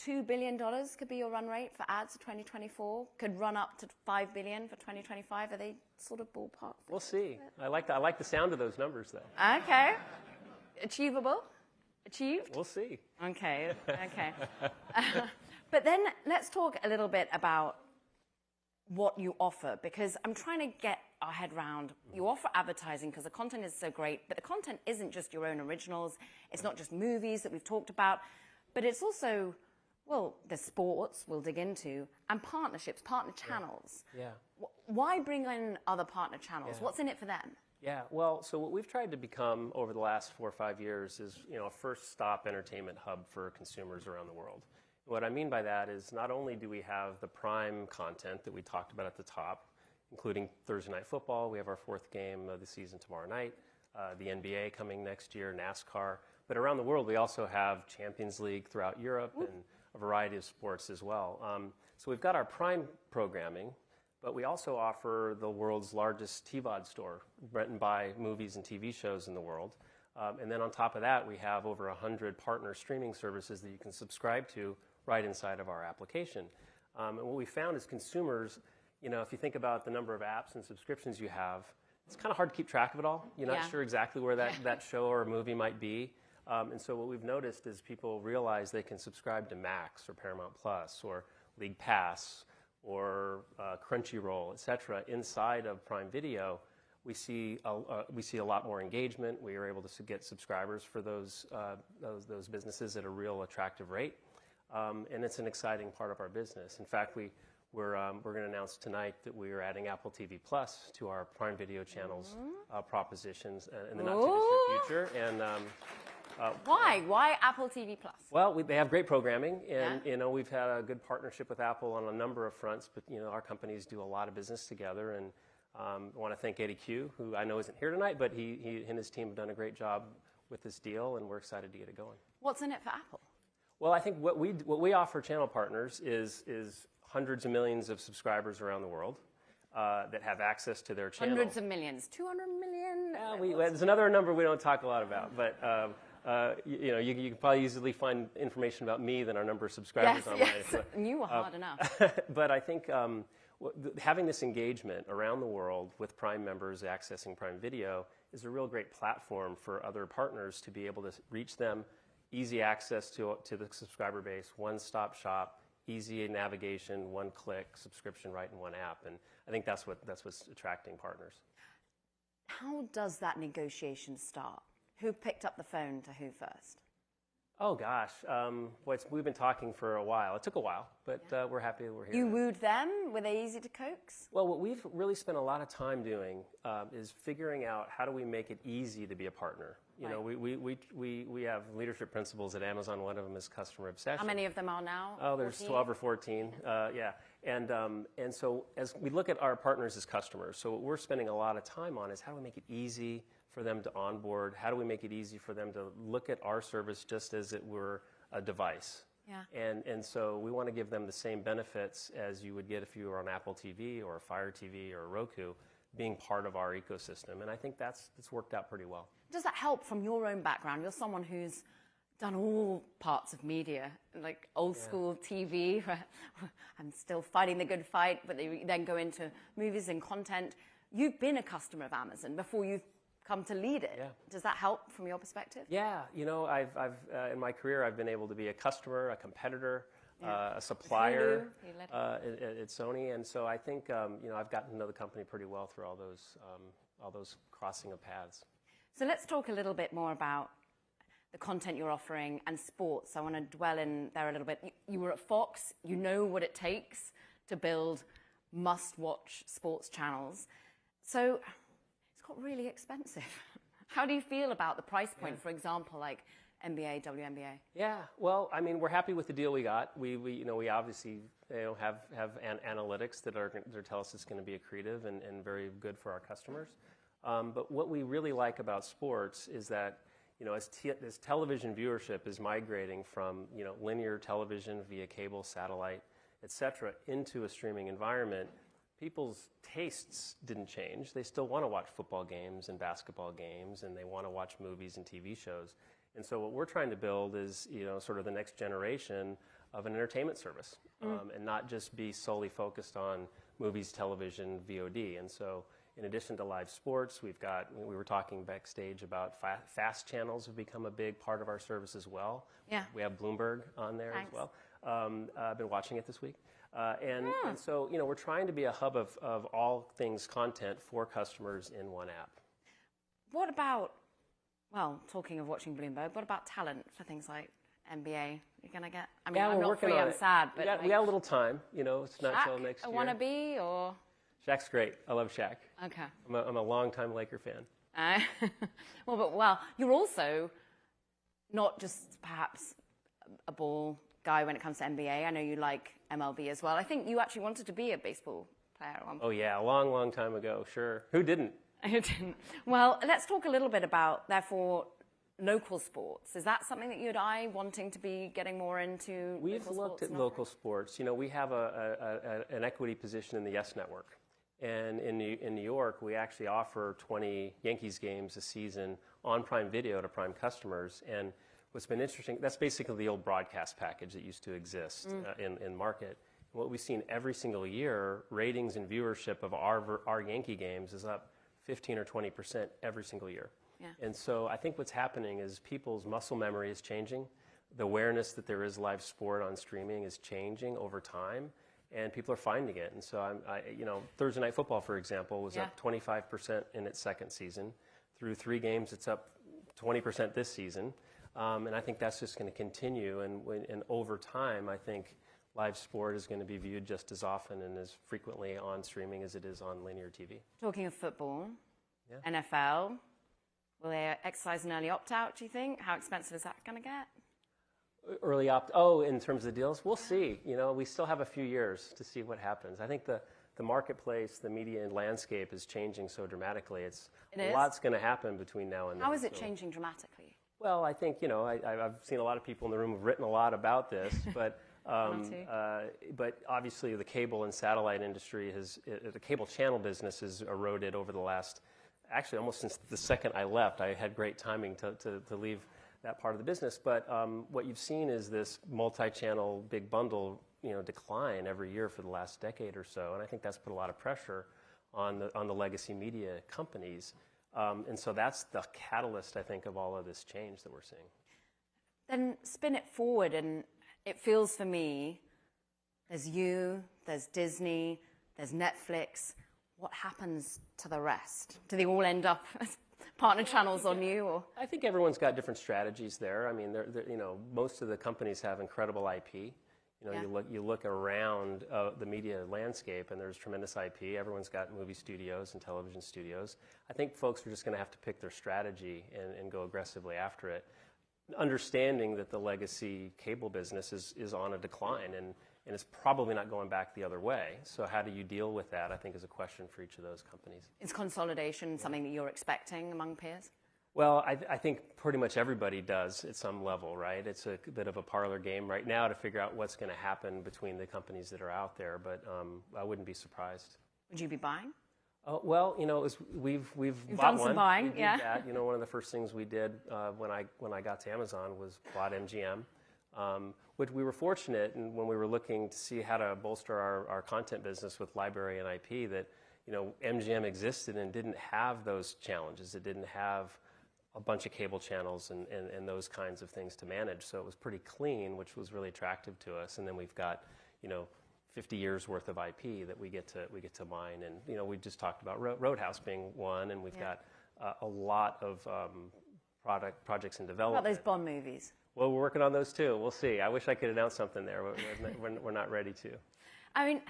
[SPEAKER 2] $2 billion could be your run rate for ads for 2024, could run up to $5 billion for 2025. Are they sort of ballpark?
[SPEAKER 6] We'll see. I like the sound of those numbers, though.
[SPEAKER 2] Okay. Achievable? Achieved?
[SPEAKER 6] We'll see.
[SPEAKER 2] Okay, okay. But then let's talk a little bit about what you offer, because I'm trying to get our head around. You offer advertising because the content is so great, but the content isn't just your own originals. It's not just movies that we've talked about, but it's also, well, the sports we'll dig into, and partnerships, partner channels.
[SPEAKER 6] Yeah.
[SPEAKER 2] Why bring in other partner channels?
[SPEAKER 6] Yeah.
[SPEAKER 2] What's in it for them?
[SPEAKER 6] Yeah, well, so what we've tried to become over the last 4 or 5 years is, a first-stop entertainment hub for consumers around the world. What I mean by that is not only do we have the prime content that we talked about at the top, including Thursday Night Football, we have our 4th game of the season tomorrow night, the NBA coming next year, NASCAR, but around the world we also have Champions League throughout Europe and a variety of sports as well. So we've got our prime programming, but we also offer the world's largest TVOD store, rent and buy movies and TV shows in the world. And then on top of that, we have over 100 partner streaming services that you can subscribe to right inside of our application. And what we found is consumers, if you think about the number of apps and subscriptions you have, it's kind of hard to keep track of it all. You're not sure exactly where that show or movie might be. And so what we've noticed is people realize they can subscribe to Max or Paramount Plus or League Pass or Crunchyroll, et cetera, inside of Prime Video. We see a lot more engagement. We are able to get subscribers for those businesses at a real attractive rate. And it's an exciting part of our business. In fact, we're going to announce tonight that we are adding Apple TV Plus to our Prime Video channels propositions in the not-too-distant future. And
[SPEAKER 2] why? Why Apple TV Plus?
[SPEAKER 6] Well, they have great programming, and we've had a good partnership with Apple on a number of fronts. But our companies do a lot of business together, and I want to thank Eddie Q, who I know isn't here tonight, but he and his team have done a great job with this deal, and we're excited to get it going.
[SPEAKER 2] What's in it for Apple?
[SPEAKER 6] Well, I think what we offer channel partners is hundreds of millions of subscribers around the world that have access to their channel.
[SPEAKER 2] Hundreds of millions, 200 million.
[SPEAKER 6] There's another number we don't talk a lot about, but you can probably easily find information about me than our number of subscribers online.
[SPEAKER 2] Yes, you were hard enough.
[SPEAKER 6] But I think having this engagement around the world with Prime members accessing Prime Video is a real great platform for other partners to be able to reach them. Easy access to the subscriber base, one-stop shop, easy navigation, one-click subscription right in one app, and I think that's what's attracting partners.
[SPEAKER 2] How does that negotiation start? Who picked up the phone to who first?
[SPEAKER 6] Oh gosh, we've been talking for a while. It took a while, but we're happy that we're here.
[SPEAKER 2] You wooed them? Were they easy to coax?
[SPEAKER 6] Well, what we've really spent a lot of time doing is figuring out how do we make it easy to be a partner. We have leadership principles at Amazon. One of them is customer obsession.
[SPEAKER 2] How many of them are now?
[SPEAKER 6] Oh, there's 12 or 14. Yeah, and so as we look at our partners as customers, so what we're spending a lot of time on is how do we make it easy for them to onboard? How do we make it easy for them to look at our service just as it were a device?
[SPEAKER 2] Yeah.
[SPEAKER 6] And so we want to give them the same benefits as you would get if you were on Apple TV or Fire TV or Roku, being part of our ecosystem. And I think that's worked out pretty well.
[SPEAKER 2] Does that help from your own background? You're someone who's done all parts of media, like old school TV. I'm still fighting the good fight, but they then go into movies and content. You've been a customer of Amazon before you've come to lead it.
[SPEAKER 6] Yeah.
[SPEAKER 2] Does that help from your perspective?
[SPEAKER 6] Yeah, I've in my career I've been able to be a customer, a competitor, a supplier at Sony, and so I think I've gotten to know the company pretty well through all those crossing of paths.
[SPEAKER 2] So let's talk a little bit more about the content you're offering and sports. I want to dwell in there a little bit. You were at Fox. You know what it takes to build must-watch sports channels. So it's got really expensive. How do you feel about the price point, for example, like NBA, WNBA?
[SPEAKER 6] Yeah, well, I mean, we're happy with the deal we got. We obviously have analytics that tell us it's going to be accretive and very good for our customers. But what we really like about sports is that as television viewership is migrating from linear television via cable, satellite, et cetera, into a streaming environment, people's tastes didn't change. They still want to watch football games and basketball games, and they want to watch movies and TV shows. And so what we're trying to build is, sort of the next generation of an entertainment service, and not just be solely focused on movies, television, VOD. And so in addition to live sports, we were talking backstage about fast channels have become a big part of our service as well.
[SPEAKER 2] Yeah.
[SPEAKER 6] We have Bloomberg on there
[SPEAKER 2] Thanks.
[SPEAKER 6] as well. I've been watching it this week. And so, we're trying to be a hub of all things content for customers in one app.
[SPEAKER 2] What about, well, talking of watching Bloomberg, what about talent for things like NBA? You're going to get, I mean, I'm not free, I'm sad, but
[SPEAKER 6] we got a little time, it's not
[SPEAKER 2] Shaq,
[SPEAKER 6] till next
[SPEAKER 2] a
[SPEAKER 6] year.
[SPEAKER 2] wannabe, or?
[SPEAKER 6] Shaq's great. I love Shaq.
[SPEAKER 2] Okay.
[SPEAKER 6] I'm a longtime Laker fan.
[SPEAKER 2] Well, you're also not just perhaps a ball guy when it comes to NBA. I know you like MLB as well. I think you actually wanted to be a baseball player at one point.
[SPEAKER 6] Oh, yeah, a long, long time ago, sure. Who didn't?
[SPEAKER 2] Who didn't? Well, let's talk a little bit about, therefore, local sports. Is that something that you and I wanting to be getting more into?
[SPEAKER 6] We've looked at local sports. We have an equity position in the YES Network. And in New York, we actually offer 20 Yankees games a season on Prime Video to Prime customers. And what's been interesting, that's basically the old broadcast package that used to exist in market. And what we've seen every single year, ratings and viewership of our Yankee games is up 15 or 20% every single year.
[SPEAKER 2] Yeah.
[SPEAKER 6] And so I think what's happening is people's muscle memory is changing. The awareness that there is live sport on streaming is changing over time, and people are finding it. And so Thursday Night Football, for example, was up 25% in its second season. Through 3 games, it's up 20% this season. And I think that's just going to continue. And over time, I think live sport is going to be viewed just as often and as frequently on streaming as it is on linear TV.
[SPEAKER 2] Talking of football, NFL, will they exercise an early opt-out, do you think? How expensive is that going to get?
[SPEAKER 6] Early in terms of the deals? We'll see. We still have a few years to see what happens. I think the marketplace, the media landscape is changing so dramatically. A lot's going to happen between now and then.
[SPEAKER 2] How is it changing dramatically?
[SPEAKER 6] Well, I think, I've seen a lot of people in the room who've written a lot about this, but obviously the cable and satellite industry the cable channel business has eroded over the last, actually almost since the second I left. I had great timing to leave that part of the business. But what you've seen is this multi-channel big bundle, decline every year for the last decade or so. And I think that's put a lot of pressure on the legacy media companies. And so that's the catalyst, I think, of all of this change that we're seeing.
[SPEAKER 2] Then spin it forward, and it feels for me, there's you, there's Disney, there's Netflix. What happens to the rest? Do they all end up as partner channels on you? Or?
[SPEAKER 6] I think everyone's got different strategies there. I mean, most of the companies have incredible IP. You look around the media landscape, and there's tremendous IP. Everyone's got movie studios and television studios. I think folks are just going to have to pick their strategy and go aggressively after it, understanding that the legacy cable business is on a decline, and it's probably not going back the other way. So how do you deal with that, I think, is a question for each of those companies.
[SPEAKER 2] Is consolidation something that you're expecting among peers?
[SPEAKER 6] Well, I think pretty much everybody does at some level, right? It's a bit of a parlor game right now to figure out what's going to happen between the companies that are out there, but I wouldn't be surprised.
[SPEAKER 2] Would you be buying?
[SPEAKER 6] Well, we've
[SPEAKER 2] You've
[SPEAKER 6] bought
[SPEAKER 2] done some
[SPEAKER 6] one.
[SPEAKER 2] buying,
[SPEAKER 6] We did
[SPEAKER 2] yeah.
[SPEAKER 6] that. One of the first things we did when I got to Amazon was bought MGM, which we were fortunate, and when we were looking to see how to bolster our content business with library and IP, that MGM existed and didn't have those challenges. It didn't have a bunch of cable channels and those kinds of things to manage. So it was pretty clean, which was really attractive to us. And then we've got 50 years worth of IP that we get to mine. And we just talked about Roadhouse being one, and we've got a lot of projects in development.
[SPEAKER 2] What about those Bond movies?
[SPEAKER 6] Well, we're working on those too. We'll see. I wish I could announce something there, but we're not ready to.
[SPEAKER 2] I mean,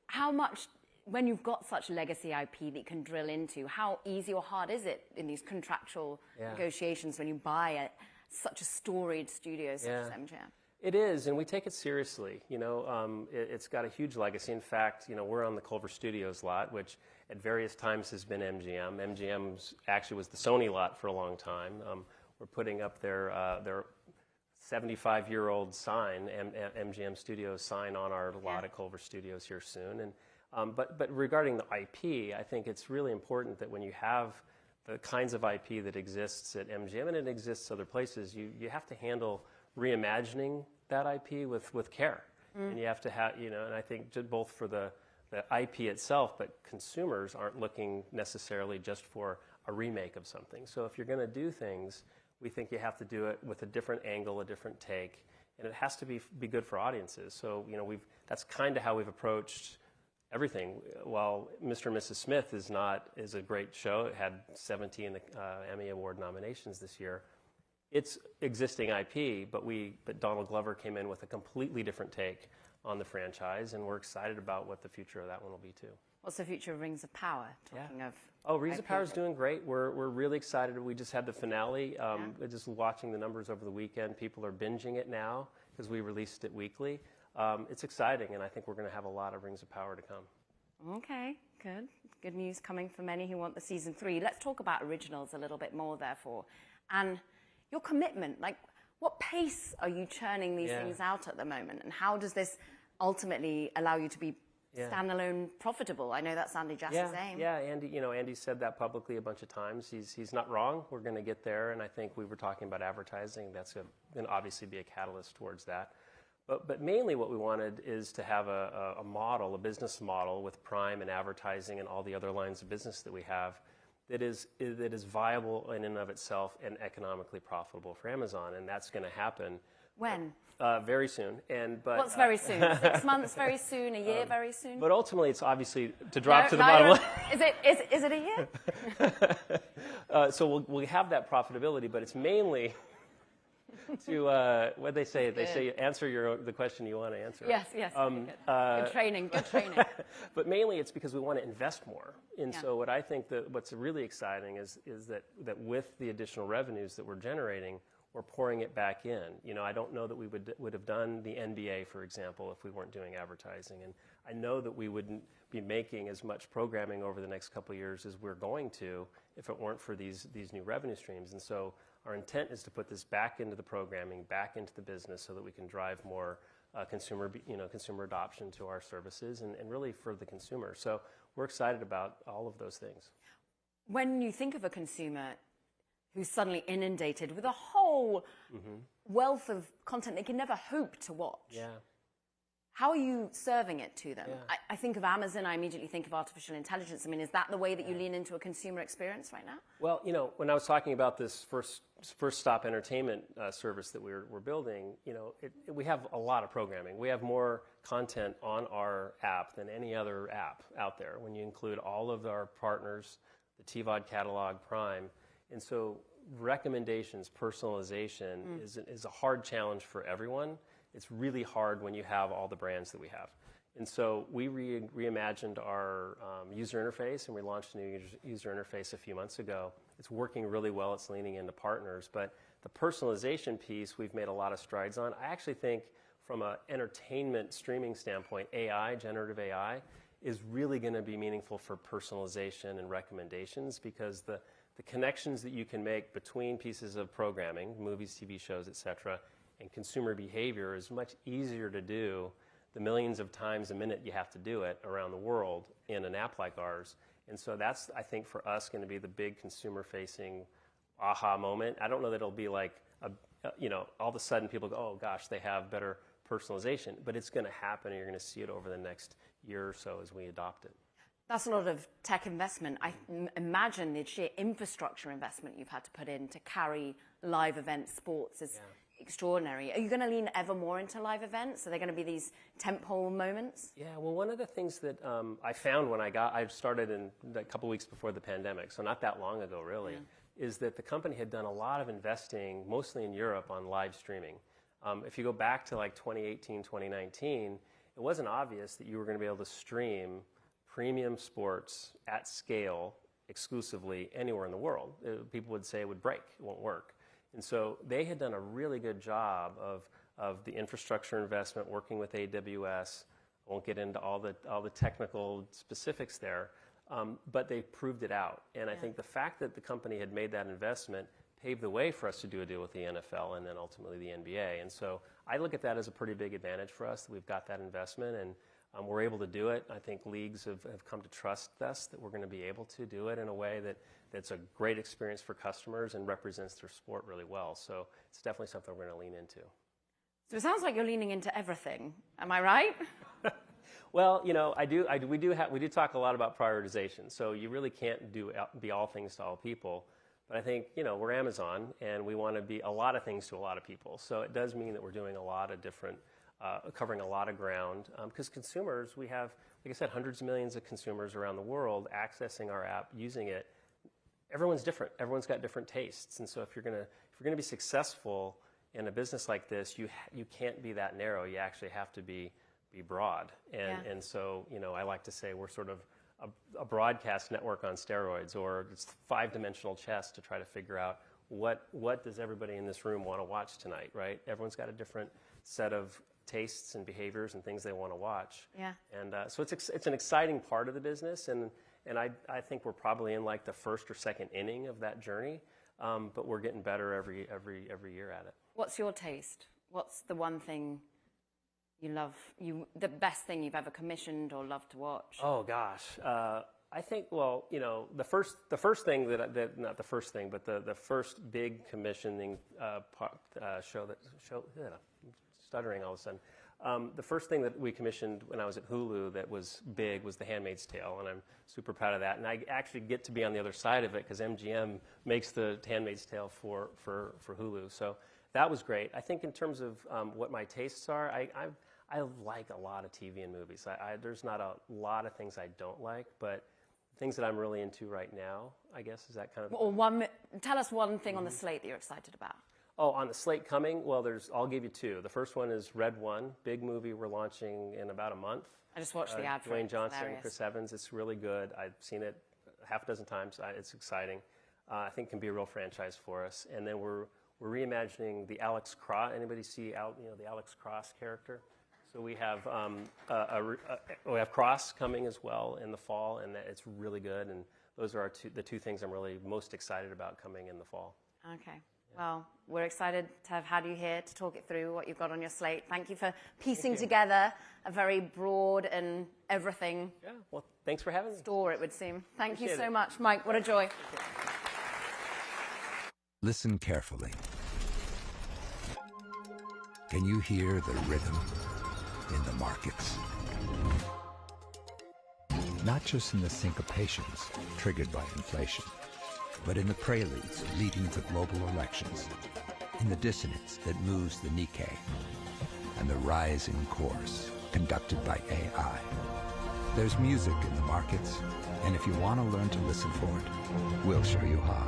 [SPEAKER 2] how much, when you've got such legacy IP that you can drill into, how easy or hard is it in these contractual negotiations when you buy such a storied studio such as MGM?
[SPEAKER 6] It is, and we take it seriously. It's got a huge legacy. In fact, we're on the Culver Studios lot, which at various times has been MGM. MGM's actually was the Sony lot for a long time. We're putting up their 75-year-old sign, MGM Studios sign, on our lot at Culver Studios here soon. And But regarding the IP, I think it's really important that when you have the kinds of IP that exists at MGM and it exists other places, you have to handle reimagining that IP with care. And you have to have, and I think both for the IP itself, but consumers aren't looking necessarily just for a remake of something. So if you're going to do things, we think you have to do it with a different angle, a different take, and it has to be good for audiences. So, that's kind of how we've approached everything. While Mr. and Mrs. Smith is a great show, it had 17 Emmy Award nominations this year. It's existing IP, but Donald Glover came in with a completely different take on the franchise, and we're excited about what the future of that one will be too.
[SPEAKER 2] What's the future of Rings of Power? Talking of
[SPEAKER 6] Rings of Power is doing great. We're really excited. We just had the finale. Just watching the numbers over the weekend, people are binging it now because we released it weekly. It's exciting, and I think we're going to have a lot of Rings of Power to come.
[SPEAKER 2] Okay, good. Good news coming for many who want the season 3. Let's talk about originals a little bit more, therefore, and your commitment. Like, what pace are you churning these things out at the moment, and how does this ultimately allow you to be standalone profitable? I know that's Andy Jass's aim.
[SPEAKER 6] Yeah, Andy said that publicly a bunch of times. He's not wrong. We're going to get there, and I think we were talking about advertising. That's going to obviously be a catalyst towards that. But mainly what we wanted is to have a model, a business model with Prime and advertising and all the other lines of business that we have that is viable in and of itself and economically profitable for Amazon, and that's going to happen.
[SPEAKER 2] When?
[SPEAKER 6] Very soon.
[SPEAKER 2] What's very soon? 6 months very soon? A year very soon?
[SPEAKER 6] But ultimately, it's obviously to drop to the bottom line.
[SPEAKER 2] Is it a year?
[SPEAKER 6] So we'll have that profitability, but it's mainly to what they say. They say answer the question you want to answer.
[SPEAKER 2] Yes. Good training.
[SPEAKER 6] But mainly, it's because we want to invest more. And so, what I think what's really exciting is that with the additional revenues that we're generating, we're pouring it back in. I don't know that we would have done the NBA, for example, if we weren't doing advertising. And I know that we wouldn't be making as much programming over the next couple of years as we're going to if it weren't for these new revenue streams. And so our intent is to put this back into the programming, back into the business, so that we can drive more consumer adoption to our services and really for the consumer. So we're excited about all of those things.
[SPEAKER 2] When you think of a consumer who's suddenly inundated with a whole wealth of content they can never hope to watch, how are you serving it to them? I think of Amazon, I immediately think of artificial intelligence. I mean, is that the way that you lean into a consumer experience right now?
[SPEAKER 6] Well, when I was talking about this first stop entertainment service that we're building, we have a lot of programming. We have more content on our app than any other app out there when you include all of our partners, the TVOD catalog, Prime. And so recommendations, personalization is a hard challenge for everyone. It's really hard when you have all the brands that we have. And so we reimagined our user interface, and we launched a new user interface a few months ago. It's working really well. It's leaning into partners. But the personalization piece, we've made a lot of strides on. I actually think from an entertainment streaming standpoint, generative AI, is really going to be meaningful for personalization and recommendations, because the connections that you can make between pieces of programming, movies, TV shows, et cetera, and consumer behavior is much easier to do the millions of times a minute you have to do it around the world in an app like ours. And so that's, I think, for us going to be the big consumer-facing aha moment. I don't know that it'll be like, all of a sudden people go, oh, gosh, they have better personalization. But it's going to happen, and you're going to see it over the next year or so as we adopt it.
[SPEAKER 2] That's a lot of tech investment. I imagine the sheer infrastructure investment you've had to put in to carry live events, sports is extraordinary. Are you going to lean ever more into live events? Are there going to be these tentpole moments?
[SPEAKER 6] Yeah, well, one of the things that I found when I started in a couple weeks before the pandemic, so not that long ago really, is that the company had done a lot of investing, mostly in Europe, on live streaming. If you go back to like 2018, 2019, it wasn't obvious that you were going to be able to stream premium sports at scale exclusively anywhere in the world. People would say it would break, it won't work. And so they had done a really good job of the infrastructure investment, working with AWS. I won't get into all the technical specifics there, but they proved it out. And I think the fact that the company had made that investment paved the way for us to do a deal with the NFL and then ultimately the NBA. And so I look at that as a pretty big advantage for us, that we've got that investment. And We're able to do it. I think leagues have come to trust us that we're going to be able to do it in a way that's a great experience for customers and represents their sport really well. So it's definitely something we're going to lean into.
[SPEAKER 2] So it sounds like you're leaning into everything. Am I right?
[SPEAKER 6] Well, we do talk a lot about prioritization. So you really can't be all things to all people. But I think, we're Amazon, and we want to be a lot of things to a lot of people. So it does mean that we're doing a lot of different, covering a lot of ground. Because consumers, we have, like I said, hundreds of millions of consumers around the world accessing our app, using it. Everyone's different. Everyone's got different tastes. And so if you're gonna be successful in a business like this, you can't be that narrow. You actually have to be broad. And so, I like to say we're sort of a broadcast network on steroids, or it's 5-dimensional chess to try to figure out what does everybody in this room want to watch tonight, right? Everyone's got a different set of tastes and behaviors and things they want to watch.
[SPEAKER 2] Yeah.
[SPEAKER 6] And so it's an exciting part of the business, and I think we're probably in like the first or second inning of that journey, but we're getting better every year at it.
[SPEAKER 2] What's your taste? What's the one thing you love, the best thing you've ever commissioned or loved to watch?
[SPEAKER 6] Oh gosh, I think the first thing not the first thing, but the first big commissioning show. Stuttering all of a sudden. The first thing that we commissioned when I was at Hulu that was big was The Handmaid's Tale, and I'm super proud of that. And I actually get to be on the other side of it because MGM makes The Handmaid's Tale for Hulu. So that was great. I think in terms of what my tastes are, I like a lot of TV and movies. There's not a lot of things I don't like, but things that I'm really into right now, I guess, is that kind of...
[SPEAKER 2] Or tell us one thing on the slate that you're excited about.
[SPEAKER 6] Oh, on the slate coming? Well, I'll give you two. The first one is Red One, big movie we're launching in about a month.
[SPEAKER 2] I just watched the ad for it.
[SPEAKER 6] Dwayne Johnson, Chris Evans. It's really good. I've seen it half a dozen times. It's exciting. I think it can be a real franchise for us. And then we're reimagining the Alex Cross. Anybody see the Alex Cross character? So we have we have Cross coming as well in the fall, and it's really good. And those are the two things I'm really most excited about coming in the fall.
[SPEAKER 2] Okay. Well, we're excited to have had you here to talk it through, what you've got on your slate. Thank you for piecing together a very broad and everything.
[SPEAKER 6] Yeah, well, thanks for having me.
[SPEAKER 2] Store, it would seem. Thank you so
[SPEAKER 6] it.
[SPEAKER 2] much, Mike. What a joy.
[SPEAKER 7] Listen carefully. Can you hear the rhythm in the markets? Not just in the syncopations triggered by inflation, but in the preludes leading to global elections, in the dissonance that moves the Nikkei, and the rising chorus conducted by AI. There's music in the markets, and if you want to learn to listen for it, we'll show you how.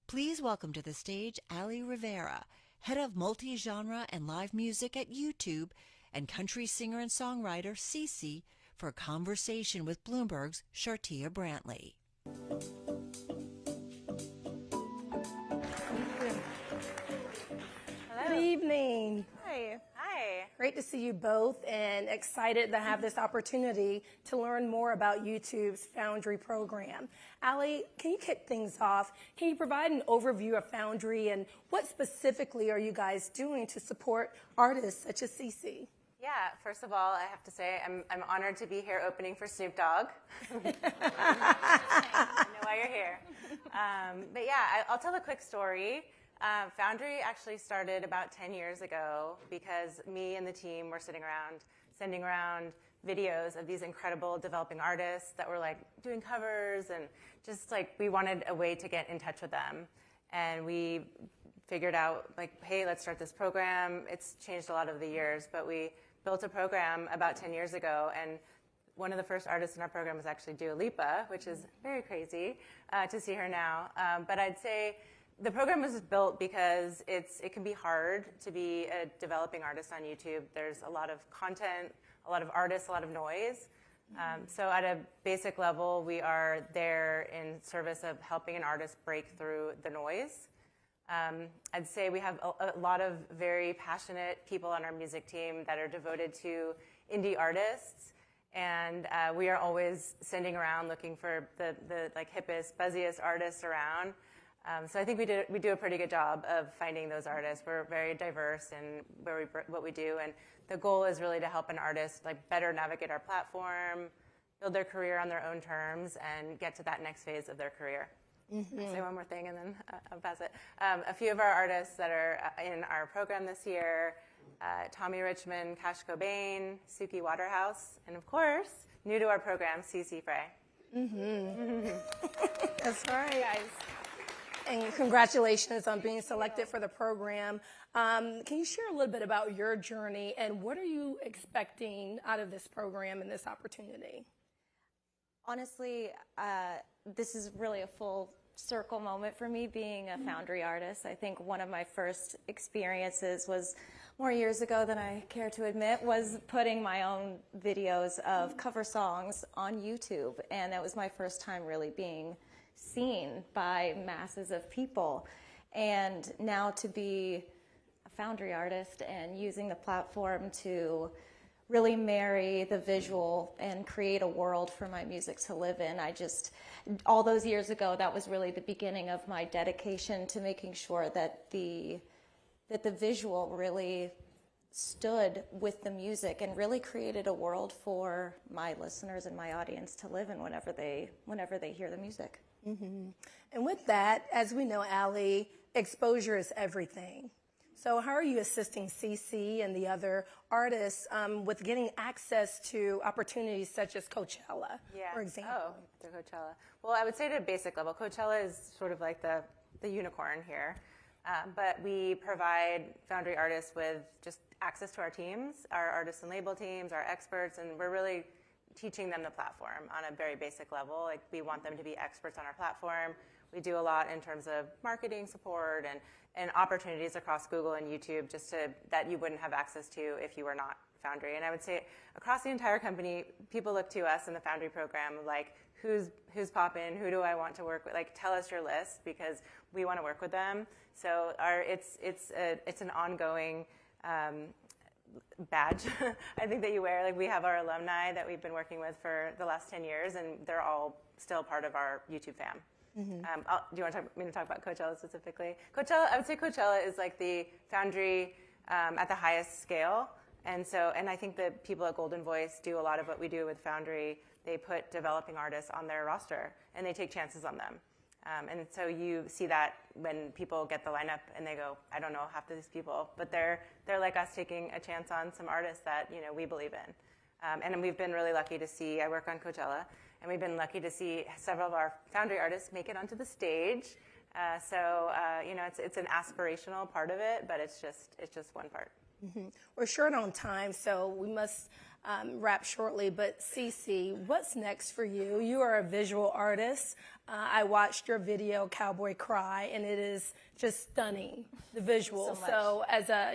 [SPEAKER 3] Please welcome to the stage Ali Rivera, head of multi-genre and live music at YouTube, and country singer and songwriter Cece, for a conversation with Bloomberg's Shartia Brantley.
[SPEAKER 8] Good evening.
[SPEAKER 9] Hi. Hi.
[SPEAKER 8] Great to see you both, and excited to have this opportunity to learn more about YouTube's Foundry program. Ali, can you kick things off? Can you provide an overview of Foundry, and what specifically are you guys doing to support artists such as Cece?
[SPEAKER 9] Yeah, first of all, I have to say I'm honored to be here opening for Snoop Dogg. I know why you're here. But yeah, I'll tell a quick story. Foundry actually started about 10 years ago because me and the team were sending around videos of these incredible developing artists that were like doing covers, and just like we wanted a way to get in touch with them. And we figured out like, hey, let's start this program. It's changed a lot over the years, but we built a program about 10 years ago, and one of the first artists in our program was actually Dua Lipa, which is very crazy to see her now. But I'd say the program was built because it can be hard to be a developing artist on YouTube. There's a lot of content, a lot of artists, a lot of noise. So at a basic level, we are there in service of helping an artist break through the noise. I'd say we have a lot of very passionate people on our music team that are devoted to indie artists, and we are always sending around looking for the like hippest, buzziest artists around. So I think we do a pretty good job of finding those artists. We're very diverse in what we do, and the goal is really to help an artist like better navigate our platform, build their career on their own terms, and get to that next phase of their career. I'll say one more thing and then I'll pass it. A few of our artists that are in our program this year, Tommy Richmond, Cash Cobain, Suki Waterhouse, and of course, new to our program, CeCe Frey.
[SPEAKER 8] That's right, guys. And congratulations on being selected for the program. Can you share a little bit about your journey and what are you expecting out of this program and this opportunity?
[SPEAKER 5] Honestly, this is really a full circle moment for me being a Foundry artist. I think one of my first experiences was more years ago than I care to admit, was putting my own videos of cover songs on YouTube. And that was my first time really being seen by masses of people. And now to be a Foundry artist and using the platform to really marry the visual and create a world for my music to live in. All those years ago, that was really the beginning of my dedication to making sure that the visual really stood with the music and really created a world for my listeners and my audience to live in whenever they hear the music.
[SPEAKER 8] Mm-hmm. And with that, as we know, Allie, exposure is everything. So how are you assisting CeCe and the other artists with getting access to opportunities such as Coachella, for example?
[SPEAKER 9] Oh, the Coachella. Well, I would say at a basic level, Coachella is sort of like the unicorn here. But we provide Foundry artists with just access to our teams, our artists and label teams, our experts, and we're really teaching them the platform on a very basic level. Like, we want them to be experts on our platform. We do a lot in terms of marketing support and opportunities across Google and YouTube that you wouldn't have access to if you were not Foundry. And I would say across the entire company, people look to us in the Foundry program like, who's poppin', who do I want to work with? Like, tell us your list because we want to work with them. So it's an ongoing badge, I think, that you wear. Like, we have our alumni that we've been working with for the last 10 years, and they're all still part of our YouTube fam. Mm-hmm. Do you want me to talk about Coachella specifically? Coachella, I would say Coachella is like the Foundry at the highest scale. And I think that people at Golden Voice do a lot of what we do with Foundry. They put developing artists on their roster, and they take chances on them. And so you see that when people get the lineup and they go, I don't know half of these people, but they're like us taking a chance on some artists that we believe in. And we've been really lucky to see, I work on Coachella, and we've been lucky to see several of our Foundry artists make it onto the stage. It's an aspirational part of it, but it's just one part.
[SPEAKER 8] Mm-hmm. We're short on time, so we must wrap shortly. But CeCe, what's next for you? You are a visual artist. I watched your video, Cowboy Cry, and it is just stunning, the visual. So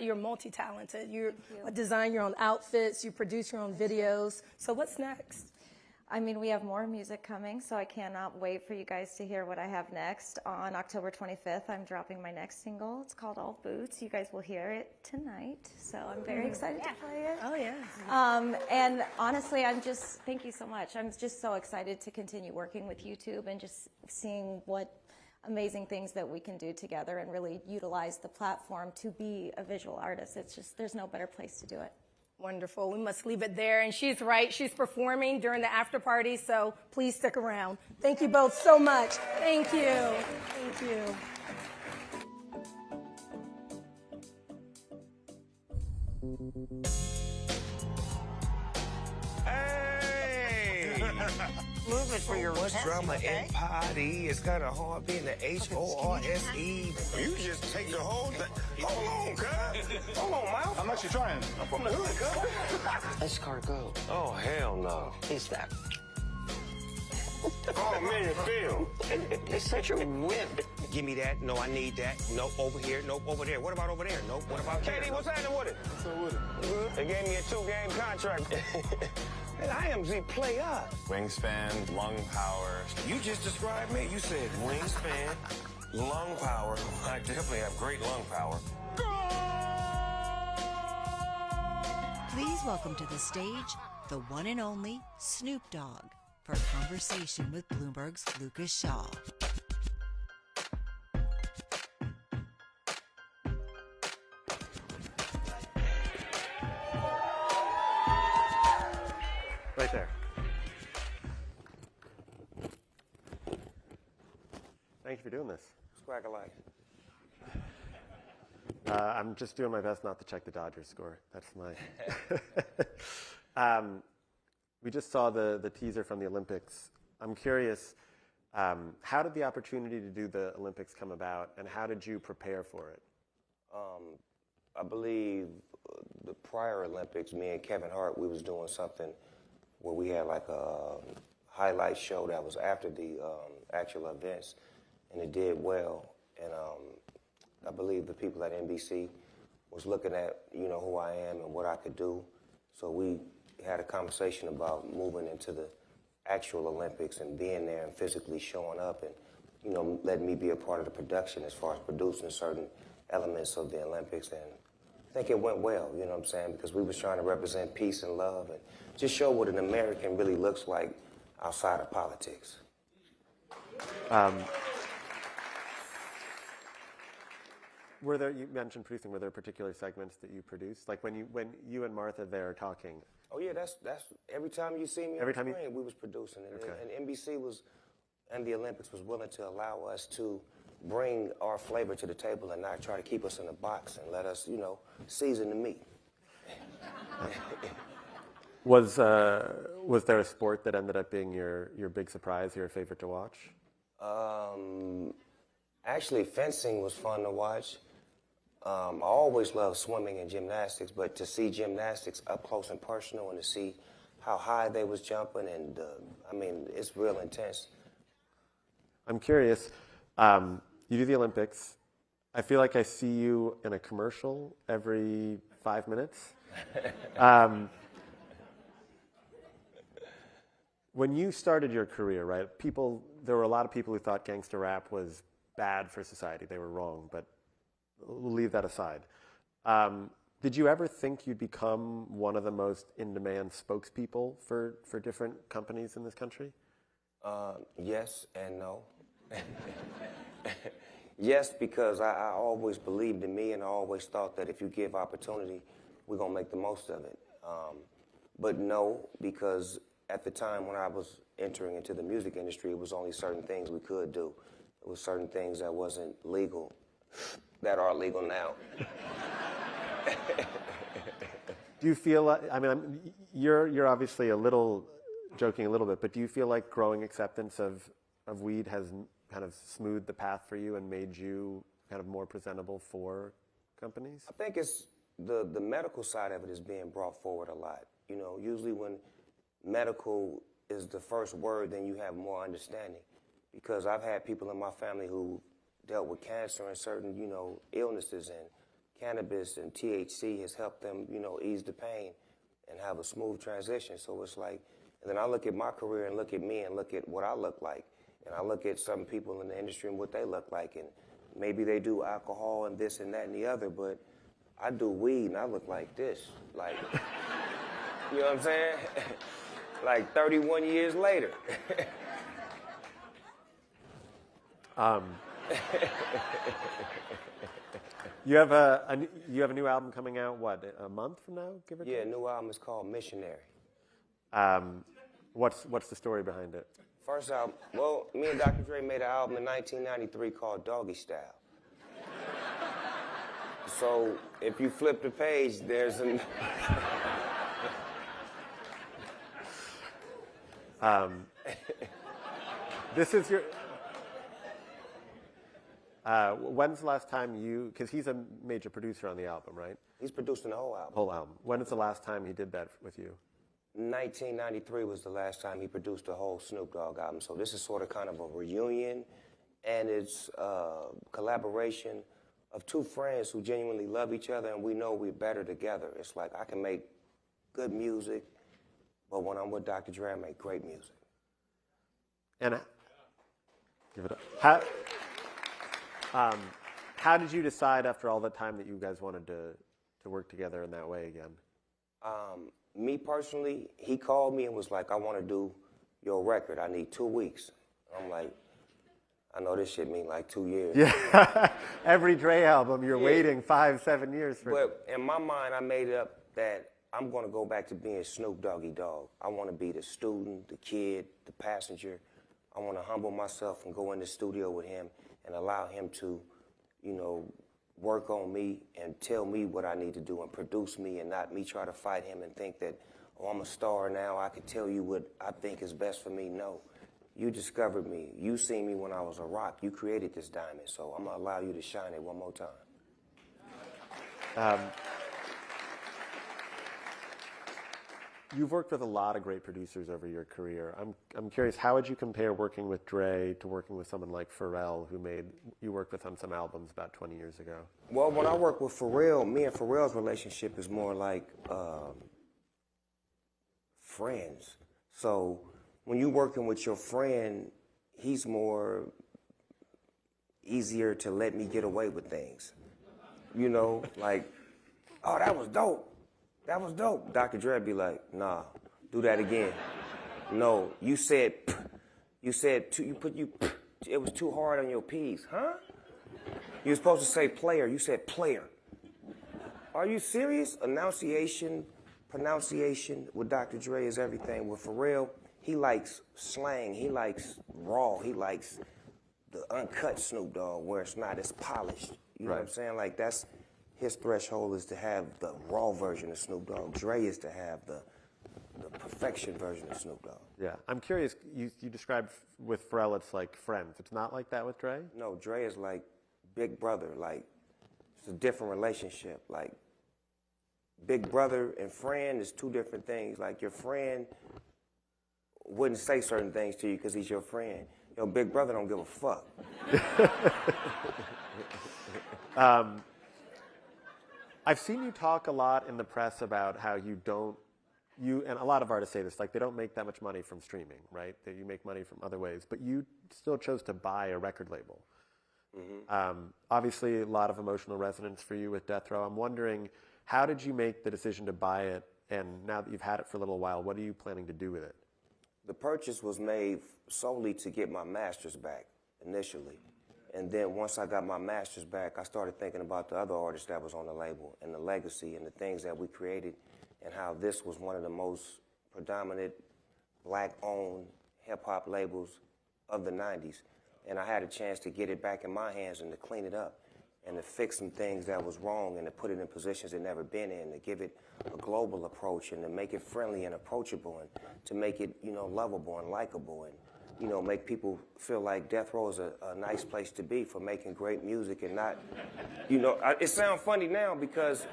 [SPEAKER 8] you're multi-talented. You design your own outfits. You produce your own videos. So what's next?
[SPEAKER 5] I mean, we have more music coming, so I cannot wait for you guys to hear what I have next. On October 25th, I'm dropping my next single. It's called All Boots. You guys will hear it tonight, so I'm very excited to play it.
[SPEAKER 8] Oh, yeah.
[SPEAKER 5] And honestly, thank you so much. I'm just so excited to continue working with YouTube and just seeing what amazing things that we can do together and really utilize the platform to be a visual artist. It's just, there's no better place to do it.
[SPEAKER 8] Wonderful. We must leave it there. And she's right. She's performing during the after party, so please stick around. Thank you both so much. Thank you. Thank you.
[SPEAKER 10] Hey!
[SPEAKER 11] Move it for your
[SPEAKER 10] What's drama and potty? It's kind of hard being the H-O-R-S-E.
[SPEAKER 11] You just take the whole thing. Hold on, cuz. Hold on, Miles.
[SPEAKER 18] I'm actually trying.
[SPEAKER 11] I'm from the hood, cuz.
[SPEAKER 10] Escargot.
[SPEAKER 11] Oh, hell no.
[SPEAKER 10] It's that.
[SPEAKER 11] Oh, man, it's Phil.
[SPEAKER 10] It's such a whip. Give me that. No, I need that. No, over here. No, over there. What about over there? No, what about there?
[SPEAKER 11] KD, what's happening with it?
[SPEAKER 10] What's with it?
[SPEAKER 11] They gave me a 2-game contract.
[SPEAKER 10] Man, I am the player.
[SPEAKER 11] Wingspan, lung power.
[SPEAKER 10] You just described me. You said
[SPEAKER 11] Wingspan, lung power. I definitely have great lung power.
[SPEAKER 3] Please welcome to the stage the one and only Snoop Dogg for a conversation with Bloomberg's Lucas Shaw.
[SPEAKER 16] Thank you for doing this.
[SPEAKER 22] Scrag-a-like.
[SPEAKER 16] I'm just doing my best not to check the Dodgers score. That's my... we just saw the teaser from the Olympics. I'm curious, how did the opportunity to do the Olympics come about, and how did you prepare for it?
[SPEAKER 4] I believe the prior Olympics, me and Kevin Hart, we was doing something where we had like a highlight show that was after the actual events, and it did well. And I believe the people at NBC was looking at, who I am and what I could do. So we had a conversation about moving into the actual Olympics and being there and physically showing up and, letting me be a part of the production as far as producing certain elements of the Olympics. And I think it went well, you know what I'm saying? Because we was trying to represent peace and love and just show what an American really looks like outside of politics.
[SPEAKER 16] Were there, you mentioned producing, were there particular segments that you produced? Like when you and Martha there are talking?
[SPEAKER 4] Oh yeah, that's every time you see me on the screen, we was producing it. Okay. And NBC was, and the Olympics was willing to allow us to bring our flavor to the table and not try to keep us in a box and let us, season the meat.
[SPEAKER 16] Was there a sport that ended up being your big surprise, your favorite to watch?
[SPEAKER 4] Actually, fencing was fun to watch. I always loved swimming and gymnastics, but to see gymnastics up close and personal and to see how high they was jumping, and it's real intense.
[SPEAKER 16] I'm curious, you do the Olympics. I feel like I see you in a commercial every 5 minutes. When you started your career, right, there were a lot of people who thought gangster rap was bad for society. They were wrong, but we'll leave that aside. Did you ever think you'd become one of the most in-demand spokespeople for different companies in this country?
[SPEAKER 4] Yes and no. Yes, because I always believed in me, and I always thought that if you give opportunity, we're going to make the most of it. But no, because at the time when I was entering into the music industry, it was only certain things we could do. It was certain things that wasn't legal, that are legal now.
[SPEAKER 16] Do you feel, you're obviously joking a little bit, but do you feel like growing acceptance of weed has kind of smoothed the path for you and made you kind of more presentable for companies?
[SPEAKER 4] I think it's the medical side of it is being brought forward a lot. Usually when medical is the first word, then you have more understanding. Because I've had people in my family who dealt with cancer and certain, illnesses, and cannabis and THC has helped them, ease the pain and have a smooth transition. So it's like, and then I look at my career and look at me and look at what I look like. And I look at some people in the industry and what they look like. And maybe they do alcohol and this and that and the other, but I do weed and I look like this. Like, you know what I'm saying? Like 31 years later.
[SPEAKER 16] You have a new album coming out, what, a month from now, give or take?
[SPEAKER 4] Yeah, new album is called Missionary.
[SPEAKER 16] What's the story behind it?
[SPEAKER 4] First album, well, me and Dr. Dre made an album in 1993 called Doggy Style. So if you flip the page, there's an...
[SPEAKER 16] This is your... when's the last time because he's a major producer on the album, right?
[SPEAKER 4] He's producing the whole album.
[SPEAKER 16] Whole album. When is the last time he did that with you?
[SPEAKER 4] 1993 was the last time he produced a whole Snoop Dogg album. So this is sort of kind of a reunion, and it's a collaboration of two friends who genuinely love each other, and we know we're better together. It's like I can make good music, but when I'm with Dr. Dre, I make great music.
[SPEAKER 16] And give it up. How did you decide after all the time that you guys wanted to work together in that way again?
[SPEAKER 4] Me personally, he called me and was like, I want to do your record. I need 2 weeks. I'm like, I know this shit mean like 2 years.
[SPEAKER 16] Yeah. Every Dre album, you're waiting 5-7 years for it.
[SPEAKER 4] But in my mind, I made it up that I'm going to go back to being Snoop Doggy Dogg. I want to be the student, the kid, the passenger, I want to humble myself and go in the studio with him and allow him to, you know, work on me and tell me what I need to do and produce me, and not me try to fight him and think that, oh, I'm a star now, I can tell you what I think is best for me. No. You discovered me. You seen me when I was a rock. You created this diamond, so I'm going to allow you to shine it one more time.
[SPEAKER 16] You've worked with a lot of great producers over your career. I'm curious, how would you compare working with Dre to working with someone like Pharrell, you worked with on some albums about 20 years ago?
[SPEAKER 4] Well, when I work with Pharrell, me and Pharrell's relationship is more like friends. So when you're working with your friend, he's more easier to let me get away with things. You know, like, oh, that was dope. That was dope. Dr. Dre be like, nah, do that again. No, you said, it was too hard on your P's, huh? You were supposed to say player, you said player. Are you serious? Enunciation, pronunciation with Dr. Dre is everything. With Pharrell, he likes slang, he likes raw, he likes the uncut Snoop Dogg where it's not as polished. You know what I'm saying? Like that's, his threshold is to have the raw version of Snoop Dogg. Dre is to have the perfection version of Snoop Dogg.
[SPEAKER 16] Yeah, I'm curious, you described with Pharrell it's like friends. It's not like that with Dre?
[SPEAKER 4] No, Dre is like big brother, like it's a different relationship. Like big brother and friend is two different things. Like your friend wouldn't say certain things to you because he's your friend. Your big brother don't give a fuck.
[SPEAKER 16] I've seen you talk a lot in the press about how and a lot of artists say this, like they don't make that much money from streaming, right? That you make money from other ways, but you still chose to buy a record label. Mm-hmm. Obviously, a lot of emotional resonance for you with Death Row. I'm wondering, how did you make the decision to buy it? And now that you've had it for a little while, what are you planning to do with it?
[SPEAKER 4] The purchase was made solely to get my masters back initially. And then once I got my masters back, I started thinking about the other artists that was on the label and the legacy and the things that we created and how this was one of the most predominant black-owned hip-hop labels of the 90s. And I had a chance to get it back in my hands and to clean it up and to fix some things that was wrong and to put it in positions it never been in, to give it a global approach and to make it friendly and approachable and to make it, you know, lovable and likable and, you know, make people feel like Death Row is a nice place to be for making great music and not, you know, it sounds funny now because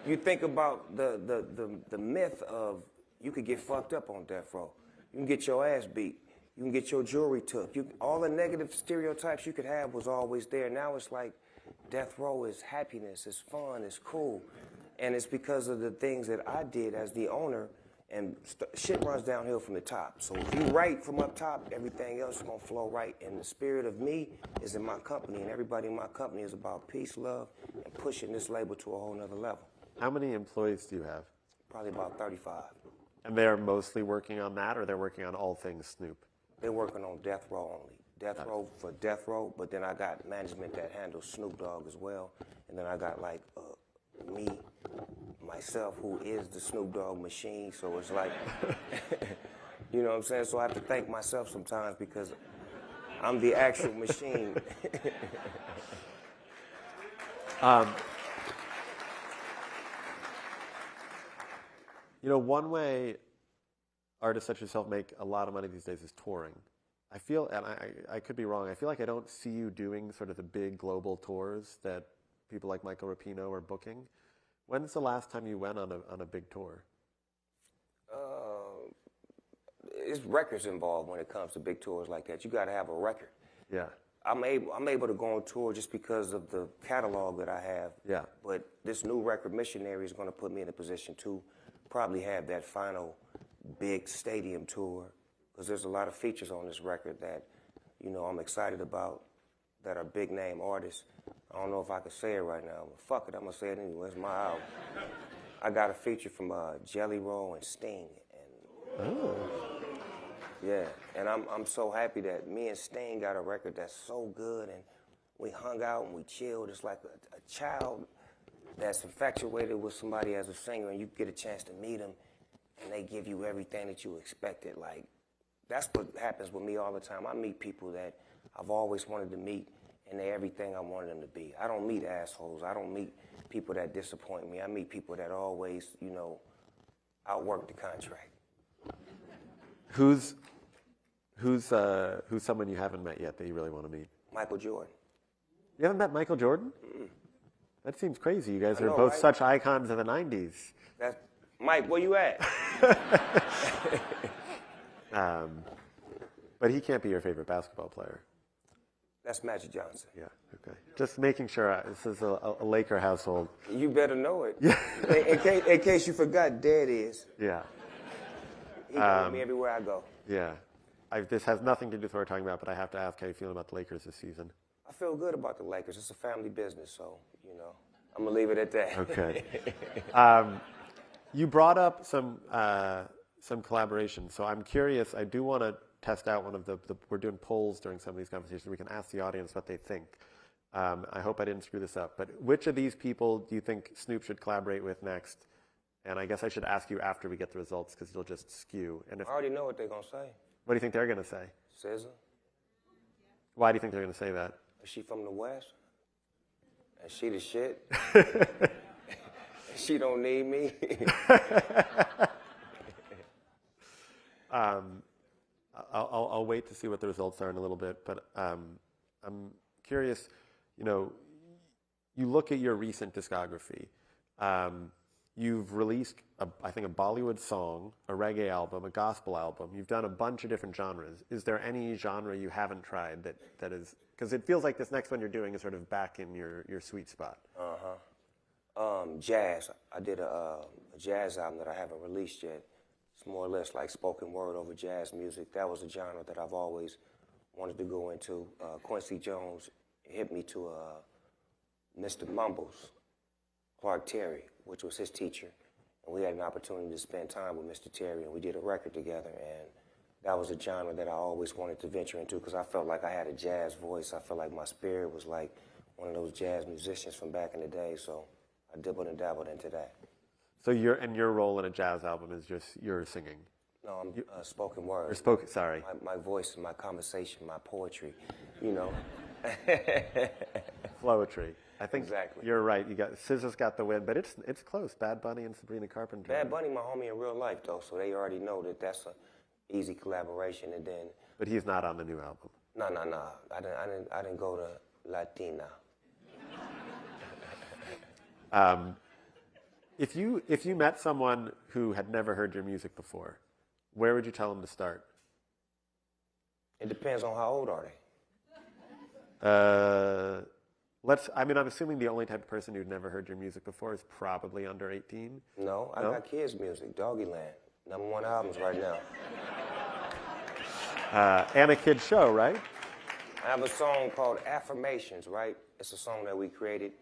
[SPEAKER 4] you think about the myth of you could get fucked up on Death Row. You can get your ass beat. You can get your jewelry took. All the negative stereotypes you could have was always there. Now it's like Death Row is happiness, it's fun, it's cool. And it's because of the things that I did as the owner, and shit runs downhill from the top. So if you write from up top, everything else is gonna flow right. And the spirit of me is in my company, and everybody in my company is about peace, love, and pushing this label to a whole nother level.
[SPEAKER 16] How many employees do you have?
[SPEAKER 4] Probably about 35.
[SPEAKER 16] And they're mostly working on that, or they're working on all things Snoop?
[SPEAKER 4] They're working on Death Row only. Death Row for Death Row, but then I got management that handles Snoop Dogg as well. And then I got like me, myself, who is the Snoop Dogg machine. So it's like, you know what I'm saying? So I have to thank myself sometimes because I'm the actual machine.
[SPEAKER 16] You know, one way artists such as yourself make a lot of money these days is touring. I feel, and I could be wrong, I feel like I don't see you doing sort of the big global tours that people like Michael Rapino are booking. When's the last time you went on a big tour?
[SPEAKER 4] It's records involved when it comes to big tours like that. You got to have a record.
[SPEAKER 16] Yeah.
[SPEAKER 4] I'm able to go on tour just because of the catalog that I have.
[SPEAKER 16] Yeah.
[SPEAKER 4] But this new record, Missionary, is going to put me in a position to probably have that final big stadium tour, because there's a lot of features on this record that, you know, I'm excited about that are big name artists. I don't know if I can say it right now, but fuck it, I'm gonna say it anyway. It's my album. I got a feature from Jelly Roll and Sting. And, yeah, and I'm so happy that me and Sting got a record that's so good, and we hung out and we chilled. It's like a child that's infatuated with somebody as a singer, and you get a chance to meet them, and they give you everything that you expected. Like, that's what happens with me all the time. I meet people that I've always wanted to meet, and they're everything I wanted them to be. I don't meet assholes. I don't meet people that disappoint me. I meet people that always, you know, outwork the contract.
[SPEAKER 16] Who's someone you haven't met yet that you really want to meet?
[SPEAKER 4] Michael Jordan.
[SPEAKER 16] You haven't met Michael Jordan? Mm-mm. That seems crazy. You guys
[SPEAKER 4] I
[SPEAKER 16] are
[SPEAKER 4] know,
[SPEAKER 16] both
[SPEAKER 4] right?
[SPEAKER 16] such icons of the 90s.
[SPEAKER 4] Mike, where you at?
[SPEAKER 16] But he can't be your favorite basketball player.
[SPEAKER 4] That's Magic Johnson.
[SPEAKER 16] Yeah, okay. Just making sure this is a Laker household.
[SPEAKER 4] You better know it.
[SPEAKER 16] Yeah.
[SPEAKER 4] in case you forgot, Dad is.
[SPEAKER 16] Yeah.
[SPEAKER 4] He goes with me everywhere I go.
[SPEAKER 16] Yeah. This has nothing to do with what we're talking about, but I have to ask how you feel about the Lakers this season.
[SPEAKER 4] I feel good about the Lakers. It's a family business, so, you know, I'm going to leave it at that.
[SPEAKER 16] Okay. You brought up some collaboration, so I'm curious. I do want to test out one of we're doing polls during some of these conversations. We can ask the audience what they think. I hope I didn't screw this up, but which of these people do you think Snoop should collaborate with next? And I guess I should ask you after we get the results, because you'll just skew. And
[SPEAKER 4] I already know what they're going to say.
[SPEAKER 16] What do you think they're going to say?
[SPEAKER 4] SZA.
[SPEAKER 16] Why do you think they're going to say that?
[SPEAKER 4] Is she from the West? And she the shit? She don't need me?
[SPEAKER 16] I'll wait to see what the results are in a little bit, but I'm curious, you know, you look at your recent discography. You've released, I think, a Bollywood song, a reggae album, a gospel album. You've done a bunch of different genres. Is there any genre you haven't tried that is, because it feels like this next one you're doing is sort of back in your sweet spot.
[SPEAKER 4] Jazz. I did a jazz album that I haven't released yet. It's more or less like spoken word over jazz music. That was a genre that I've always wanted to go into. Quincy Jones hit me to Mr. Mumbles, Clark Terry, which was his teacher. And we had an opportunity to spend time with Mr. Terry, and we did a record together. And that was a genre that I always wanted to venture into because I felt like I had a jazz voice. I felt like my spirit was like one of those jazz musicians from back in the day. So I dibbled and dabbled into that.
[SPEAKER 16] So your role in a jazz album is just your singing?
[SPEAKER 4] No, I'm spoken word.
[SPEAKER 16] Or sorry.
[SPEAKER 4] My voice, my conversation, my poetry, you know.
[SPEAKER 16] Flowetry. I think
[SPEAKER 4] exactly.
[SPEAKER 16] You're right. SZA's got the win, but it's close. Bad Bunny and Sabrina Carpenter.
[SPEAKER 4] Bad Bunny, my homie in real life, though, so they already know that that's an easy collaboration. And then.
[SPEAKER 16] But he's not on the new album.
[SPEAKER 4] No. I didn't go to Latina.
[SPEAKER 16] If you met someone who had never heard your music before, where would you tell them to start?
[SPEAKER 4] It depends on how old are they.
[SPEAKER 16] I'm assuming the only type of person who'd never heard your music before is probably under 18.
[SPEAKER 4] No, I got kids' music, Doggyland, #1 albums right now.
[SPEAKER 16] And a kid's show, right?
[SPEAKER 4] I have a song called Affirmations, right? It's a song that we created,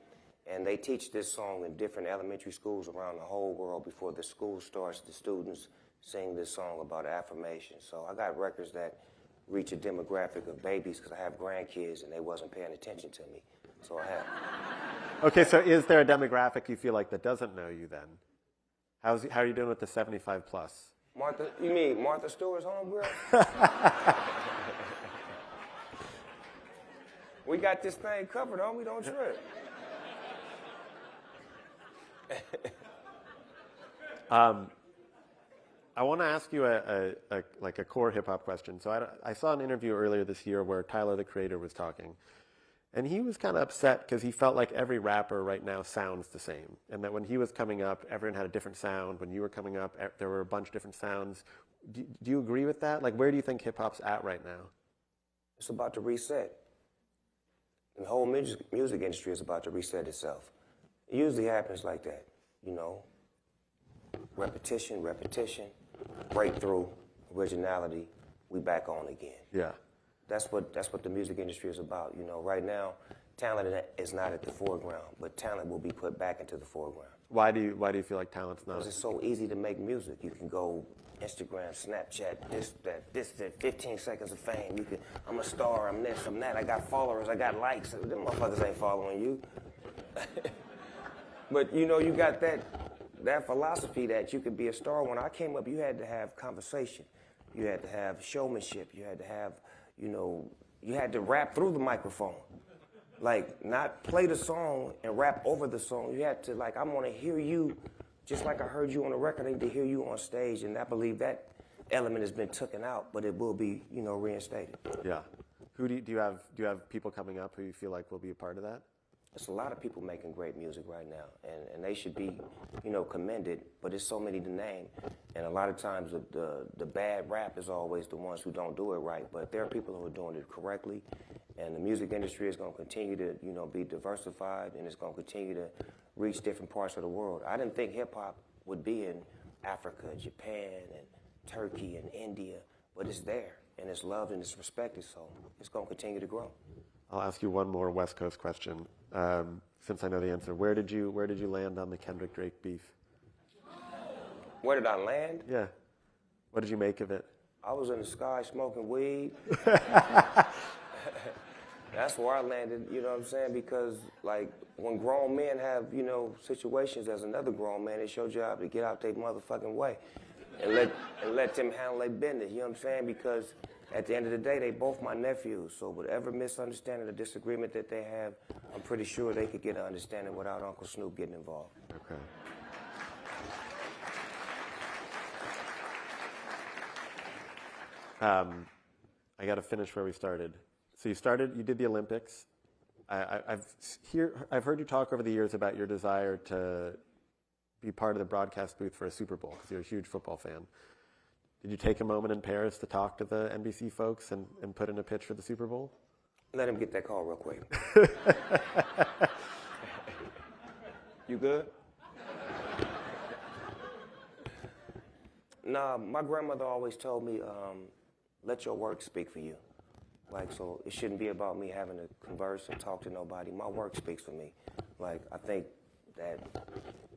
[SPEAKER 4] and they teach this song in different elementary schools around the whole world. Before the school starts, the students sing this song about affirmations. So I got records that reach a demographic of babies because I have grandkids and they wasn't paying attention to me. So I have.
[SPEAKER 16] Okay, so is there a demographic you feel like that doesn't know you then? How are you doing with the 75 plus?
[SPEAKER 4] Martha, you mean Martha Stewart's homegirl? We got this thing covered, don't we? Don't trip.
[SPEAKER 16] I want to ask you a core hip hop question. So I saw an interview earlier this year where Tyler, the Creator, was talking. And he was kind of upset because he felt like every rapper right now sounds the same. And that when he was coming up, everyone had a different sound. When you were coming up, there were a bunch of different sounds. Do you agree with that? Like, where do you think hip-hop's at right now?
[SPEAKER 4] It's about to reset. The whole music industry is about to reset itself. It usually happens like that, you know. Repetition, breakthrough, originality, we back on again.
[SPEAKER 16] Yeah.
[SPEAKER 4] That's what the music industry is about. You know, right now, talent is not at the foreground, but talent will be put back into the foreground.
[SPEAKER 16] Why do you feel like talent's not?
[SPEAKER 4] Because it's so easy to make music. You can go Instagram, Snapchat, this, 15 seconds of fame. I'm a star, I'm this, I'm that. I got followers, I got likes. Them motherfuckers ain't following you. But you know, you got that philosophy that you could be a star. When I came up, you had to have conversation. You had to have showmanship. You had to have, you had to rap through the microphone. Like, not play the song and rap over the song. You had to, like, I want to hear you just like I heard you on the record. I need to hear you on stage, and I believe that element has been taken out, but it will be, reinstated.
[SPEAKER 16] Yeah. Do you have people coming up who you feel like will be a part of that?
[SPEAKER 4] There's a lot of people making great music right now, and they should be, commended, but there's so many to name. And a lot of times the bad rap is always the ones who don't do it right, but there are people who are doing it correctly, and the music industry is going to continue to, be diversified, and it's going to continue to reach different parts of the world. I didn't think hip-hop would be in Africa, Japan, and Turkey, and India, but it's there, and it's loved and it's respected, so it's going to continue to grow.
[SPEAKER 16] I'll ask you one more West Coast question, since I know the answer. Where did you land on the Kendrick Drake beef?
[SPEAKER 4] Where did I land?
[SPEAKER 16] Yeah. What did you make of it?
[SPEAKER 4] I was in the sky smoking weed. That's where I landed, you know what I'm saying? Because, like, when grown men have, situations as another grown man, it's your job to get out their motherfucking way and let them handle their business, you know what I'm saying? Because at the end of the day, they both my nephews, so whatever misunderstanding or disagreement that they have, I'm pretty sure they could get an understanding without Uncle Snoop getting involved.
[SPEAKER 16] Okay. I got to finish where we started. So you did the Olympics. I've heard you talk over the years about your desire to be part of the broadcast booth for a Super Bowl because you're a huge football fan. Did you take a moment in Paris to talk to the NBC folks and put in a pitch for the Super Bowl?
[SPEAKER 4] Let him get that call real quick. You good? Nah, my grandmother always told me, let your work speak for you. Like, so it shouldn't be about me having to converse and talk to nobody. My work speaks for me. Like, I think that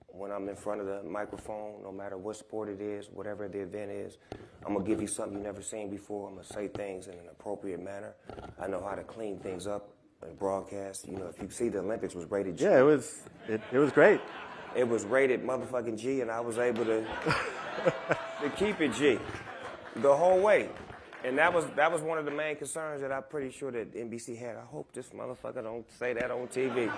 [SPEAKER 4] when I'm in front of the microphone, no matter what sport it is, whatever the event is, I'm going to give you something you've never seen before. I'm going to say things in an appropriate manner. I know how to clean things up and broadcast. If you see the Olympics was rated G.
[SPEAKER 16] Yeah, it was great.
[SPEAKER 4] It was rated motherfucking G, and I was able to keep it G the whole way. And that was one of the main concerns that I'm pretty sure that NBC had. I hope this motherfucker don't say that on TV.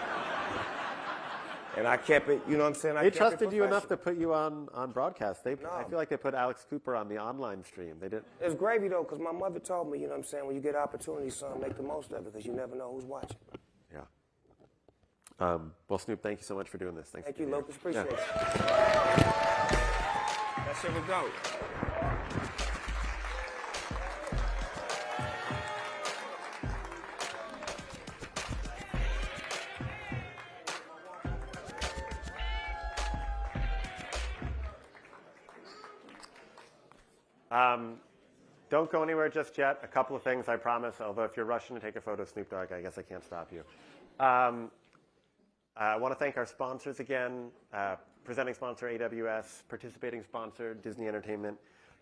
[SPEAKER 4] And I kept it, you know what I'm saying?
[SPEAKER 16] They trusted you enough to put you on broadcast. I feel like they put Alex Cooper on the online stream. They did.
[SPEAKER 4] It's gravy, though, because my mother told me, you know what I'm saying, when you get opportunities, son, make the most of it, because you never know who's watching.
[SPEAKER 16] Yeah. Well, Snoop, thank you so much for doing this.
[SPEAKER 4] Thank you, Lucas. Appreciate it. That shit was dope.
[SPEAKER 16] Don't go anywhere just yet. A couple of things, I promise, although if you're rushing to take a photo of Snoop Dogg, I guess I can't stop you. I want to thank our sponsors again. Presenting sponsor, AWS. Participating sponsor, Disney Entertainment.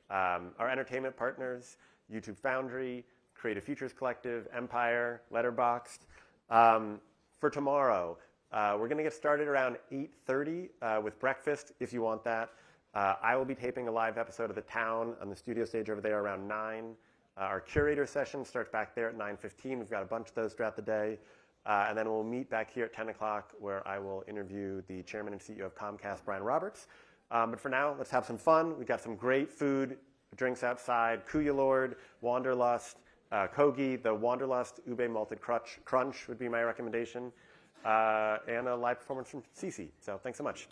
[SPEAKER 16] Our entertainment partners, YouTube Foundry, Creative Futures Collective, Empire, Letterboxd. For tomorrow, we're going to get started around 8:30 with breakfast, if you want that. I will be taping a live episode of The Town on the studio stage over there around 9. Our curator session starts back there at 9:15. We've got a bunch of those throughout the day. And then we'll meet back here at 10 o'clock where I will interview the chairman and CEO of Comcast, Brian Roberts. But for now, let's have some fun. We've got some great food, drinks outside, Kuya Lord, Wanderlust, Kogi, the Wanderlust Ube Malted Crunch would be my recommendation, and a live performance from Cece. So thanks so much.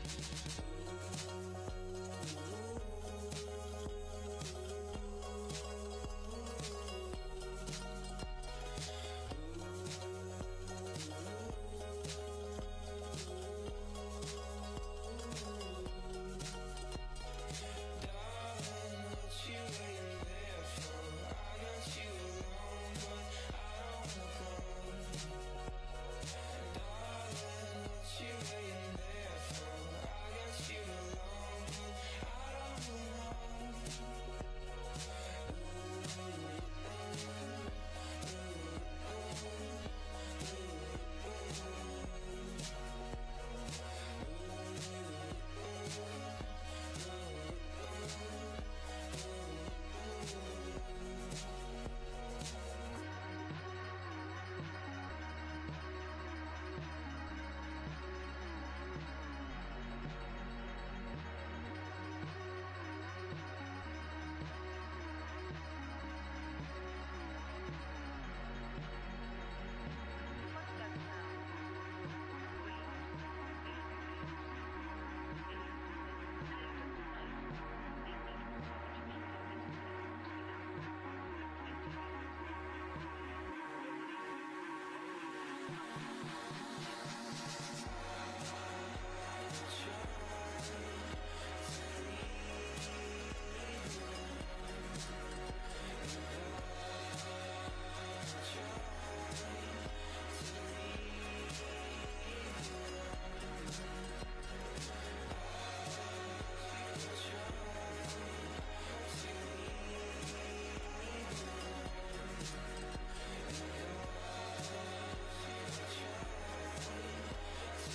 [SPEAKER 3] Screentime.